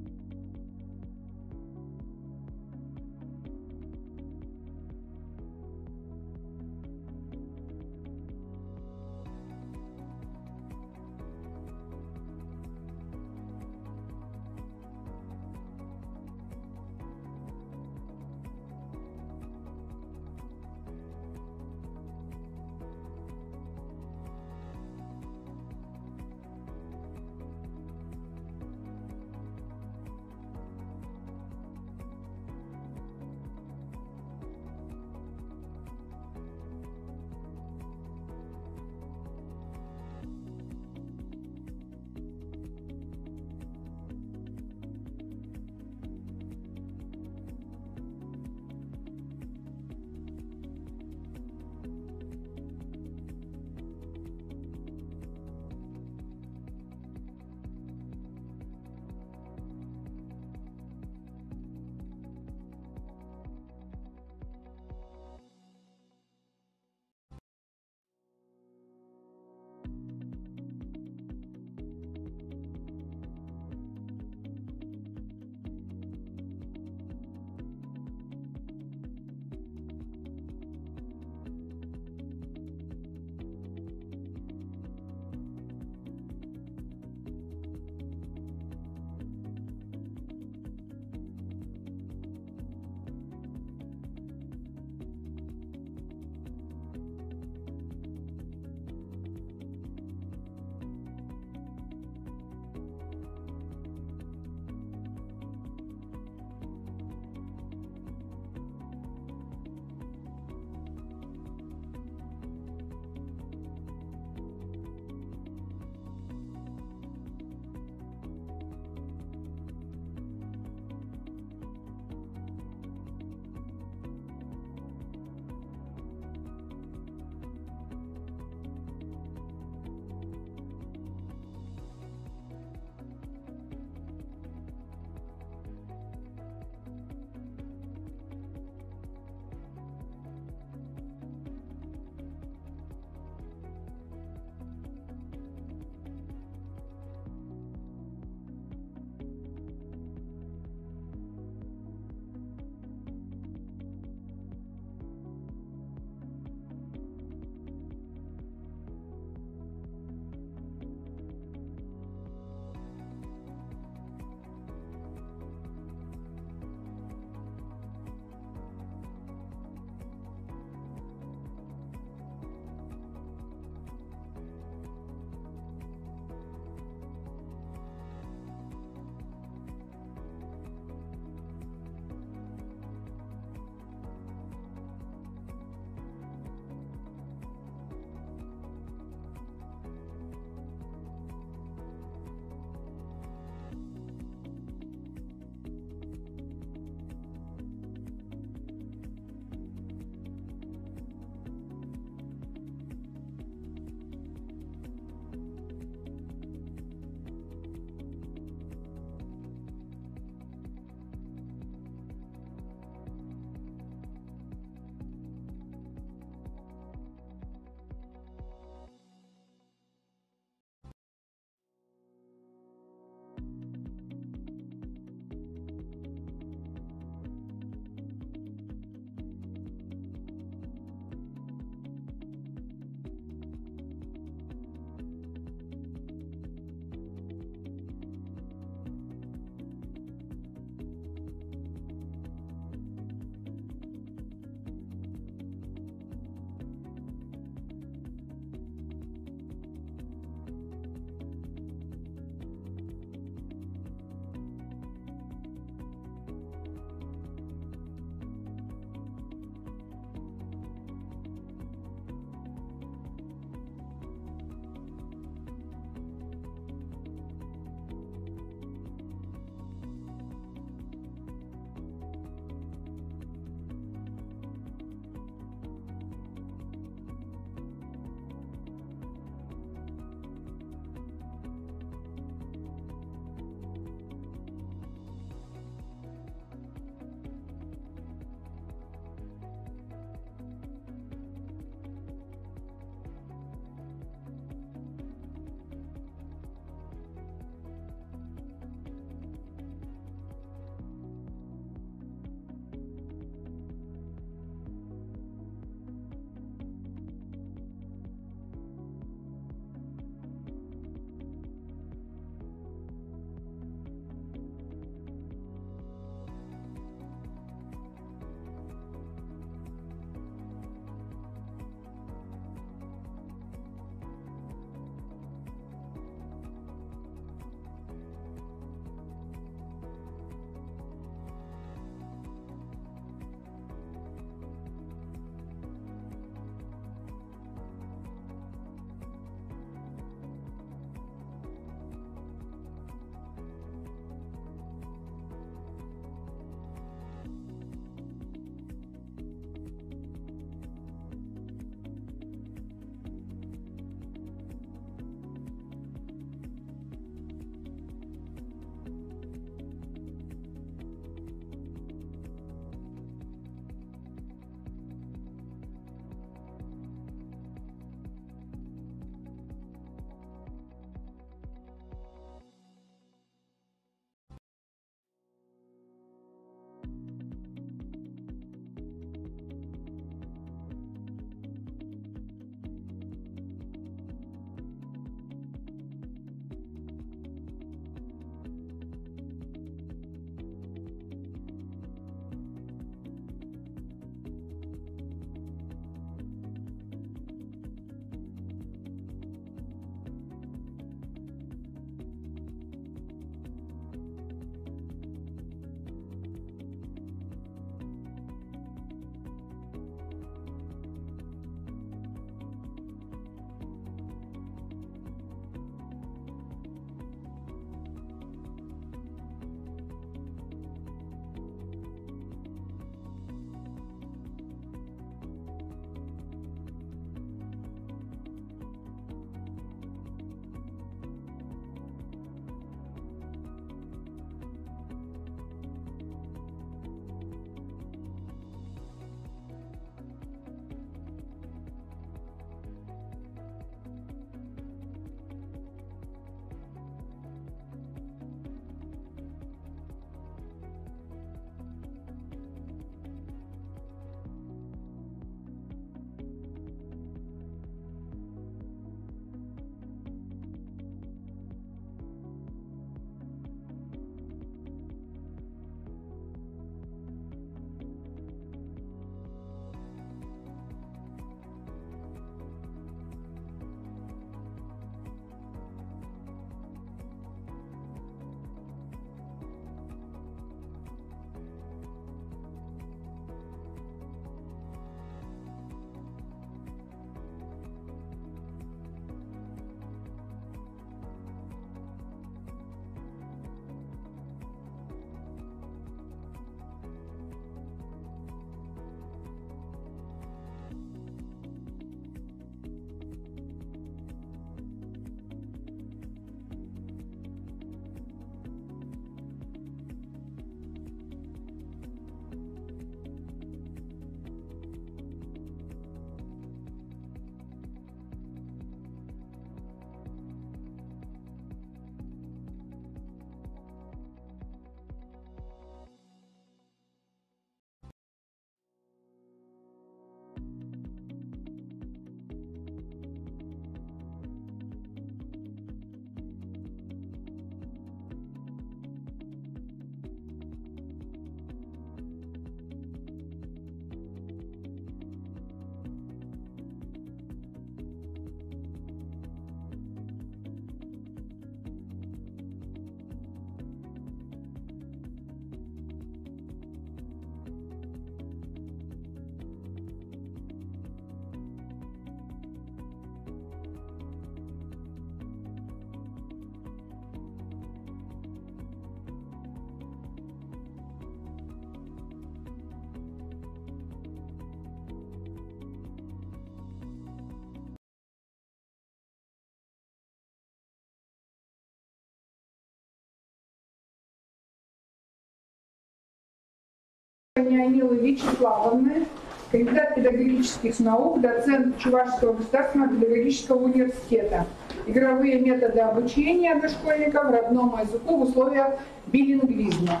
[SPEAKER 5] Нянилы Вячеславовны, кандидат педагогических наук, доцент Чувашского государственного педагогического университета. Игровые методы обучения дошкольников родному языку в условиях билингвизма.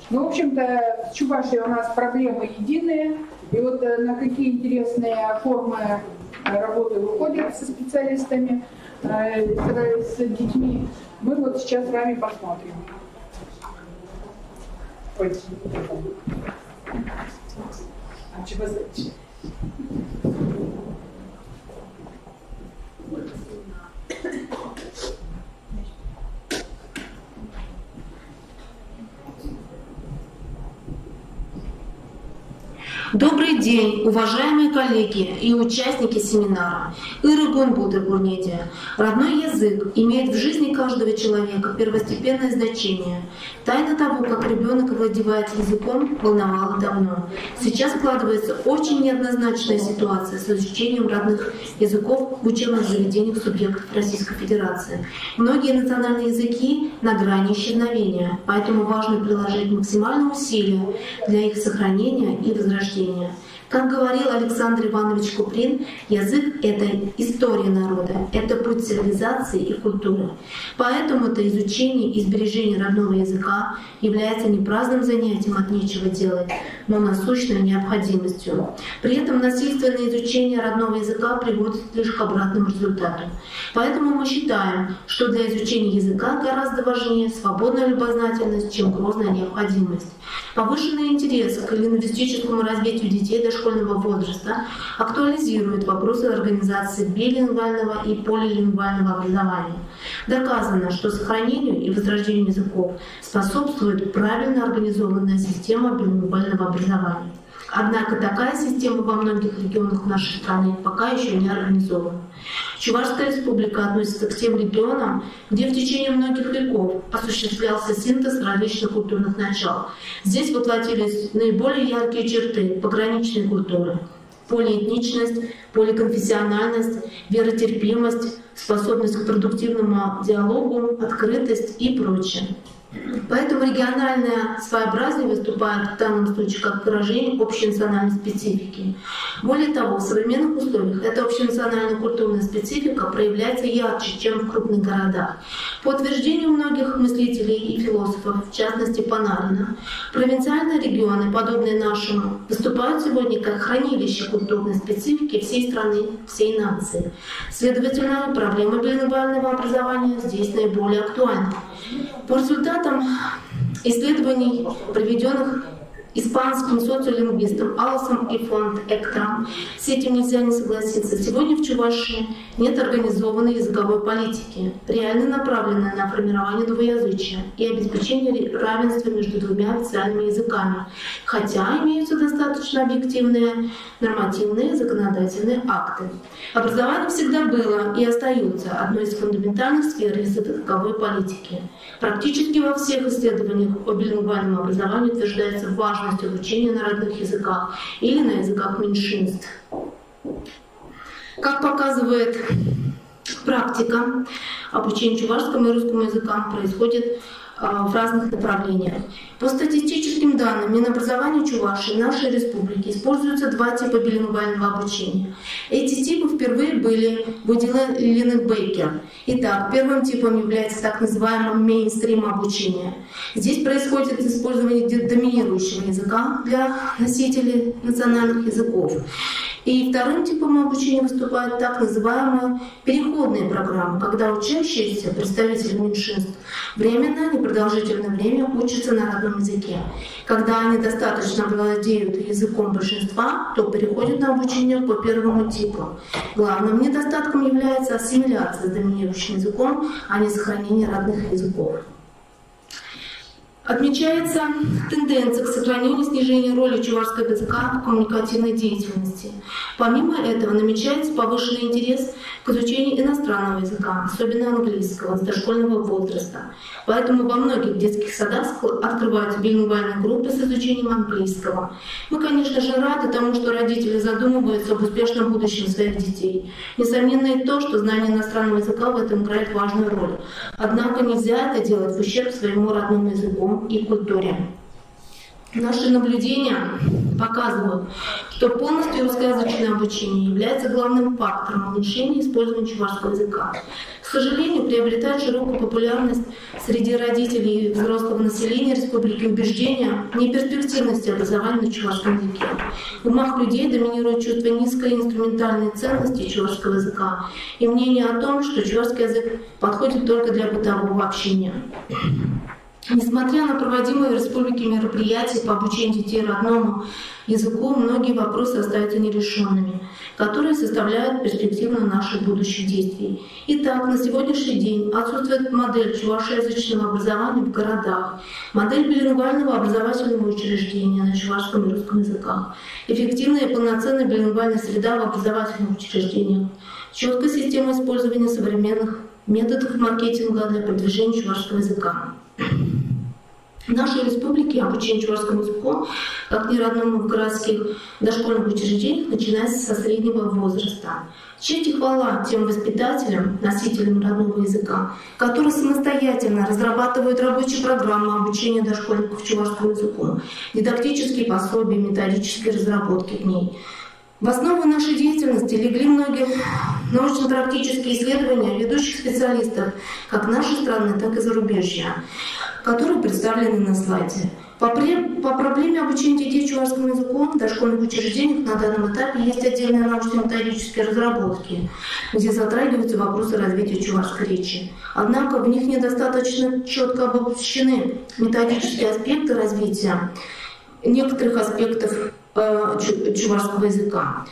[SPEAKER 5] Ну, в общем-то, в Чувашии у нас проблемы единые. И вот на какие интересные формы работы выходят со специалистами, с детьми, мы вот сейчас с вами посмотрим.
[SPEAKER 10] Добрый день, уважаемые коллеги и участники семинара. Ирыгун Будыргурнедия. Родной язык имеет в жизни каждого человека первостепенное значение. Тайна того, как ребенок овладевает языком, волновала давно. Сейчас складывается очень неоднозначная ситуация с изучением родных языков в учебных заведениях субъектов Российской Федерации. Многие национальные языки на грани исчезновения, поэтому важно приложить максимальные усилия для их сохранения и возрождения. Как говорил Александр Иванович Куприн, язык — это история народа, это путь цивилизации и культуры. Поэтому-то изучение и сбережение родного языка является не праздным занятием от нечего делать, но насущной необходимостью. При этом насильственное изучение родного языка приводит лишь к обратному результату. Поэтому мы считаем, что для изучения языка гораздо важнее свободная любознательность, чем грозная необходимость. Повышенный интерес к лингвистическому развитию детей дошкольного возраста актуализирует вопросы организации билингвального и полилингвального образования. Доказано, что сохранению и возрождению языков способствует правильно организованная система билингвального образования. Однако такая система во многих регионах нашей страны пока еще не организована. Чувашская республика относится к тем регионам, где в течение многих веков осуществлялся синтез различных культурных начал. Здесь воплотились наиболее яркие черты пограничной культуры: полиэтничность, поликонфессиональность, веротерпимость, способность к продуктивному диалогу, открытость и прочее. Поэтому региональное своеобразие выступает в данном случае как выражение общенациональной специфики. Более того, в современных условиях эта общенациональная культурная специфика проявляется ярче, чем в крупных городах. По утверждению многих мыслителей и философов, в частности Панарина, провинциальные регионы, подобные нашему, выступают сегодня как хранилище культурной специфики всей страны, всей нации. Следовательно, проблема билингвального образования здесь наиболее актуальна. По результатам исследований, проведенных испанским социолингвистом Алласом и фонд Эктрам, с этим нельзя не согласиться. Сегодня в Чувашии нет организованной языковой политики, реально направленной на формирование двуязычия и обеспечение равенства между двумя официальными языками, хотя имеются достаточно объективные нормативные законодательные акты. Образование всегда было и остается одной из фундаментальных сфер языковой политики. Практически во всех исследованиях по билингвальному образованию утверждается важность обучения на родных языках или на языках меньшинств. Как показывает практика, обучение чувашскому и русскому языкам происходит в разных направлениях. По статистическим данным Минобразования Чувашии в нашей республике используются два типа билингвального обучения. Эти типы впервые были выделены Бейкер. Итак, первым типом является так называемый мейнстрим обучения. Здесь происходит использование доминирующего языка для носителей национальных языков. И вторым типом обучения выступают так называемые переходные программы, когда учащиеся, представители меньшинств, временно, непродолжительное время учатся на родном языке. Когда они достаточно владеют языком большинства, то переходят на обучение по первому типу. Главным недостатком является ассимиляция с доминирующим языком, а не сохранение родных языков. Отмечается тенденция к сохранению и снижению роли чувашского языка в коммуникативной деятельности. Помимо этого намечается повышенный интерес к изучению иностранного языка, особенно английского, с дошкольного возраста. Поэтому во многих детских садах открываются билингвальные группы с изучением английского. Мы, конечно же, рады тому, что родители задумываются об успешном будущем своих детей. Несомненно и то, что знание иностранного языка в этом играет важную роль. Однако нельзя это делать в ущерб своему родному языку и культуре. Наши наблюдения показывают, что полностью русскоязычное обучение является главным фактором уменьшения использования чувашского языка. К сожалению, приобретает широкую популярность среди родителей и взрослого населения республики убеждения в неперспективности образования на чувашском языке. В умах людей доминирует чувство низкой инструментальной ценности чувашского языка и мнение о том, что чувашский язык подходит только для бытового общения. Несмотря на проводимые в республике мероприятия по обучению детей родному языку, многие вопросы остаются нерешенными, которые составляют перспективу наших будущих действий. Итак, на сегодняшний день отсутствует модель чувашеязычного образования в городах, модель билингвального образовательного учреждения на чувашском и русском языках, эффективная и полноценная билингвальная среда в образовательных учреждениях, четкая система использования современных методов маркетинга для продвижения чувашского языка. В нашей республике обучение чувашскому языку, как неродному в городских дошкольных учреждениях, начинается со среднего возраста. Честь и хвала тем воспитателям, носителям родного языка, которые самостоятельно разрабатывают рабочие программы обучения дошкольников чувашскому языку, дидактические пособия, методические разработки к ней. В основу нашей деятельности легли многие научно-практические исследования ведущих специалистов как нашей страны, так и зарубежья, которые представлены на слайде. По проблеме обучения детей чувашскому языку в дошкольных учреждениях на данном этапе есть отдельные научно-методические разработки, где затрагиваются вопросы развития чувашской речи. Однако в них недостаточно четко обобщены методические аспекты развития некоторых аспектов чувашского языка.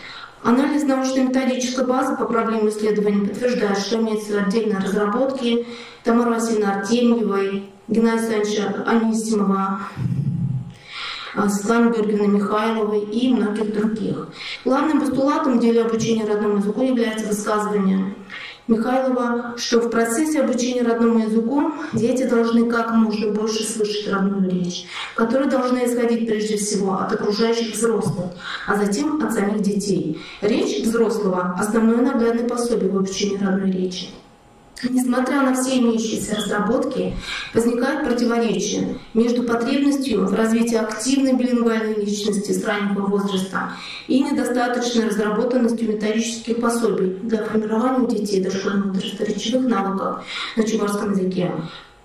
[SPEAKER 10] Анализ научно-методической базы по проблеме исследований подтверждает, что имеются отдельные разработки Тамары Васильевны Артемьевой, Геннадия Александровича Анисимова, Светланы Георгиевны Михайловой и многих других. Главным постулатом в деле обучения родному языку является высказывание Михайлова, что в процессе обучения родному языку дети должны как можно больше слышать родную речь, которая должна исходить прежде всего от окружающих взрослых, а затем от самих детей. Речь взрослого – основное наглядное пособие в обучении родной речи. Несмотря на все имеющиеся разработки, возникает противоречие между потребностью в развитии активной билингвальной личности с раннего возраста и недостаточной разработанностью методических пособий для формирования у детей дошкольного возраста речевых навыков на чувашском языке,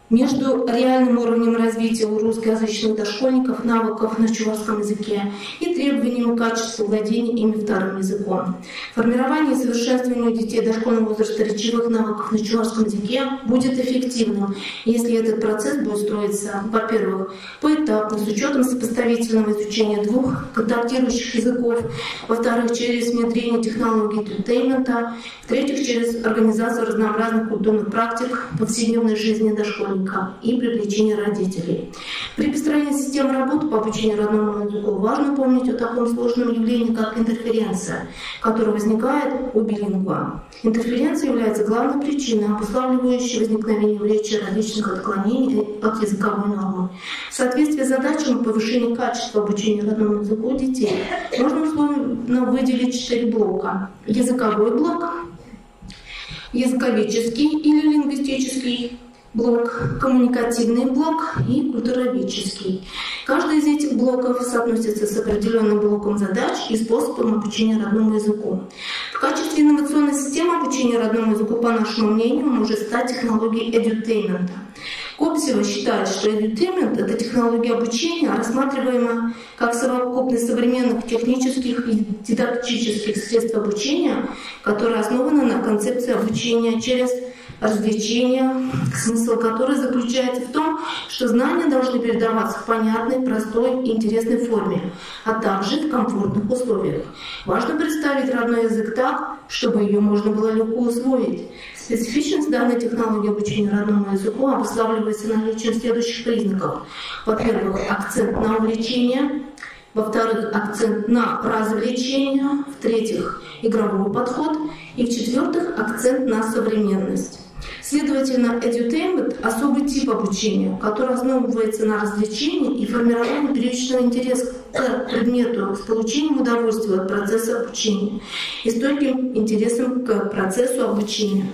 [SPEAKER 10] между реальным уровнем развития у русскоязычных дошкольников навыков на чувашском языке и требованиями качества владения ими вторым языком. Формирование и совершенствование у детей дошкольного возраста речевых навыков на чувашском языке будет эффективным, если этот процесс будет строиться, во-первых, поэтапно, с учетом сопоставительного изучения двух контактирующих языков, во-вторых, через внедрение технологий edutainment, в-третьих, через организацию разнообразных культурных практик в повседневной жизни дошкольников и привлечение родителей. При построении системы работы по обучению родному языку важно помнить о таком сложном явлении, как интерференция, которая возникает у билингва. Интерференция является главной причиной, обуславливающей возникновение в речи различных отклонений от языковой нормы. В соответствии с задачами повышения качества обучения родному языку детей можно условно выделить 4 блока. Языковой блок, языковедческий или лингвистический блок, коммуникативный блок и культуроведческий. Каждый из этих блоков соотносится с определенным блоком задач и способом обучения родному языку. В качестве инновационной системы обучения родному языку, по нашему мнению, может стать технология edutainment. Копсева считает, что edutainment – это технология обучения, рассматриваемая как совокупность современных технических и дидактических средств обучения, которая основана на концепции обучения через развлечения, смысл которой заключается в том, что знания должны передаваться в понятной, простой и интересной форме, а также в комфортных условиях. Важно представить родной язык так, чтобы ее можно было легко усвоить. Специфичность данной технологии обучения родному языку обуславливается наличием следующих признаков. Во-первых, акцент на увлечение. Во-вторых, акцент на развлечение. В-третьих, игровой подход. И в-четвертых, акцент на современность. Следовательно, edutainment – особый тип обучения, который основывается на развлечении и формировании первичного интереса к предмету с получением удовольствия от процесса обучения и стойким интересом к процессу обучения.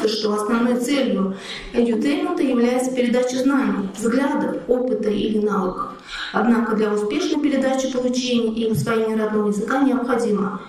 [SPEAKER 10] что основной целью edutainment является передача знаний, взглядов, опыта или навыков. Однако для успешной передачи, получения и усвоения родного языка необходимо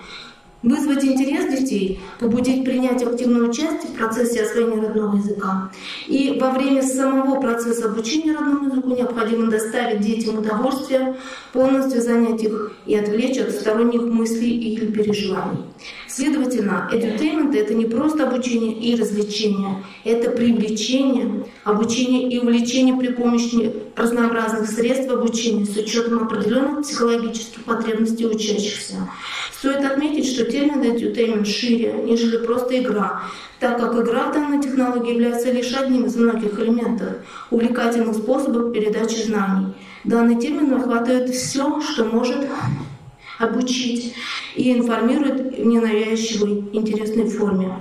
[SPEAKER 10] вызвать интерес детей, побудить принять активное участие в процессе освоения родного языка. И во время самого процесса обучения родному языку необходимо доставить детям удовольствие, полностью занять их и отвлечь от сторонних мыслей или переживаний. Следовательно, edutainment — это не просто обучение и развлечение, это привлечение, обучение и увлечение при помощи разнообразных средств обучения с учетом определенных психологических потребностей учащихся. Стоит отметить, что термин edutainment шире, нежели просто игра, так как игра в данной технологии является лишь одним из многих элементов увлекательных способов передачи знаний. Данный термин охватывает все, что может обучить и информирует в ненавязчивой, интересной форме.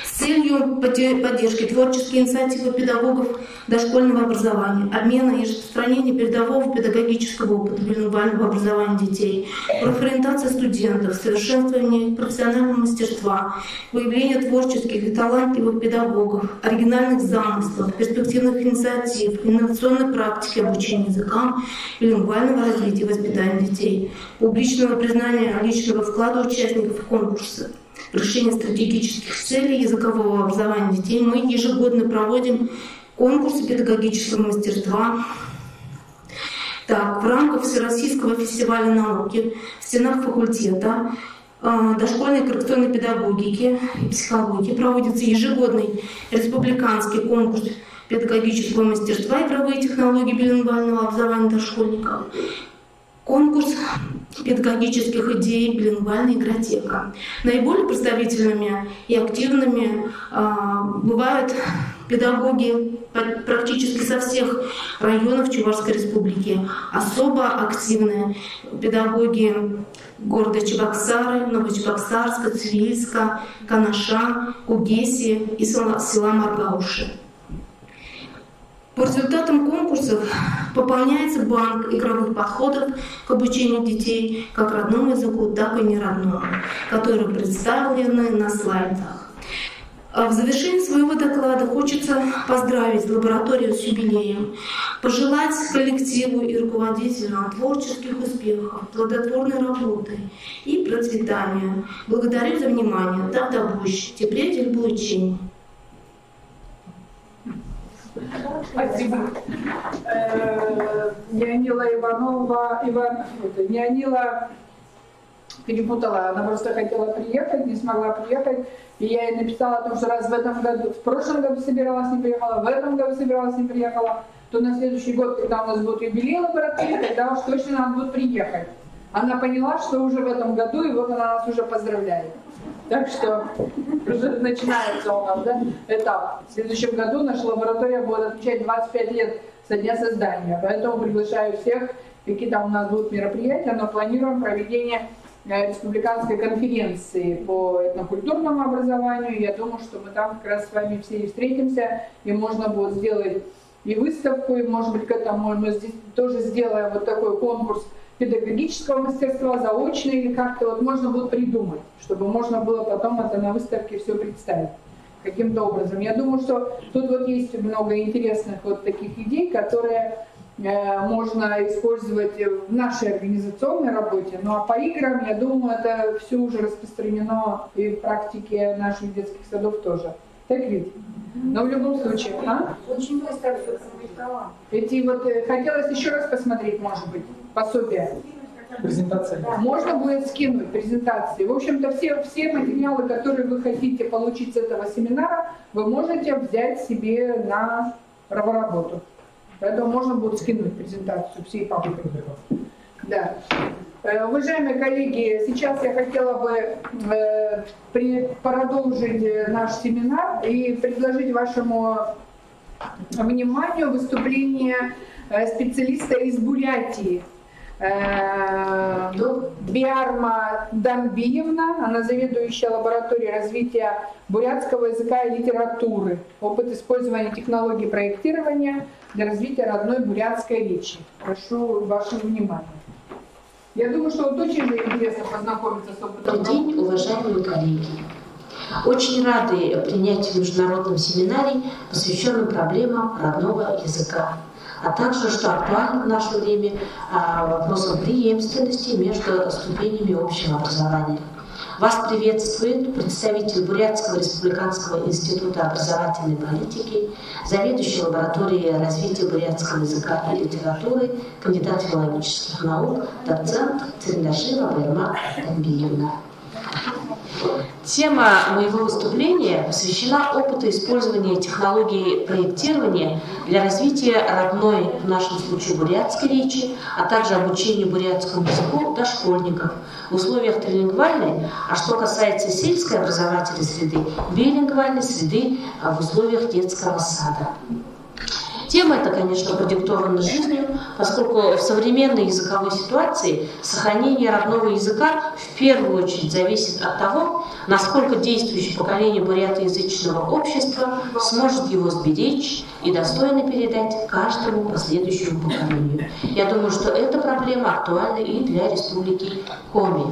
[SPEAKER 10] С целью поддержки творческих инициатив педагогов дошкольного образования, обмена и распространения передового педагогического опыта билингвального образования детей, профориентации студентов, совершенствования профессионального мастерства, выявления творческих и талантливых педагогов, оригинальных замыслов, перспективных инициатив, инновационной практики обучения языкам, билингвального развития и воспитания детей, публичного признания личного вклада участников конкурса, решение стратегических целей языкового образования детей. Мы ежегодно проводим конкурсы педагогического мастерства. Так, в рамках Всероссийского фестиваля науки в стенах факультета дошкольной коррекционной педагогики и психологии проводится ежегодный республиканский конкурс педагогического мастерства и игровые технологии билингвального образования дошкольников. Конкурс педагогических идей «Билингвальная игротека». Наиболее представительными и активными бывают педагоги практически со всех районов Чувашской республики. Особо активные педагоги города Чебоксары, Новочебоксарска, Цивильска, Канаша, Кугеси и села Маргауши. По результатам конкурсов пополняется банк игровых подходов к обучению детей как родному языку, так и неродному, которые представлены на слайдах. В завершении своего доклада хочется поздравить лабораторию с юбилеем, пожелать коллективу и руководителям творческих успехов, плодотворной работы и процветания. Благодарю за внимание. Тогда больше. Теплее получения.
[SPEAKER 5] Спасибо. Нянила Нянила перепутала, она просто хотела приехать, не смогла приехать, и я ей написала о том, что раз в этом году, в прошлом году собиралась, не приехала, в этом году собиралась, не приехала, то на следующий год, когда у нас будет юбилей лаборатории, тогда уж точно надо будет приехать. Она поняла, что уже в этом году, и вот она нас уже поздравляет. Так что уже начинается у нас, да, этап. В следующем году наша лаборатория будет отмечать 25 лет со дня создания. Поэтому приглашаю всех, какие там у нас будут мероприятия, но планируем проведение республиканской конференции по этнокультурному образованию. Я думаю, что мы там как раз с вами все и встретимся, и можно будет сделать и выставку, и, может быть, к этому мы здесь тоже сделаем вот такой конкурс педагогического мастерства, заочно или как-то вот можно будет придумать, чтобы можно было потом это на выставке все представить каким-то образом. Я думаю, что тут вот есть много интересных вот таких идей, которые можно использовать в нашей организационной работе. Ну а по играм, я думаю, это все уже распространено и в практике наших детских садов тоже. Так ведь? Но в любом случае,
[SPEAKER 9] Очень быстро все опубликовала.
[SPEAKER 5] эти вот хотелось еще раз посмотреть, может быть, пособие.
[SPEAKER 7] Презентация.
[SPEAKER 5] Можно будет скинуть презентации. В общем-то, все материалы, которые вы хотите получить с этого семинара, вы можете взять себе на работу. Поэтому можно будет скинуть презентацию всей папкой. Да. Уважаемые коллеги, сейчас я хотела бы продолжить наш семинар и предложить вашему вниманию выступление специалиста из Бурятии. Биарма Дамбиевна, она заведующая лабораторией развития бурятского языка и литературы. Опыт использования технологий проектирования для развития родной бурятской речи. Прошу вашего внимания. Я думаю, что вот очень же интересно познакомиться с опытом.
[SPEAKER 11] Добрый день, уважаемые коллеги. очень рады принятию международного семинария, посвященным проблемам родного языка, а также, что актуально в наше время, вопросам преемственности между ступенями общего образования. Вас приветствует представитель Бурятского республиканского института образовательной политики, заведующий лабораторией развития бурятского языка и литературы, кандидат филологических наук, доцент Цирляшева Байрма Тамбиевна. Тема моего выступления посвящена опыту использования технологий проектирования для развития родной, в нашем случае, бурятской речи, а также обучению бурятскому языку дошкольников в условиях трилингвальной, а что касается сельской образовательной среды, билингвальной среды в условиях детского сада. Тема эта, конечно, продиктована жизнью, поскольку в современной языковой ситуации сохранение родного языка в первую очередь зависит от того, насколько действующее поколение бурятоязычного общества сможет его сберечь и достойно передать каждому последующему поколению. Я думаю, что эта проблема актуальна и для Республики Коми.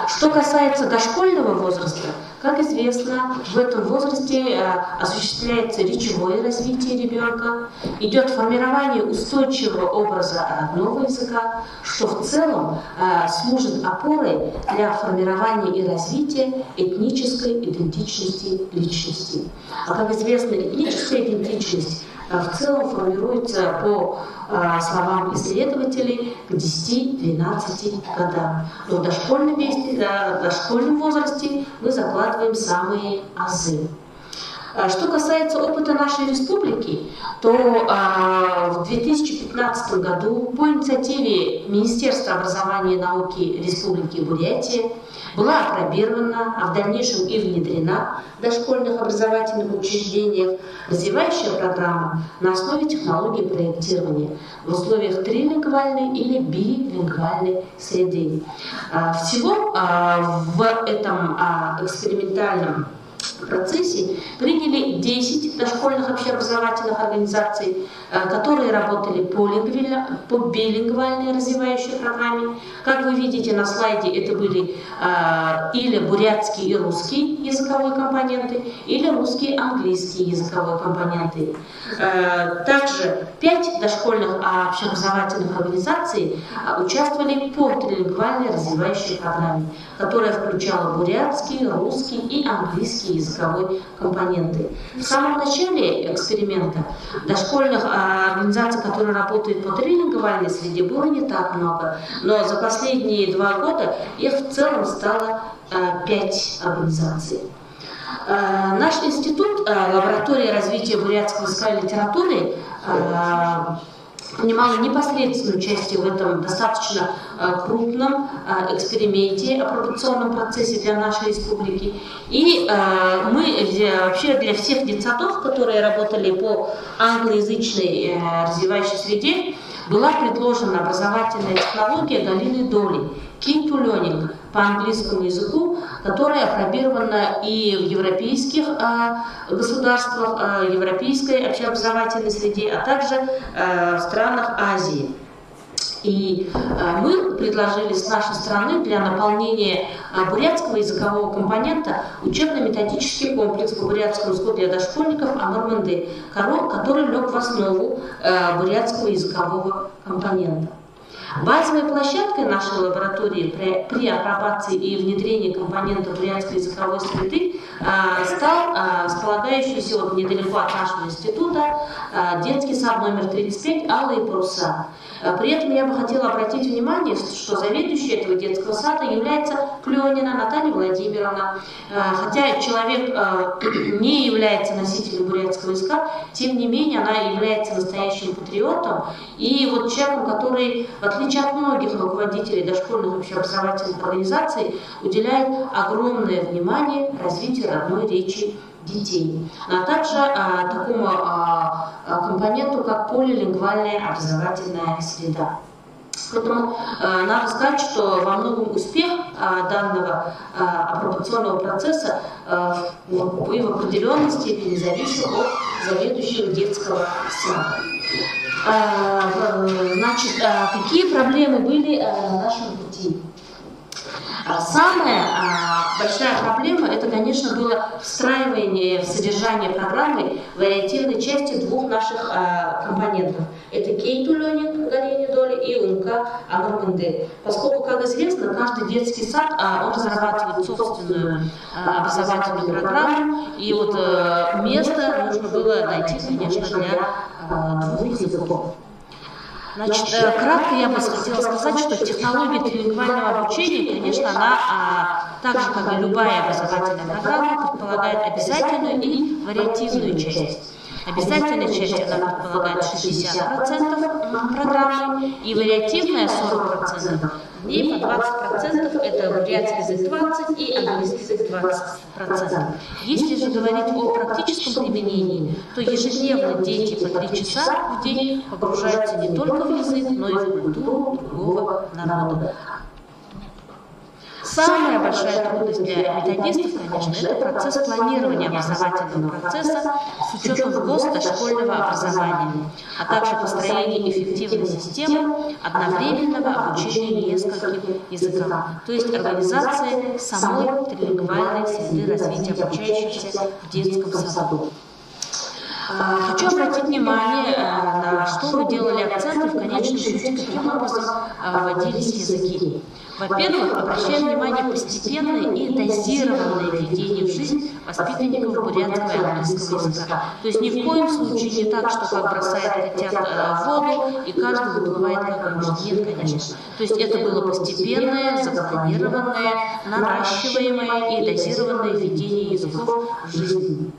[SPEAKER 11] Что касается дошкольного возраста, как известно, в этом возрасте осуществляется речевое развитие ребенка, идет формирование устойчивого образа родного языка, что в целом служит опорой для формирования и развития этнической идентичности личности. А как известно, этническая идентичность в целом формируется по словам исследователей к 10-12 годам. Но в дошкольном возрасте мы закладываем самые азы. Что касается опыта нашей республики, то в 2015 году по инициативе Министерства образования и науки Республики Бурятия была опробирована, а в дальнейшем и внедрена в дошкольных образовательных учреждениях развивающая программа на основе технологий проектирования в условиях трилингвальной или билингвальной среды. Всего в этом экспериментальном процессе приняли 10 дошкольных общеобразовательных организаций, которые работали по билингвальной развивающей программе. Как вы видите на слайде, это были или бурятские и русские языковые компоненты, или русские и английские языковые компоненты. Также 5 дошкольных общеобразовательных организаций участвовали по трилингвальной развивающей программе, которая включала бурятский, русский и английский языковой компоненты. В самом начале эксперимента дошкольных организаций, которые работают по трилингвальной среде, было не так много, но за последние 2 года их в целом стало 5 организаций. Наш институт, лаборатория развития бурятского языка и литературы, принимала непосредственное участие в этом достаточно крупном эксперименте, апробационном процессе для нашей республики. И мы вообще для всех детсадов, которые работали по англоязычной развивающей среде, была предложена образовательная технология Галины Доли Key to Learning по английскому языку, которая опробирована и в европейских государствах, европейской общеобразовательной среде, а также в странах Азии. И мы предложили с нашей стороны для наполнения бурятского языкового компонента учебно-методический комплекс по бурятскому языку для дошкольников Амарманды, который лег в основу бурятского языкового компонента. Базовой площадкой нашей лаборатории при апробации и внедрении компонента бурятской языковой среды стал располагающийся вот недалеко от нашего института детский сад номер 35 «Алые паруса». При этом я бы хотела обратить внимание, что заведующей этого детского сада является Клёнина Наталья Владимировна. Хотя человек не является носителем бурятского языка, тем не менее она является настоящим патриотом и вот человеком, который, в отличие от многих руководителей дошкольных общеобразовательных организаций, уделяет огромное внимание развитию родной речи детей, а также такому компоненту, как полилингвальная образовательная среда. Поэтому надо сказать, что во многом успех данного апробационного процесса и в определенной степени зависит от заведующего детского сада. Значит, какие проблемы были на нашем пути? Самая большая проблема, это, конечно, было встраивание в содержание программы вариативной части двух наших компонентов. Это Кейту Ленинг, дарение доли, и Умка Агроманде. Поскольку, как известно, каждый детский сад, он разрабатывает собственную образовательную программу, и вот место нужно было найти, конечно, для двух языков. Значит, кратко я бы хотела сказать, что технология трилингвального обучения, конечно, она, так же, как и любая образовательная программа, предполагает обязательную и вариативную часть. Обязательная часть, она предполагает 60% программы, и вариативная 40%. В ней по 20% это бурятский язык 20% и английский язык 20%. Если же говорить о практическом применении, то ежедневно дети по 3 часа в день погружаются не только в язык, но и в культуру другого народа. Самая большая трудность для методистов, конечно, это процесс планирования образовательного процесса с учетом дошкольного образования, а также построения эффективной системы одновременного обучения нескольким языкам, то есть организация самой трилингвальной среды развития обучающихся в детском саду. Хочу обратить внимание, на что мы делали акценты в конечном счете, каким образом вводились языки. Во-первых, обращаем внимание постепенное и дозированное введение в жизнь воспитанников бурятского и английского языка. То есть ни в коем случае не так, что как бросает котят в воду, и каждый выплывает как может. Нет, конечно. То есть это было постепенное, запланированное, наращиваемое и дозированное введение языков в жизнь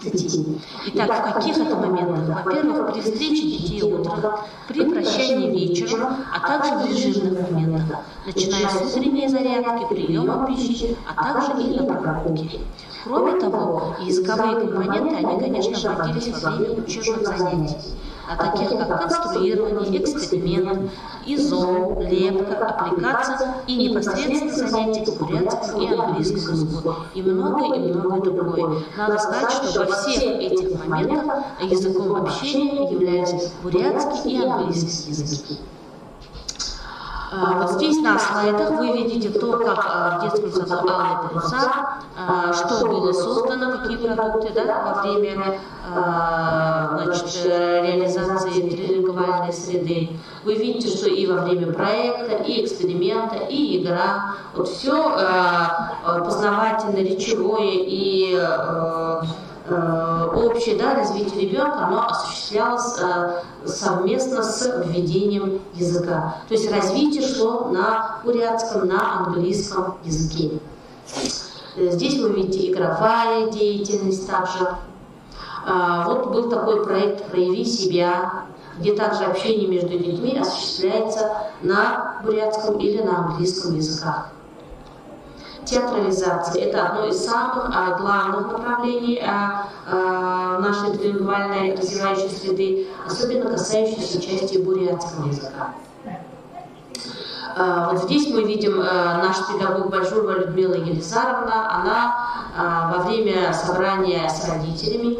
[SPEAKER 11] детей. Итак, в каких это моментах? Во-первых, при встрече детей утром, при прощании вечером, а также в режимных моментах, начиная с утренней зарядки, приема пищи, а также и на прогулке. Кроме того, языковые компоненты, они, конечно, вводились во время учебных занятий, таких как конструирование, эксперимент, изом, лепка, аппликация и непосредственно занятия по бурятскому и английскому языку, и многое другое. Надо сказать, что во всех этих моментах языком общения являются бурятский и английский языки. Вот здесь на слайдах вы видите то, как в детском саду «Алые паруса», что было создано, какие продукты во время реализации трилингвальной среды. Вы видите, что и во время проекта, и эксперимента, и игра, вот все познавательное, речевое и общее развитие ребенка, оно осуществлялось совместно с введением языка. То есть развитие шло на бурятском, на английском языке. Здесь вы видите игровая деятельность также. Вот был такой проект «Прояви себя», где также общение между детьми осуществляется на бурятском или на английском языках. Театрализация – это одно из самых главных направлений нашей трилингвальной развивающей среды, особенно касающейся участия бурятского языка. Вот здесь мы видим наш педагог Бальжурова Людмила Елизаровна. Она во время собрания с родителями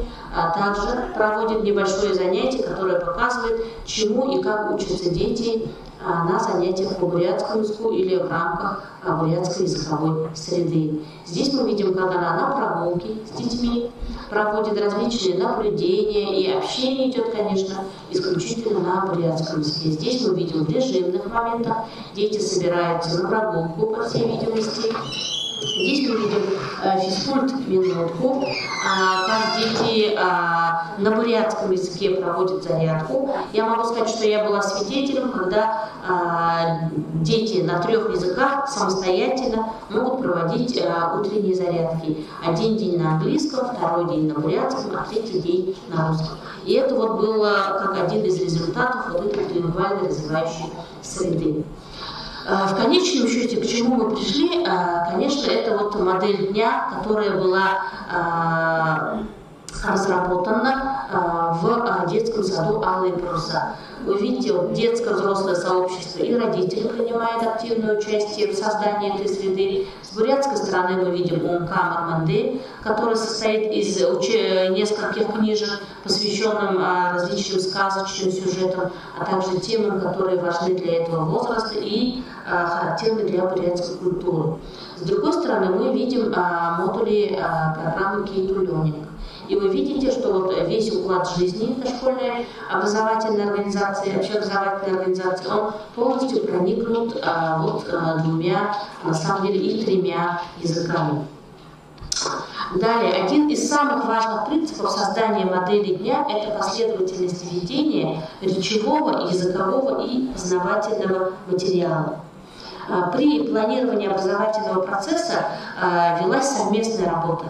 [SPEAKER 11] также проводит небольшое занятие, которое показывает, чему и как учатся дети на занятиях по бурятскому языку или в рамках бурятской языковой среды. Здесь мы видим, как она на прогулке с детьми проводит различные наблюдения, и общение идет, конечно, исключительно на бурятском языке. Здесь мы видим в режимных моментах, дети собираются на прогулку, по всей видимости. Здесь мы видим физкульт-минутку, как дети на бурятском языке проводят зарядку. Я могу сказать, что я была свидетелем, когда дети на 3 языках самостоятельно могут проводить утренние зарядки. Один день на английском, второй день на бурятском, а 3-й день на русском. И это вот было как один из результатов вот этой трилингвальной развивающей среды. В конечном счете, к чему мы пришли, конечно, это вот модель дня, которая была разработана в детском саду «Алые паруса». Вы видите, вот детское взрослое сообщество и родители принимают активное участие в создании этой среды. С бурятской стороны мы видим Умка Марманде, который состоит из нескольких книжек, посвященных различным сказочным сюжетам, а также темам, которые важны для этого возраста, и характерны для бурятской культуры. С другой стороны, мы видим модули программы K2Learning. И вы видите, что вот весь уклад жизни дошкольной образовательной организации, общеобразовательной организации, он полностью проникнут двумя, на самом деле и тремя языками. Далее, один из самых важных принципов создания модели дня – это последовательность ведения речевого, языкового и познавательного материала. При планировании образовательного процесса велась совместная работа.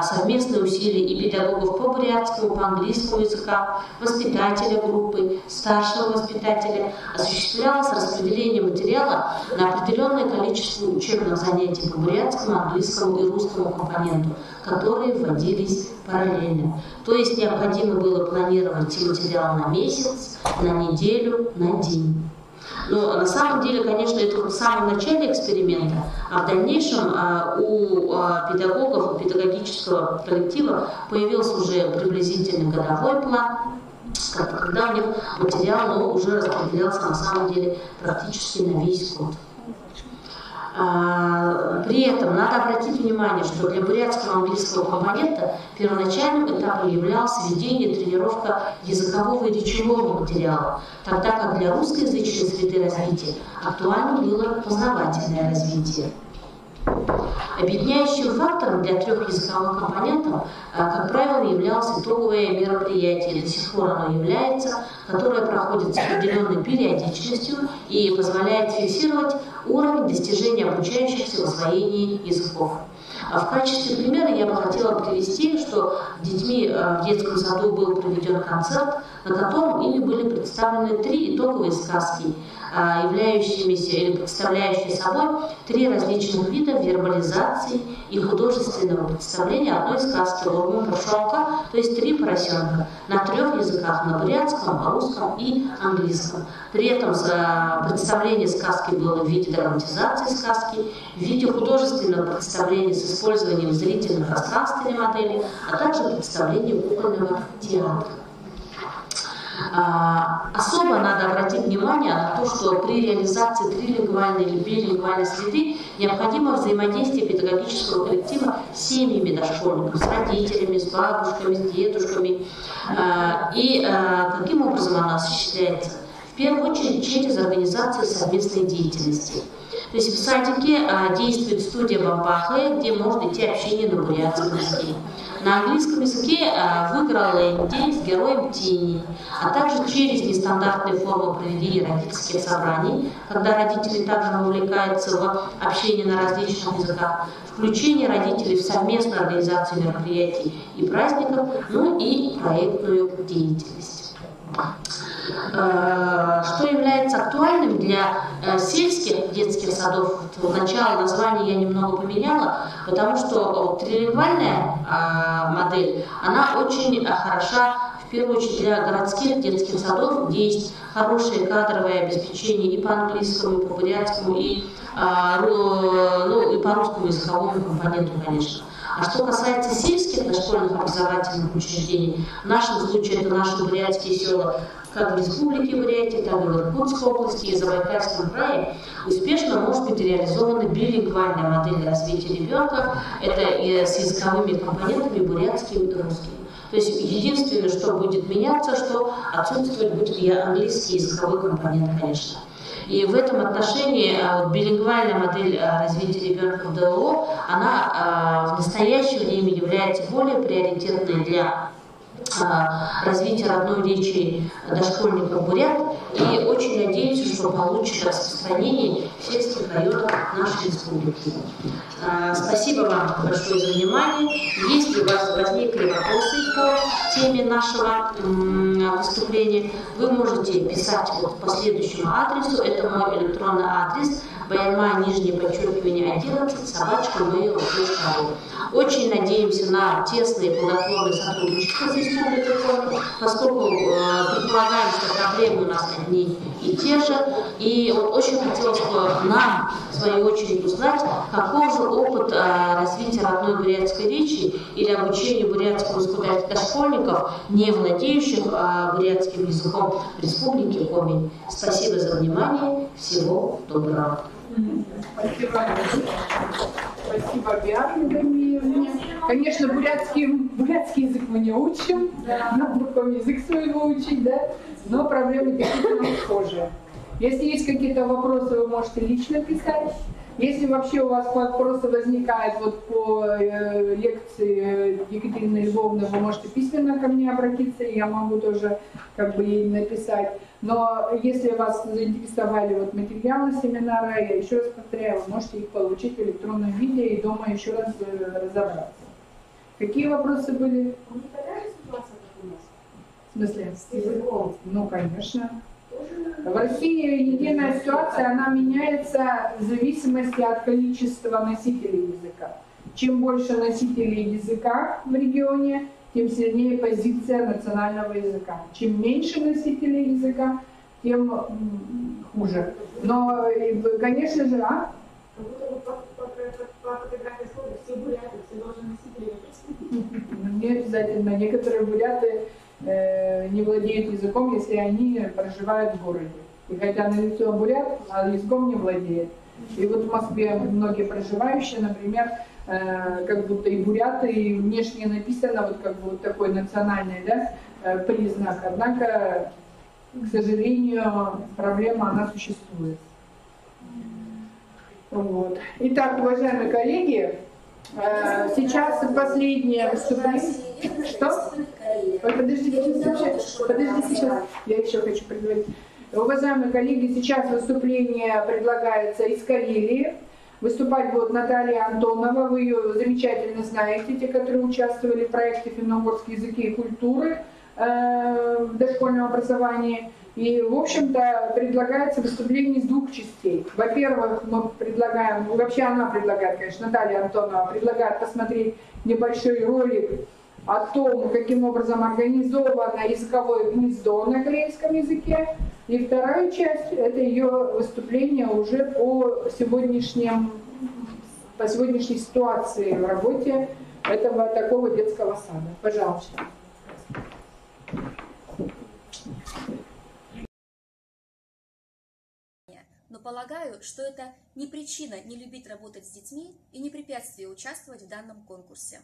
[SPEAKER 11] Совместные усилия и педагогов по бурятскому, по английскому языкам, воспитателя группы, старшего воспитателя осуществлялось распределение материала на определенное количество учебных занятий по бурятскому, английскому и русскому компоненту, которые вводились параллельно. То есть необходимо было планировать материал на месяц, на неделю, на день. Но на самом деле, конечно, это в самом начале эксперимента, а в дальнейшем у педагогов, у педагогического коллектива появился уже приблизительно годовой план, когда у них материал уже распределялся на самом деле практически на весь год. При этом надо обратить внимание, что для бурятского английского компонента первоначальным этапом являлось введение и тренировка языкового и речевого материала, тогда как для русскоязычной среды развития актуальным было познавательное развитие. Объединяющим фактором для трех языковых компонентов, как правило, являлось итоговое мероприятие, до сих пор оно является, которое проходит с определенной периодичностью и позволяет фиксировать уровень достижения обучающихся в освоении языков. В качестве примера я бы хотела привести, что детьми в детском саду был проведен концерт, на котором ими были представлены 3 итоговые сказки, являющимися или представляющие собой 3 различных вида вербализации и художественного представления одной сказки «Ловом пошелка», то есть 3 поросенка, на 3 языках, на бурятском, русском и английском. При этом представление сказки было в виде драматизации сказки, в виде художественного представления с использованием зрительно-пространственной модели, а также представление кукольного театра. Особо надо обратить внимание на то, что при реализации трилингвальной или билингвальной среды необходимо взаимодействие педагогического коллектива с семьями дошкольников, с родителями, с бабушками, с дедушками. И каким образом оно осуществляется? В первую очередь через организацию совместной деятельности. То есть в садике действует студия Бамбахе, где может идти общение на бурятском языке. На английском языке в игролэнде с героем Тини, а также через нестандартные формы проведения родительских собраний, когда родители также вовлекаются в общение на различных языках, включение родителей в совместную организацию мероприятий и праздников, ну и проектную деятельность. Что является актуальным для сельских детских садов? Начало названия я немного поменяла, потому что трилингвальная модель, она очень хороша в первую очередь для городских детских садов, где есть хорошее кадровое обеспечение и по английскому, и по бурятскому, и по русскому языковому компоненту, конечно. А что касается сельских дошкольных образовательных учреждений, в нашем случае это наши бурятские села, как в Республике Бурятия, так и в Иркутской области и Забайкальском крае, успешно может быть реализована билингвальная модель развития ребенка, это и с языковыми компонентами бурятским и русским. То есть единственное, что будет меняться, что отсутствовать будет английский языковой компонент, конечно. И в этом отношении билингвальная модель развития ребенка в ДО, она в настоящее время является более приоритетной для развития родной речи дошкольников бурят, и очень надеемся, что получит распространение в сельских районах нашей республики. Спасибо вам большое за внимание. Если у вас возникли вопросы по теме нашего выступления, вы можете писать по следующему адресу. Это мой электронный адрес bayanma11@mail.ru. Очень надеемся на тесное и плодотворное сотрудничество с Республикой Коми, поскольку предполагаем, что проблемы у нас одни и те же. И вот очень хотелось бы нам, в свою очередь, узнать, какой же опыт развития родной бурятской речи или обучения бурятскому языку дошкольников, не владеющих бурятским языком в Республике Коми. Спасибо за внимание. Всего доброго.
[SPEAKER 5] Спасибо. Спасибо, Биане Дамиевне. Конечно, бурятский язык мы не учим, надо потом язык своего учить, да? Но проблемы действительно схожие. Если есть какие-то вопросы, вы можете лично писать. Если вообще у вас вопросы возникают вот по лекции Екатерины Львовны, вы можете письменно ко мне обратиться, и я могу тоже как бы ей написать. Но если вас заинтересовали вот материалы семинара, я еще раз повторяю, вы можете их получить в электронном виде и дома еще раз разобраться. Какие вопросы были? В смысле? С языком. Ну, конечно. В России единая ситуация, она меняется в зависимости от количества носителей языка. Чем больше носителей языка в регионе, тем сильнее позиция национального языка. Чем меньше носителей языка, тем хуже. Но, конечно же, не обязательно. Некоторые буряты не владеют языком, если они проживают в городе. И хотя на лицо бурят, а языком не владеет. И вот в Москве многие проживающие, например, как будто и буряты, и внешне написано вот как бы вот такой национальный, да, признак. Однако, к сожалению, проблема она существует. Вот. Итак, уважаемые коллеги, сейчас последнее выступление. Что? Ой, подождите сейчас. Я еще хочу предварить. Уважаемые коллеги, сейчас выступление предлагается из Карелии. Выступать будет Наталья Антонова. Вы ее замечательно знаете, те, которые участвовали в проекте «Финно-угорские языки и культуры» в дошкольном образовании. И, в общем-то, предлагается выступление из двух частей. Во-первых, мы предлагаем, вообще она предлагает, конечно, Наталья Антонова предлагает посмотреть небольшой ролик о том, каким образом организовано языковое гнездо на карельском языке. И вторая часть – это ее выступление уже по сегодняшней ситуации в работе этого такого детского сада. Пожалуйста.
[SPEAKER 12] Но полагаю, что это не причина не любить работать с детьми и не препятствие участвовать в данном конкурсе.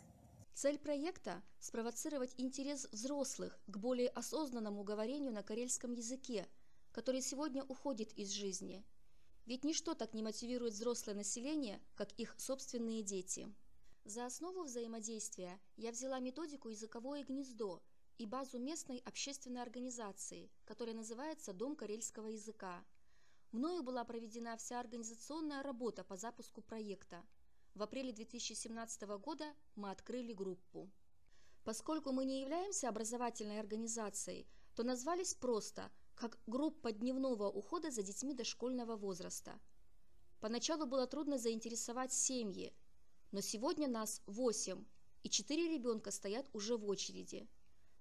[SPEAKER 12] Цель проекта – спровоцировать интерес взрослых к более осознанному говорению на карельском языке, который сегодня уходит из жизни. Ведь ничто так не мотивирует взрослое население, как их собственные дети. За основу взаимодействия я взяла методику «Языковое гнездо» и базу местной общественной организации, которая называется «Дом карельского языка». Мною была проведена вся организационная работа по запуску проекта. В апреле 2017 года мы открыли группу. Поскольку мы не являемся образовательной организацией, то назвались просто как «Группа дневного ухода за детьми дошкольного возраста». Поначалу было трудно заинтересовать семьи, но сегодня нас 8, и 4 ребенка стоят уже в очереди.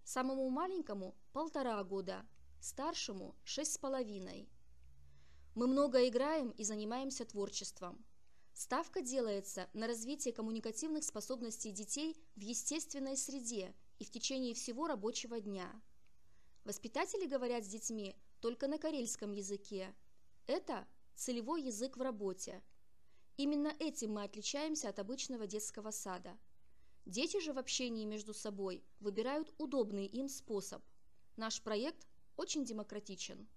[SPEAKER 12] Самому маленькому – 1,5 года, старшему – 6,5. Мы много играем и занимаемся творчеством. Ставка делается на развитие коммуникативных способностей детей в естественной среде и в течение всего рабочего дня. Воспитатели говорят с детьми только на карельском языке. Это целевой язык в работе. Именно этим мы отличаемся от обычного детского сада. Дети же в общении между собой выбирают удобный им способ. Наш проект очень демократичен.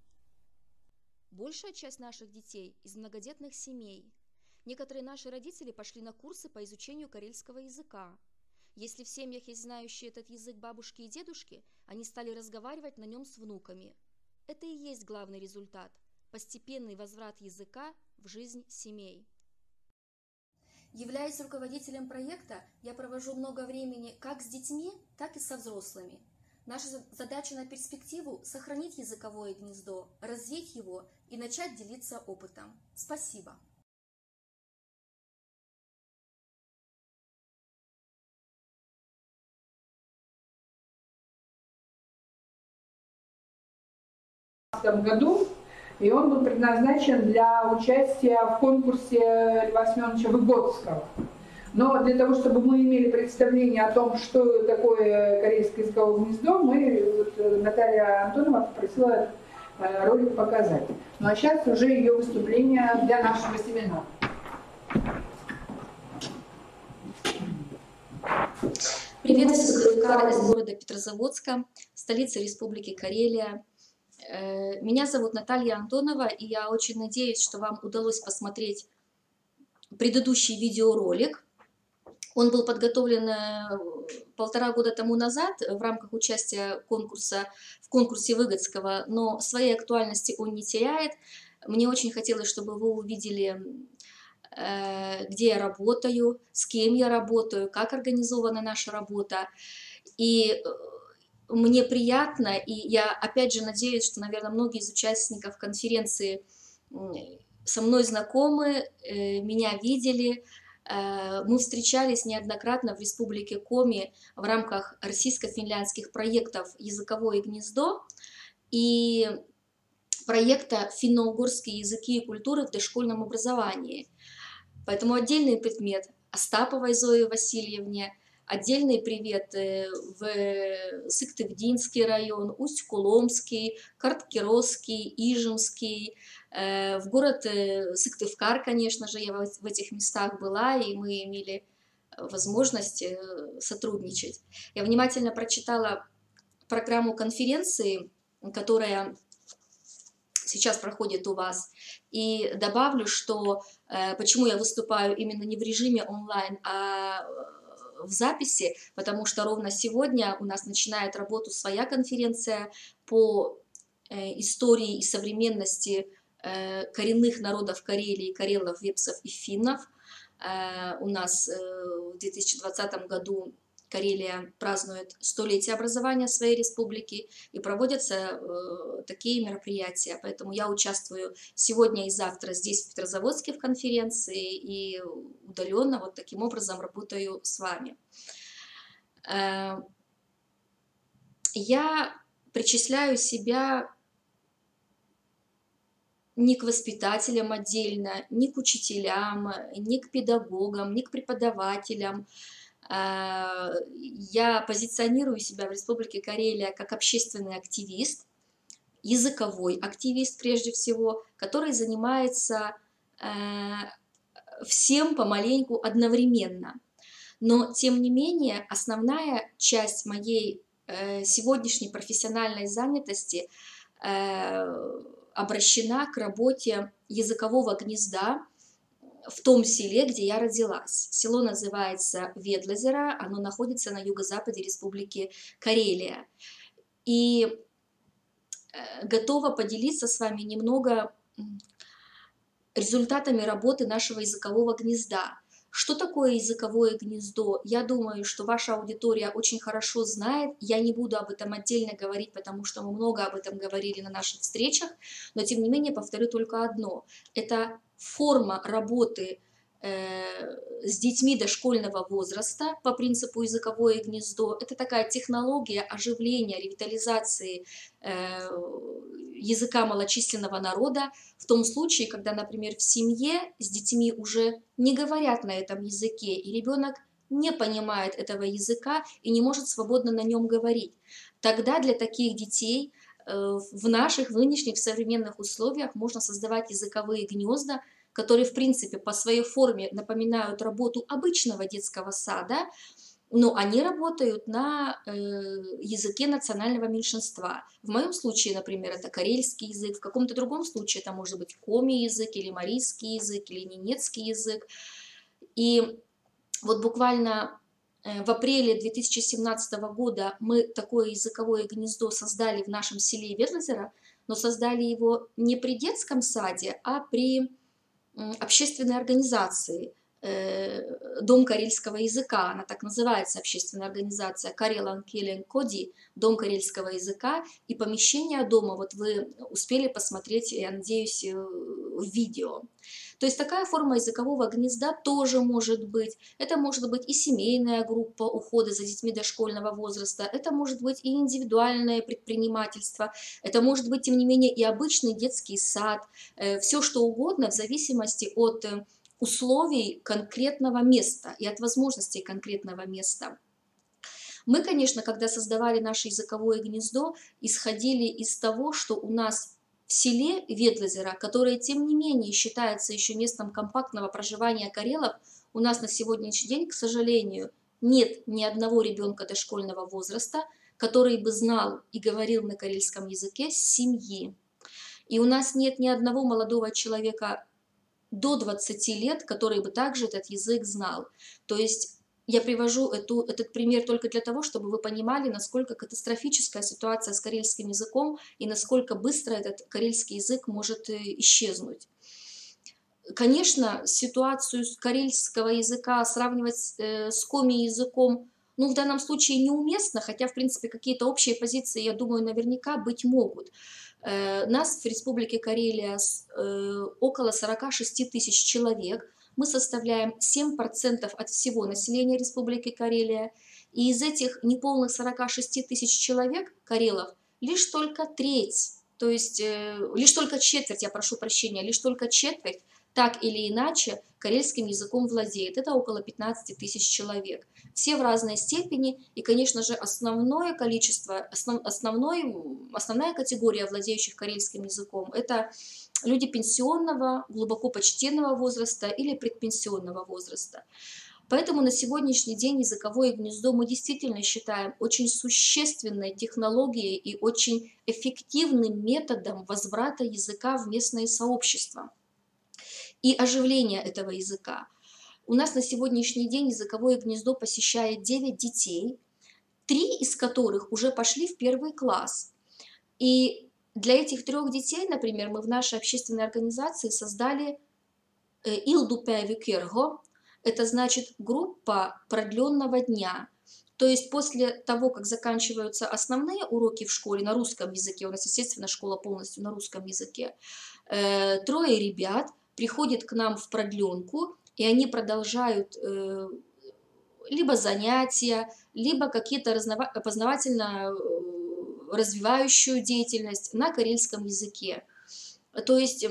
[SPEAKER 12] Большая часть наших детей из многодетных семей. Некоторые наши родители пошли на курсы по изучению карельского языка. Если в семьях есть знающие этот язык бабушки и дедушки, они стали разговаривать на нем с внуками. Это и есть главный результат – постепенный возврат языка в жизнь семей. Являясь руководителем проекта, я провожу много времени как с детьми, так и со взрослыми. Наша задача на перспективу – сохранить языковое гнездо, развить его и начать делиться опытом. Спасибо.
[SPEAKER 5] В 2015 году И он был предназначен для участия в конкурсе Льва Семеновича Выгодского. Но для того, чтобы мы имели представление о том, что такое корейское языковое гнездо, Наталья Антонова попросила ролик показать. Ну а сейчас уже ее выступление для нашего семинара.
[SPEAKER 12] Приветствую из города Петрозаводска, столицы Республики Карелия. Меня зовут Наталья Антонова, и я очень надеюсь, что вам удалось посмотреть предыдущий видеоролик. Он был подготовлен 1,5 года тому назад в рамках участия в конкурсе Выгодского, но своей актуальности он не теряет. Мне очень хотелось, чтобы вы увидели, где я работаю, с кем я работаю, как организована наша работа. И мне приятно, и я опять же надеюсь, что, наверное, многие из участников конференции со мной знакомы, меня видели. Мы встречались неоднократно в Республике Коми в рамках российско-финляндских проектов «Языковое гнездо» и проекта «Финно-угорские языки и культуры в дошкольном образовании». Поэтому отдельный предмет Остаповой Зое Васильевне, отдельный привет в Сыктывдинский район, Усть-Куломский, Карткиросский, Ижемский, в город Сыктывкар, конечно же, я в этих местах была, и мы имели возможность сотрудничать. Я внимательно прочитала программу конференции, которая сейчас проходит у вас, и добавлю, что почему я выступаю именно не в режиме онлайн, а в записи, потому что ровно сегодня у нас начинает работу своя конференция по истории и современности коренных народов Карелии, карелов, вепсов и финнов. У нас в 2020 году Карелия празднует 100-летие образования своей республики, и проводятся такие мероприятия. Поэтому я участвую сегодня и завтра здесь, в Петрозаводске, в конференции, и удаленно вот таким образом работаю с вами. Я причисляю себя ни к воспитателям отдельно, ни к учителям, ни к педагогам, ни к преподавателям. Я позиционирую себя в Республике Карелия как общественный активист, языковой активист прежде всего, который занимается всем помаленьку одновременно. Но, тем не менее, основная часть моей сегодняшней профессиональной занятости обращена к работе языкового гнезда в том селе, где я родилась. Село называется Ведлозеро, оно находится на юго-западе Республики Карелия. И готова поделиться с вами немного результатами работы нашего языкового гнезда. Что такое языковое гнездо? Я думаю, что ваша аудитория очень хорошо знает. Я не буду об этом отдельно говорить, потому что мы много об этом говорили на наших встречах. Но, тем не менее, повторю только одно. Это форма работы с детьми дошкольного возраста по принципу языковое гнездо. Это такая технология оживления, ревитализации языка малочисленного народа в том случае, когда, например, в семье с детьми уже не говорят на этом языке, и ребенок не понимает этого языка и не может свободно на нем говорить. Тогда для таких детей в наших нынешних современных условиях можно создавать языковые гнезда, которые, в принципе, по своей форме напоминают работу обычного детского сада, но они работают на языке национального меньшинства. В моем случае, например, это карельский язык, в каком-то другом случае это может быть коми язык, или марийский язык, или ненецкий язык. И вот буквально в апреле 2017 года мы такое языковое гнездо создали в нашем селе Ведлозеро, но создали его не при детском саде, а при общественной организации Дом карельского языка, она так называется, общественная организация Карелан Келен Коди, Дом карельского языка, и помещение дома вот вы успели посмотреть, я надеюсь, в видео. То есть такая форма языкового гнезда тоже может быть. Это может быть и семейная группа ухода за детьми дошкольного возраста, это может быть и индивидуальное предпринимательство, это может быть, тем не менее, и обычный детский сад, все что угодно в зависимости от условий конкретного места и от возможностей конкретного места. Мы, конечно, когда создавали наше языковое гнездо, исходили из того, что у нас в селе Ветлозеро, которое, тем не менее, считается еще местом компактного проживания карелов, у нас на сегодняшний день, к сожалению, нет ни одного ребенка дошкольного возраста, который бы знал и говорил на карельском языке с семьи. И у нас нет ни одного молодого человека до 20 лет, который бы также этот язык знал. То есть я привожу этот пример только для того, чтобы вы понимали, насколько катастрофическая ситуация с карельским языком и насколько быстро этот карельский язык может исчезнуть. Конечно, ситуацию карельского языка сравнивать с коми-языком, ну, в данном случае неуместно, хотя, в принципе, какие-то общие позиции, я думаю, наверняка быть могут. Нас в Республике Карелия около 46 тысяч человек. Мы составляем 7% от всего населения Республики Карелия. И из этих неполных 46 тысяч человек, карелов, лишь только треть, то есть лишь только четверть, я прошу прощения, лишь только четверть так или иначе карельским языком владеет. Это около 15 тысяч человек. Все в разной степени, и, конечно же, основное количество, основная категория владеющих карельским языком – это люди пенсионного, глубоко почтенного возраста или предпенсионного возраста. Поэтому на сегодняшний день языковое гнездо мы действительно считаем очень существенной технологией и очень эффективным методом возврата языка в местное сообщество и оживления этого языка. У нас на сегодняшний день языковое гнездо посещает 9 детей, 3 из которых уже пошли в 1 класс. И для этих 3 детей, например, мы в нашей общественной организации создали Илдупевикерго, это значит группа продленного дня. То есть после того, как заканчиваются основные уроки в школе на русском языке, у нас, естественно, школа полностью на русском языке, 3 ребят приходят к нам в продленку, и они продолжают либо занятия, либо какие-то познавательно развивающую деятельность на карельском языке. То есть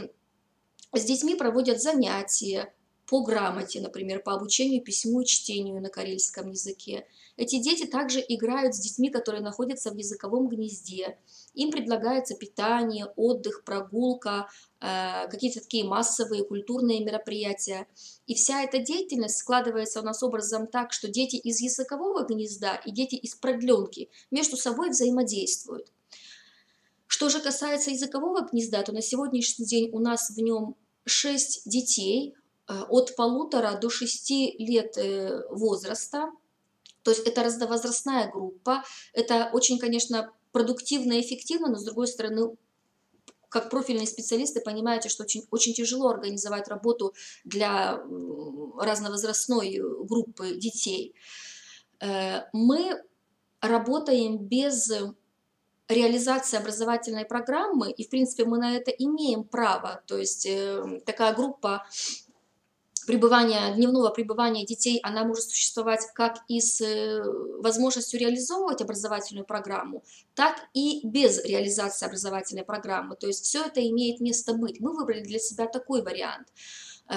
[SPEAKER 12] с детьми проводят занятия по грамоте, например, по обучению письму и чтению на карельском языке. Эти дети также играют с детьми, которые находятся в языковом гнезде. Им предлагается питание, отдых, прогулка, какие-то такие массовые культурные мероприятия. И вся эта деятельность складывается у нас образом так, что дети из языкового гнезда и дети из продленки между собой взаимодействуют. Что же касается языкового гнезда, то на сегодняшний день у нас в нем 6 детей от 1,5 до 6 лет возраста. То есть это разновозрастная группа. Это очень, конечно, продуктивно и эффективно, но с другой стороны, как профильные специалисты, понимаете, что очень тяжело организовать работу для разновозрастной группы детей. Мы работаем без реализации образовательной программы, и в принципе мы на это имеем право. То есть такая группа дневного пребывания детей, она может существовать как и с возможностью реализовывать образовательную программу, так и без реализации образовательной программы. То есть все это имеет место быть. Мы выбрали для себя такой вариант,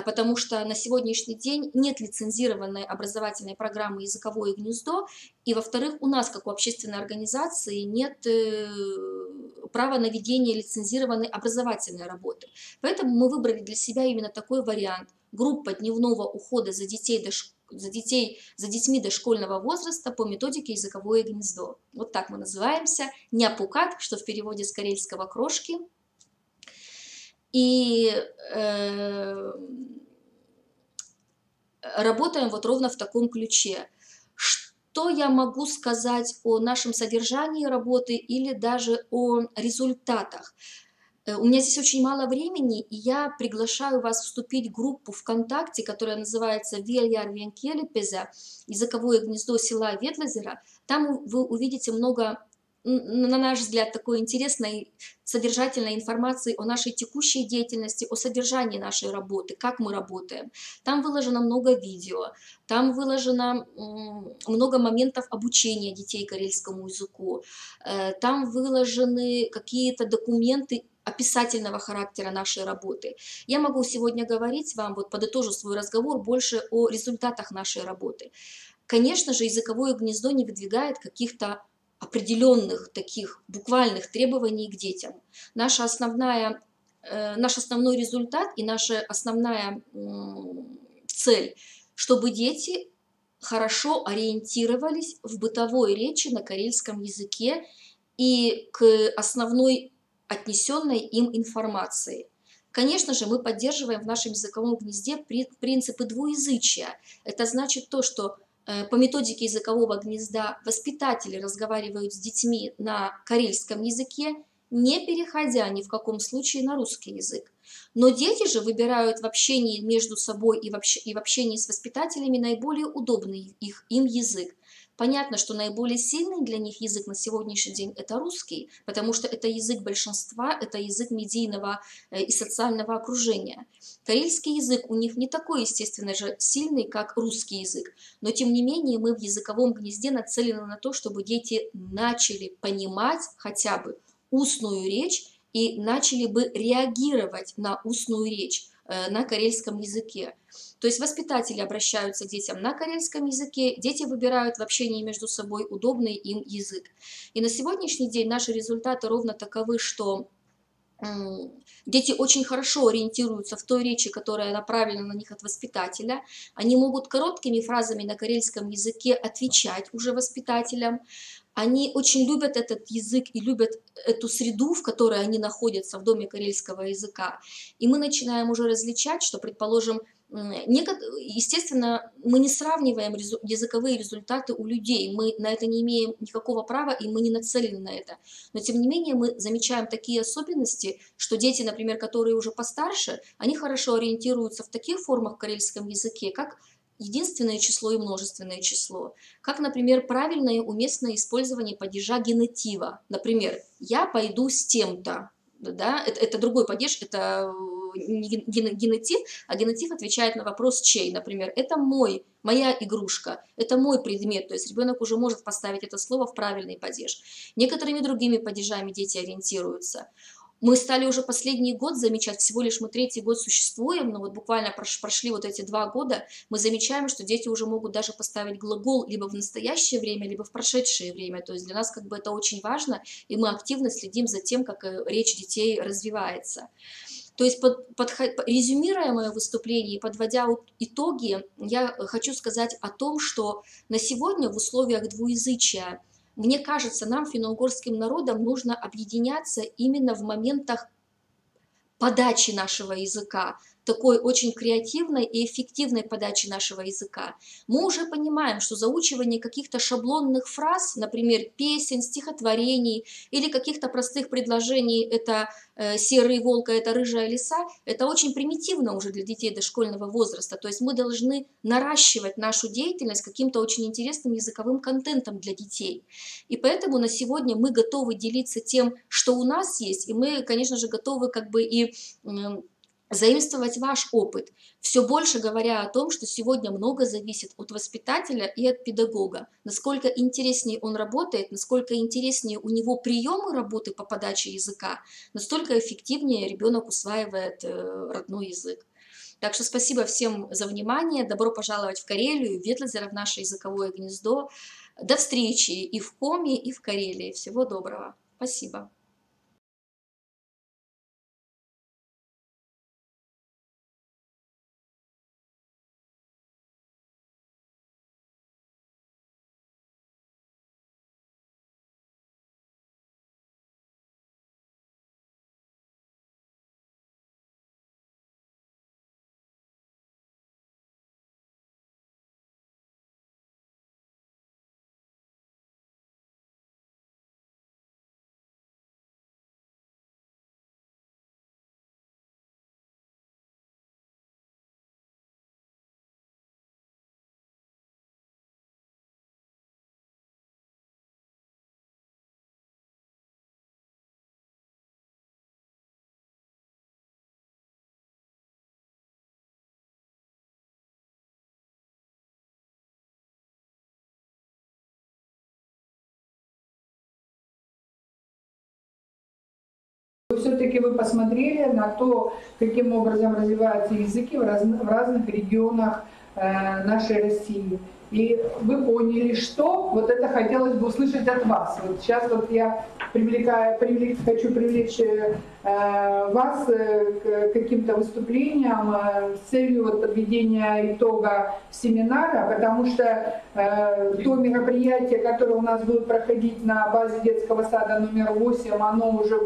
[SPEAKER 12] потому что на сегодняшний день нет лицензированной образовательной программы «Языковое гнездо», и, во-вторых, у нас, как у общественной организации, нет права на ведение лицензированной образовательной работы. Поэтому мы выбрали для себя именно такой вариант. Группа дневного ухода за детьми дошкольного возраста по методике «Языковое гнездо». Вот так мы называемся. Няпукат, что в переводе с карельского «крошки». И работаем вот ровно в таком ключе. Что я могу сказать о нашем содержании работы или даже о результатах? У меня здесь очень мало времени, и я приглашаю вас вступить в группу ВКонтакте, которая называется «Языковое гнездо села Ветлозеро». Там вы увидите много на наш взгляд, такой интересной, содержательной информации о нашей текущей деятельности, о содержании нашей работы, как мы работаем. Там выложено много видео, там выложено много моментов обучения детей карельскому языку, там выложены какие-то документы описательного характера нашей работы. Я могу сегодня говорить вам, вот подытожу свой разговор, больше о результатах нашей работы. Конечно же, языковое гнездо не выдвигает каких-то определенных таких буквальных требований к детям. Наш основной результат и наша основная цель, чтобы дети хорошо ориентировались в бытовой речи на карельском языке и к основной отнесенной им информации. Конечно же, мы поддерживаем в нашем языковом гнезде принципы двуязычия. Это значит то, что по методике языкового гнезда воспитатели разговаривают с детьми на карельском языке, не переходя ни в каком случае на русский язык. Но дети же выбирают в общении между собой и в общении с воспитателями наиболее удобный им язык. Понятно, что наиболее сильный для них язык на сегодняшний день – это русский, потому что это язык большинства, это язык медийного и социального окружения. Карельский язык у них не такой, естественно же, сильный, как русский язык, но тем не менее мы в языковом гнезде нацелены на то, чтобы дети начали понимать хотя бы устную речь и начали бы реагировать на устную речь на карельском языке. То есть воспитатели обращаются к детям на карельском языке, дети выбирают в общении между собой удобный им язык. И на сегодняшний день наши результаты ровно таковы, что дети очень хорошо ориентируются в той речи, которая направлена на них от воспитателя. Они могут короткими фразами на карельском языке отвечать уже воспитателям. Они очень любят этот язык и любят эту среду, в которой они находятся в доме карельского языка. И мы начинаем уже различать, что, предположим, естественно, мы не сравниваем языковые результаты у людей, мы на это не имеем никакого права и мы не нацелены на это. Но тем не менее мы замечаем такие особенности, что дети, например, которые уже постарше, они хорошо ориентируются в таких формах в карельском языке, как единственное число и множественное число, как, например, правильное уместное использование падежа генетива. Например, «я пойду с тем-то». Да? Это другой падеж, это не генетив, а генетив отвечает на вопрос «чей?». Например, это моя игрушка, это мой предмет, то есть ребенок уже может поставить это слово в правильный падеж. Некоторыми другими падежами дети ориентируются. Мы стали уже последний год замечать, всего лишь мы 3-й год существуем, но вот буквально прошли вот эти 2 года, мы замечаем, что дети уже могут даже поставить глагол либо в настоящее время, либо в прошедшее время. То есть для нас как бы это очень важно, и мы активно следим за тем, как речь детей развивается. То есть, резюмируя мое выступление и подводя итоги, я хочу сказать о том, что на сегодня в условиях двуязычия, мне кажется, нам, финно-угорским народам, нужно объединяться именно в моментах подачи нашего языка, такой очень креативной и эффективной подачи нашего языка. Мы уже понимаем, что заучивание каких-то шаблонных фраз, например, песен, стихотворений или каких-то простых предложений «это серый волк, а это рыжая лиса», это очень примитивно уже для детей дошкольного возраста. То есть мы должны наращивать нашу деятельность каким-то очень интересным языковым контентом для детей. И поэтому на сегодня мы готовы делиться тем, что у нас есть, и мы, конечно же, готовы как бы и заимствовать ваш опыт, все больше говоря о том, что сегодня много зависит от воспитателя и от педагога. Насколько интереснее он работает, насколько интереснее у него приемы работы по подаче языка, настолько эффективнее ребенок усваивает родной язык. Так что спасибо всем за внимание, добро пожаловать в Карелию, в Ветлозеро, в наше языковое гнездо. До встречи и в Коми, и в Карелии. Всего доброго. Спасибо.
[SPEAKER 5] Все-таки вы посмотрели на то, каким образом развиваются языки в разных регионах нашей России. И вы поняли, что вот это хотелось бы услышать от вас. Вот сейчас вот я хочу привлечь вас к каким-то выступлениям с целью вот подведения итога семинара, потому что то мероприятие, которое у нас будет проходить на базе детского сада номер 8, оно уже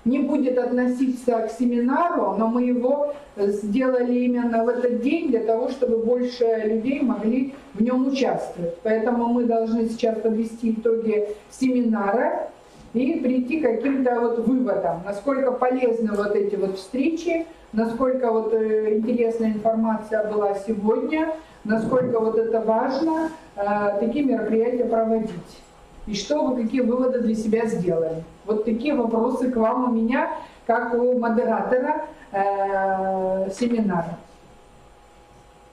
[SPEAKER 5] не будет относиться к семинару, но мы его сделали именно в этот день для того, чтобы больше людей могли в нем участвовать. Поэтому мы должны сейчас подвести итоги семинара и прийти к каким-то вот выводам, насколько полезны вот эти вот встречи, насколько вот интересная информация была сегодня, насколько вот это важно такие мероприятия проводить. И что вы, какие выводы для себя сделали. Вот такие вопросы к вам у меня, как у модератора семинара.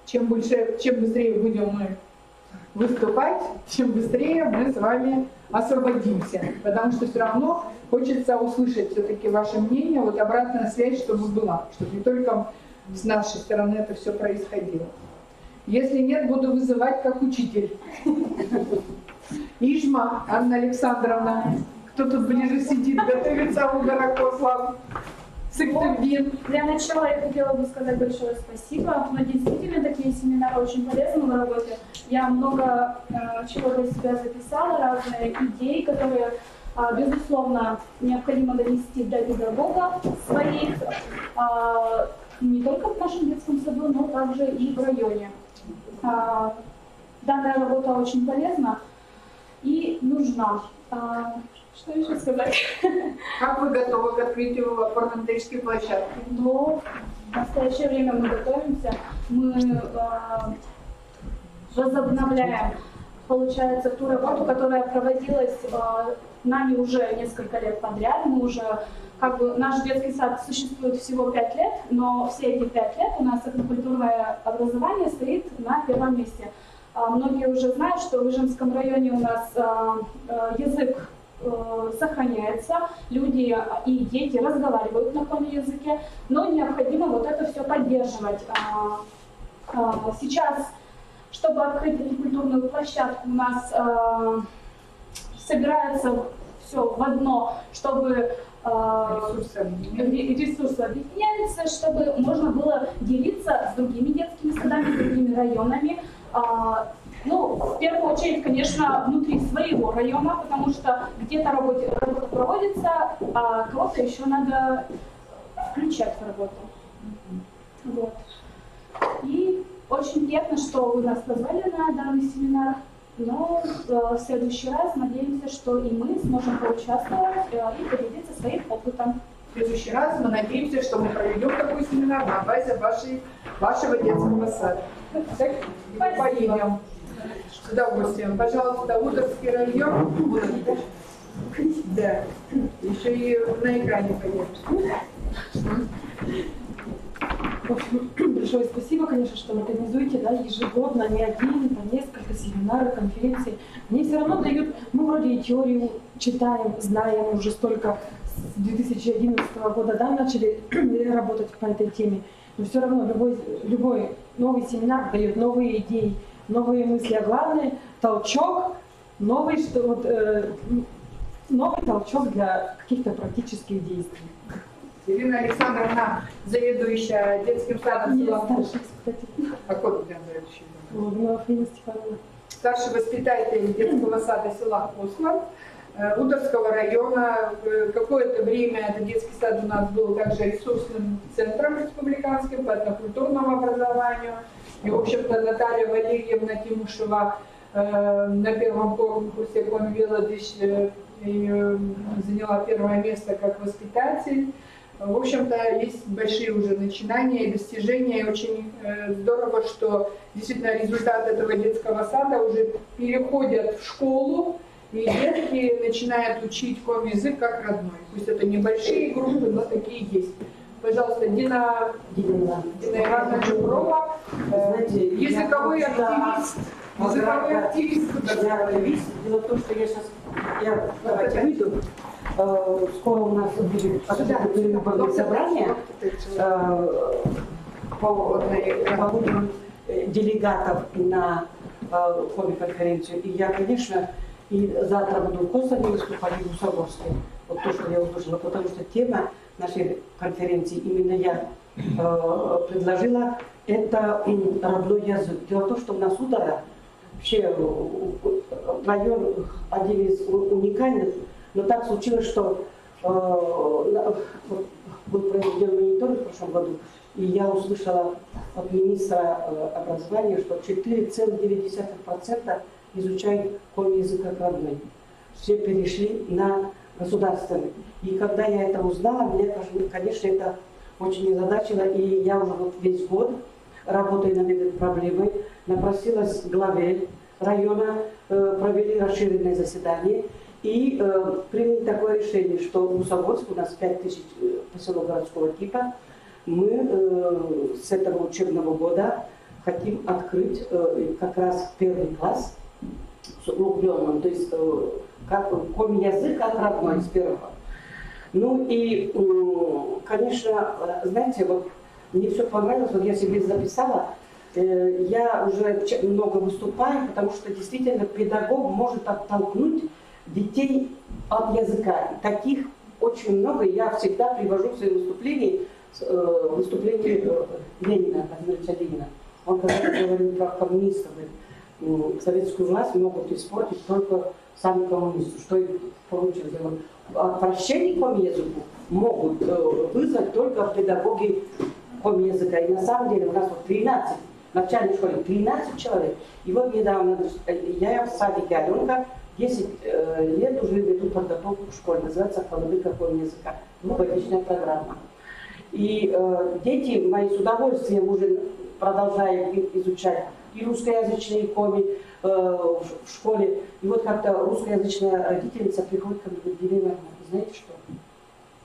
[SPEAKER 5] Чем быстрее будем мы выступать, чем быстрее мы с вами освободимся. Потому что все равно хочется услышать все-таки ваше мнение, вот обратная связь, чтобы была, чтобы не только с нашей стороны это все происходило. Если нет, буду вызывать как учитель. Ижма Анна Александровна, кто тут ближе сидит, готовится у Горокослав.
[SPEAKER 6] Для начала я хотела бы сказать большое спасибо. Но действительно такие семинары очень полезны в работе. Я много чего для себя записала, разные идеи, которые, безусловно, необходимо донести до педагога своих, не только в нашем детском саду, но также и в районе. Данная работа очень полезна и нужна. Что еще сказать?
[SPEAKER 5] Как вы готовы к открытию опорно-методической площадки?
[SPEAKER 6] Ну, в настоящее время мы готовимся. Мы возобновляем, получается, ту работу, которая проводилась нами уже несколько лет подряд. Мы уже, наш детский сад существует всего 5 лет, но все эти 5 лет у нас этнокультурное образование стоит на первом месте. Многие уже знают, что в Ижемском районе у нас язык сохраняется, люди и дети разговаривают на коми языке, но необходимо вот это все поддерживать. Сейчас, чтобы открыть этнокультурную площадку, у нас собирается все в одно, чтобы ресурсы объединяются, чтобы можно было делиться с другими детскими садами, с другими районами. Ну, в первую очередь, конечно, внутри своего района, потому что где-то работа проводится, а кого-то еще надо включать в работу. Вот. И очень приятно, что вы нас позвали на данный семинар, но в следующий раз надеемся, что и мы сможем поучаствовать и поделиться своим опытом.
[SPEAKER 5] В следующий раз мы надеемся, что мы проведем такой семинар на базе вашего детского сада. Так, поедем. С удовольствием. Пожалуйста, Удовский район. Да. Еще и на экране поедешь.
[SPEAKER 13] В общем, большое спасибо, конечно, что вы организуете, да, ежегодно, не один, а несколько семинаров, конференций. Они все равно дают, мы вроде и теорию читаем, знаем уже столько, с 2011 года, да, начали работать по этой теме. Но все равно любой новый семинар дает новые идеи, новые мысли, а главное толчок, новый толчок для каких-то практических действий.
[SPEAKER 5] Ирина Александровна, заведующая детским садом села. А кто тут заведующий? Старший воспитатель детского сада села Кослав, Удовского района. Какое-то время этот детский сад у нас был также ресурсным центром республиканским по этнокультурному образованию. И, в общем-то, Наталья Валерьевна Тимушева на первом конкурсе «Конвиладыш» заняла первое место как воспитатель. В общем-то, есть большие уже начинания и достижения. И очень здорово, что действительно результат этого детского сада уже переходят в школу, и детки начинают учить коми-язык как родной. Пусть это небольшие группы, но такие есть. Пожалуйста, Дина Ивановна Жукрова, языковой активист.
[SPEAKER 14] Языковой активист. Дело в том, что я сейчас давайте выйду. Скоро у нас будет переговорное собрание по выбору делегатов на коми-конференцию. И я, конечно, и завтра буду в Косове выступать, и в Усогорске. Вот то, что я услышала, потому что тема нашей конференции, именно я предложила, это родной язык. Дело в том, что у нас Удара, вообще район один из уникальных, но так случилось, что был проведен мониторинг в прошлом году, и я услышала от министра образования, что 4,9% изучают коми-язык как родной. Все перешли на государственный. И когда я это узнала, меня, конечно, это очень озадачило, и я уже вот весь год работаю над этой проблемой, напросилась к главе района, провели расширенное заседание и приняли такое решение, что в Усогорске у нас 5000 поселок городского типа. Мы с этого учебного года хотим открыть как раз первый класс с углубленным, то есть как коми-язык как родной с первого. Ну и, конечно, знаете, вот мне все понравилось, вот я себе записала, я уже много выступаю, потому что действительно педагог может оттолкнуть детей от языка. Таких очень много, я всегда привожу в свои выступления Ленина, Владимира Ленина. Он когда говорил про коммунистов, советскую власть могут испортить только сами коммунисты. Что и получилось? Отвращение к коми-языку могут вызвать только педагоги коми-языка. И на самом деле у нас вот 13, в начальной школе 13 человек. И вот недавно я в садике Аленка 10 лет уже веду подготовку к школе. Называется «Холодыка коми-языка». Двухгодичная программа. И дети мои с удовольствием уже продолжают изучать и русскоязычные коми в школе. И вот как-то русскоязычная родительница приходит ко мне и говорит: Елена, знаете что?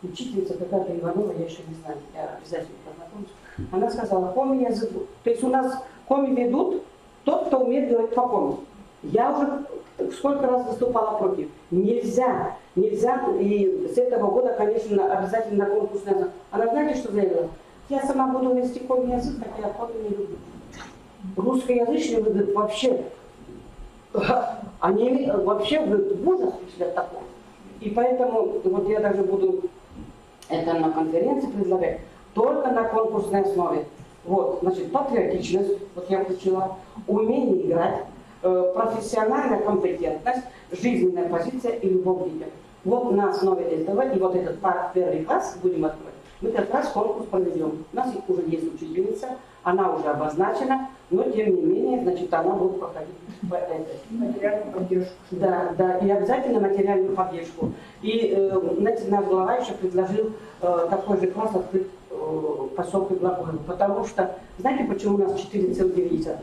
[SPEAKER 14] Учительница какая-то Иванова, я еще не знаю, я обязательно познакомлюсь. Она сказала, коми-язык. То есть у нас коми ведут тот, кто умеет говорить по коми. Я уже сколько раз выступала против. Нельзя. И с этого года, конечно, обязательно на конкурс надо. Она знаете, что заявила? Я сама буду вести коми-язык, хотя я коми не люблю. Русскоязычные говорят, вообще, они вообще в ужас пришли от такого. И поэтому вот я даже буду это на конференции предлагать, только на конкурсной основе. Вот, значит, патриотичность, вот я включила, умение играть, профессиональная компетентность, жизненная позиция и любовь к детям. Вот на основе этого, и вот этот первый класс будем открывать, мы как раз конкурс проведем. У нас уже есть учительница, она уже обозначена, но тем не менее, значит, она будет проходить материальную поддержку. Да, и обязательно материальную поддержку. И, знаете, наш глава еще предложил такой же класс открыть в поселке Глаголево, потому что, знаете, почему у нас 4,9?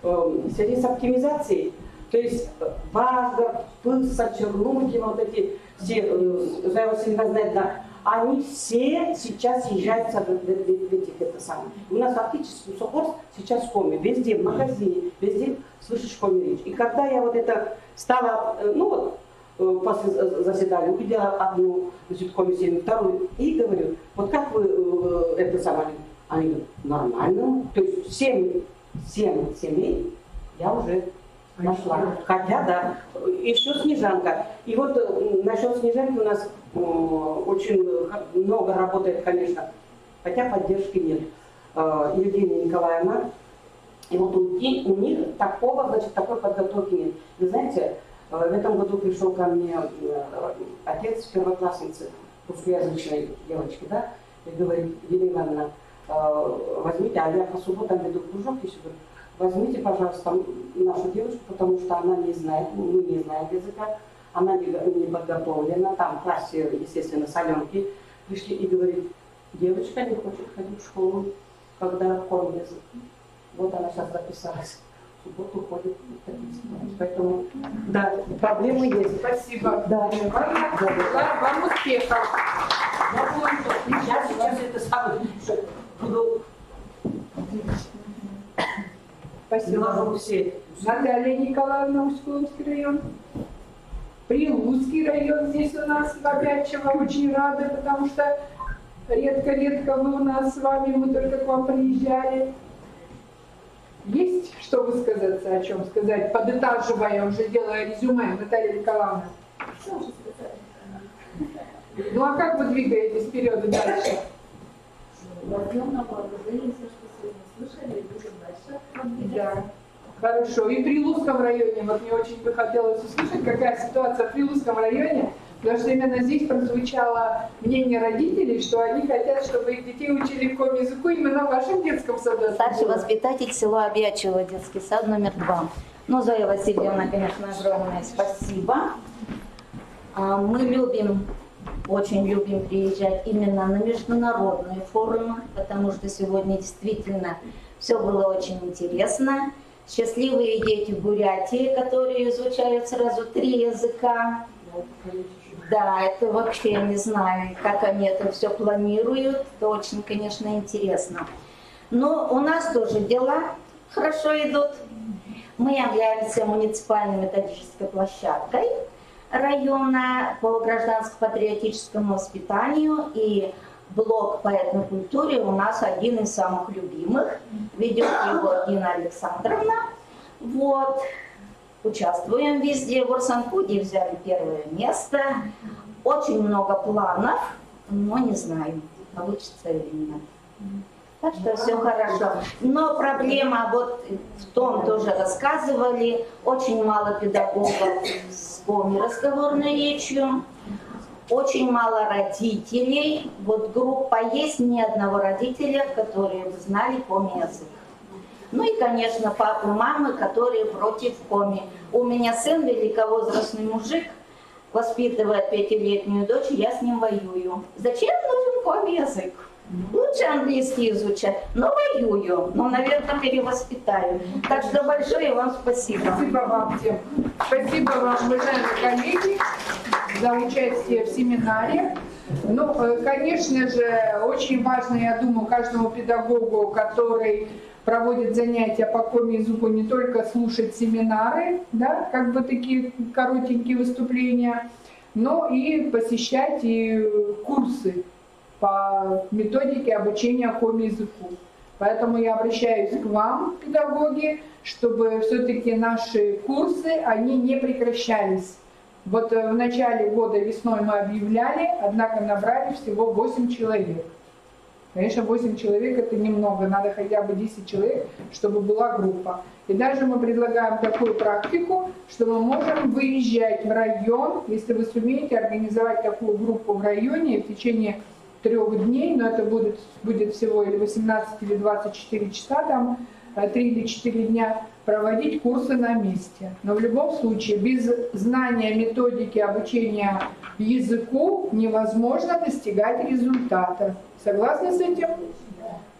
[SPEAKER 14] В связи с оптимизацией, то есть Варгар, Пылса, Чернухи, вот эти все, я вас всегда знаю, да, они все сейчас съезжаются в этих, это самое. У нас фактически Усогорск сейчас коми, везде, в магазине, везде слышишь коми-речь. И когда я вот это стала, ну вот, после заседания увидела одну, значит, коми-семью, вторую, и говорю, вот как вы это самое? Они говорят, нормально. То есть 7 семей я уже нашла. Хотя, да, и все Снежанка. И вот насчет Снежанки у нас очень много работает, конечно, хотя поддержки нет. Евгения Николаевна, и вот у них такого, значит, такой подготовки нет. Вы знаете, в этом году пришел ко мне отец первоклассницы, русскоязычной девочки, да, и говорит, Елена Ивановна, возьмите, а я по субботам веду кружок, и говорю, возьмите, пожалуйста, нашу девушку, потому что она не знает, мы не знаем языка, она не подготовлена, там в классе, естественно, соленки пришли и говорит, девочка не хочет ходить в школу, когда коми язык. Вот она сейчас записалась, в субботу ходит, поэтому, да, проблемы есть.
[SPEAKER 5] Спасибо.
[SPEAKER 14] Да.
[SPEAKER 5] Вам успехов.
[SPEAKER 14] Я сейчас это самое буду.
[SPEAKER 5] Спасибо.
[SPEAKER 14] Все.
[SPEAKER 5] Наталья Николаевна, Усть-Кулымский район. Прилузский район здесь у нас опять чего очень рады, потому что редко-редко вы у нас с вами, мы только к вам приезжали. Есть что высказаться, о чем сказать, подытаживая, уже делая резюме, Наталья Николаевна? Ну а как вы двигаетесь вперед и дальше? Да. Хорошо. И в Прилузском районе, вот мне очень бы хотелось услышать, какая ситуация в Прилузском районе, потому что именно здесь прозвучало мнение родителей, что они хотят, чтобы их детей учили коми-языку именно в вашем детском саду.
[SPEAKER 15] Старший воспитатель села Обячево, детский сад номер 2. Ну, Зоя Васильевна, конечно, огромное спасибо. Мы любим, очень любим приезжать именно на международные форумы, потому что сегодня действительно все было очень интересно. Счастливые дети Бурятии, которые изучают сразу 3 языка. Да, это вообще не знаю, как они это все планируют. Это очень, конечно, интересно. Но у нас тоже дела хорошо идут. Мы являемся муниципальной методической площадкой района по гражданско-патриотическому воспитанию, и блок по этнокультуре у нас один из самых любимых. Ведет его Дина Александровна. Вот. Участвуем везде. В Орсанкуде взяли 1 место. Очень много планов, но не знаю, получится или нет. Так что все хорошо. Но проблема вот в том, тоже рассказывали, очень мало педагогов с коми-разговорной речью. Очень мало родителей. Вот группа есть, ни одного родителя, которые бы знали коми-язык. Ну и, конечно, папы, мамы, которые против коми. У меня сын, великовозрастный мужик, воспитывает 5-летнюю дочь, я с ним воюю. Зачем нужен коми-язык? Лучше английский изучать, но воюю, но, наверное, перевоспитаю. Так что большое вам спасибо.
[SPEAKER 5] Спасибо вам всем. Спасибо вам, уважаемые коллеги, за участие в семинаре. Ну, конечно же, очень важно, я думаю, каждому педагогу, который проводит занятия по коми-языку, не только слушать семинары, да, как бы такие коротенькие выступления, но и посещать и курсы по методике обучения коми-языку. Поэтому я обращаюсь к вам, педагоги, чтобы все-таки наши курсы, они не прекращались. Вот в начале года весной мы объявляли, однако набрали всего 8 человек. Конечно, 8 человек это немного, надо хотя бы 10 человек, чтобы была группа. И даже мы предлагаем такую практику, что мы можем выезжать в район, если вы сумеете организовать такую группу в районе в течение 3 дней, но это будет всего или 18 или 24 часа, там 3 или 4 дня, проводить курсы на месте. Но в любом случае, без знания методики обучения языку невозможно достигать результата. Согласны с этим?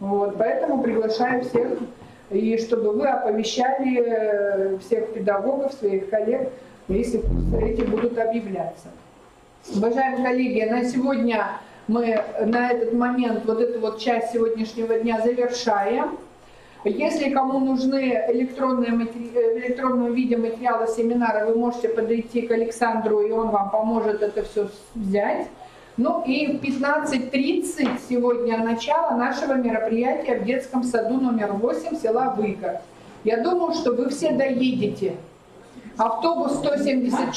[SPEAKER 5] Вот, поэтому приглашаю всех, и чтобы вы оповещали всех педагогов, своих коллег, если курсы эти будут объявляться. Уважаемые коллеги, на сегодня мы на этот момент, вот эту вот часть сегодняшнего дня завершаем. Если кому нужны в электронном виде материалы семинара, вы можете подойти к Александру, и он вам поможет это все взять. Ну и в 15:30 сегодня начало нашего мероприятия в детском саду номер 8 села Выгод. Я думаю, что вы все доедете. Автобус 174.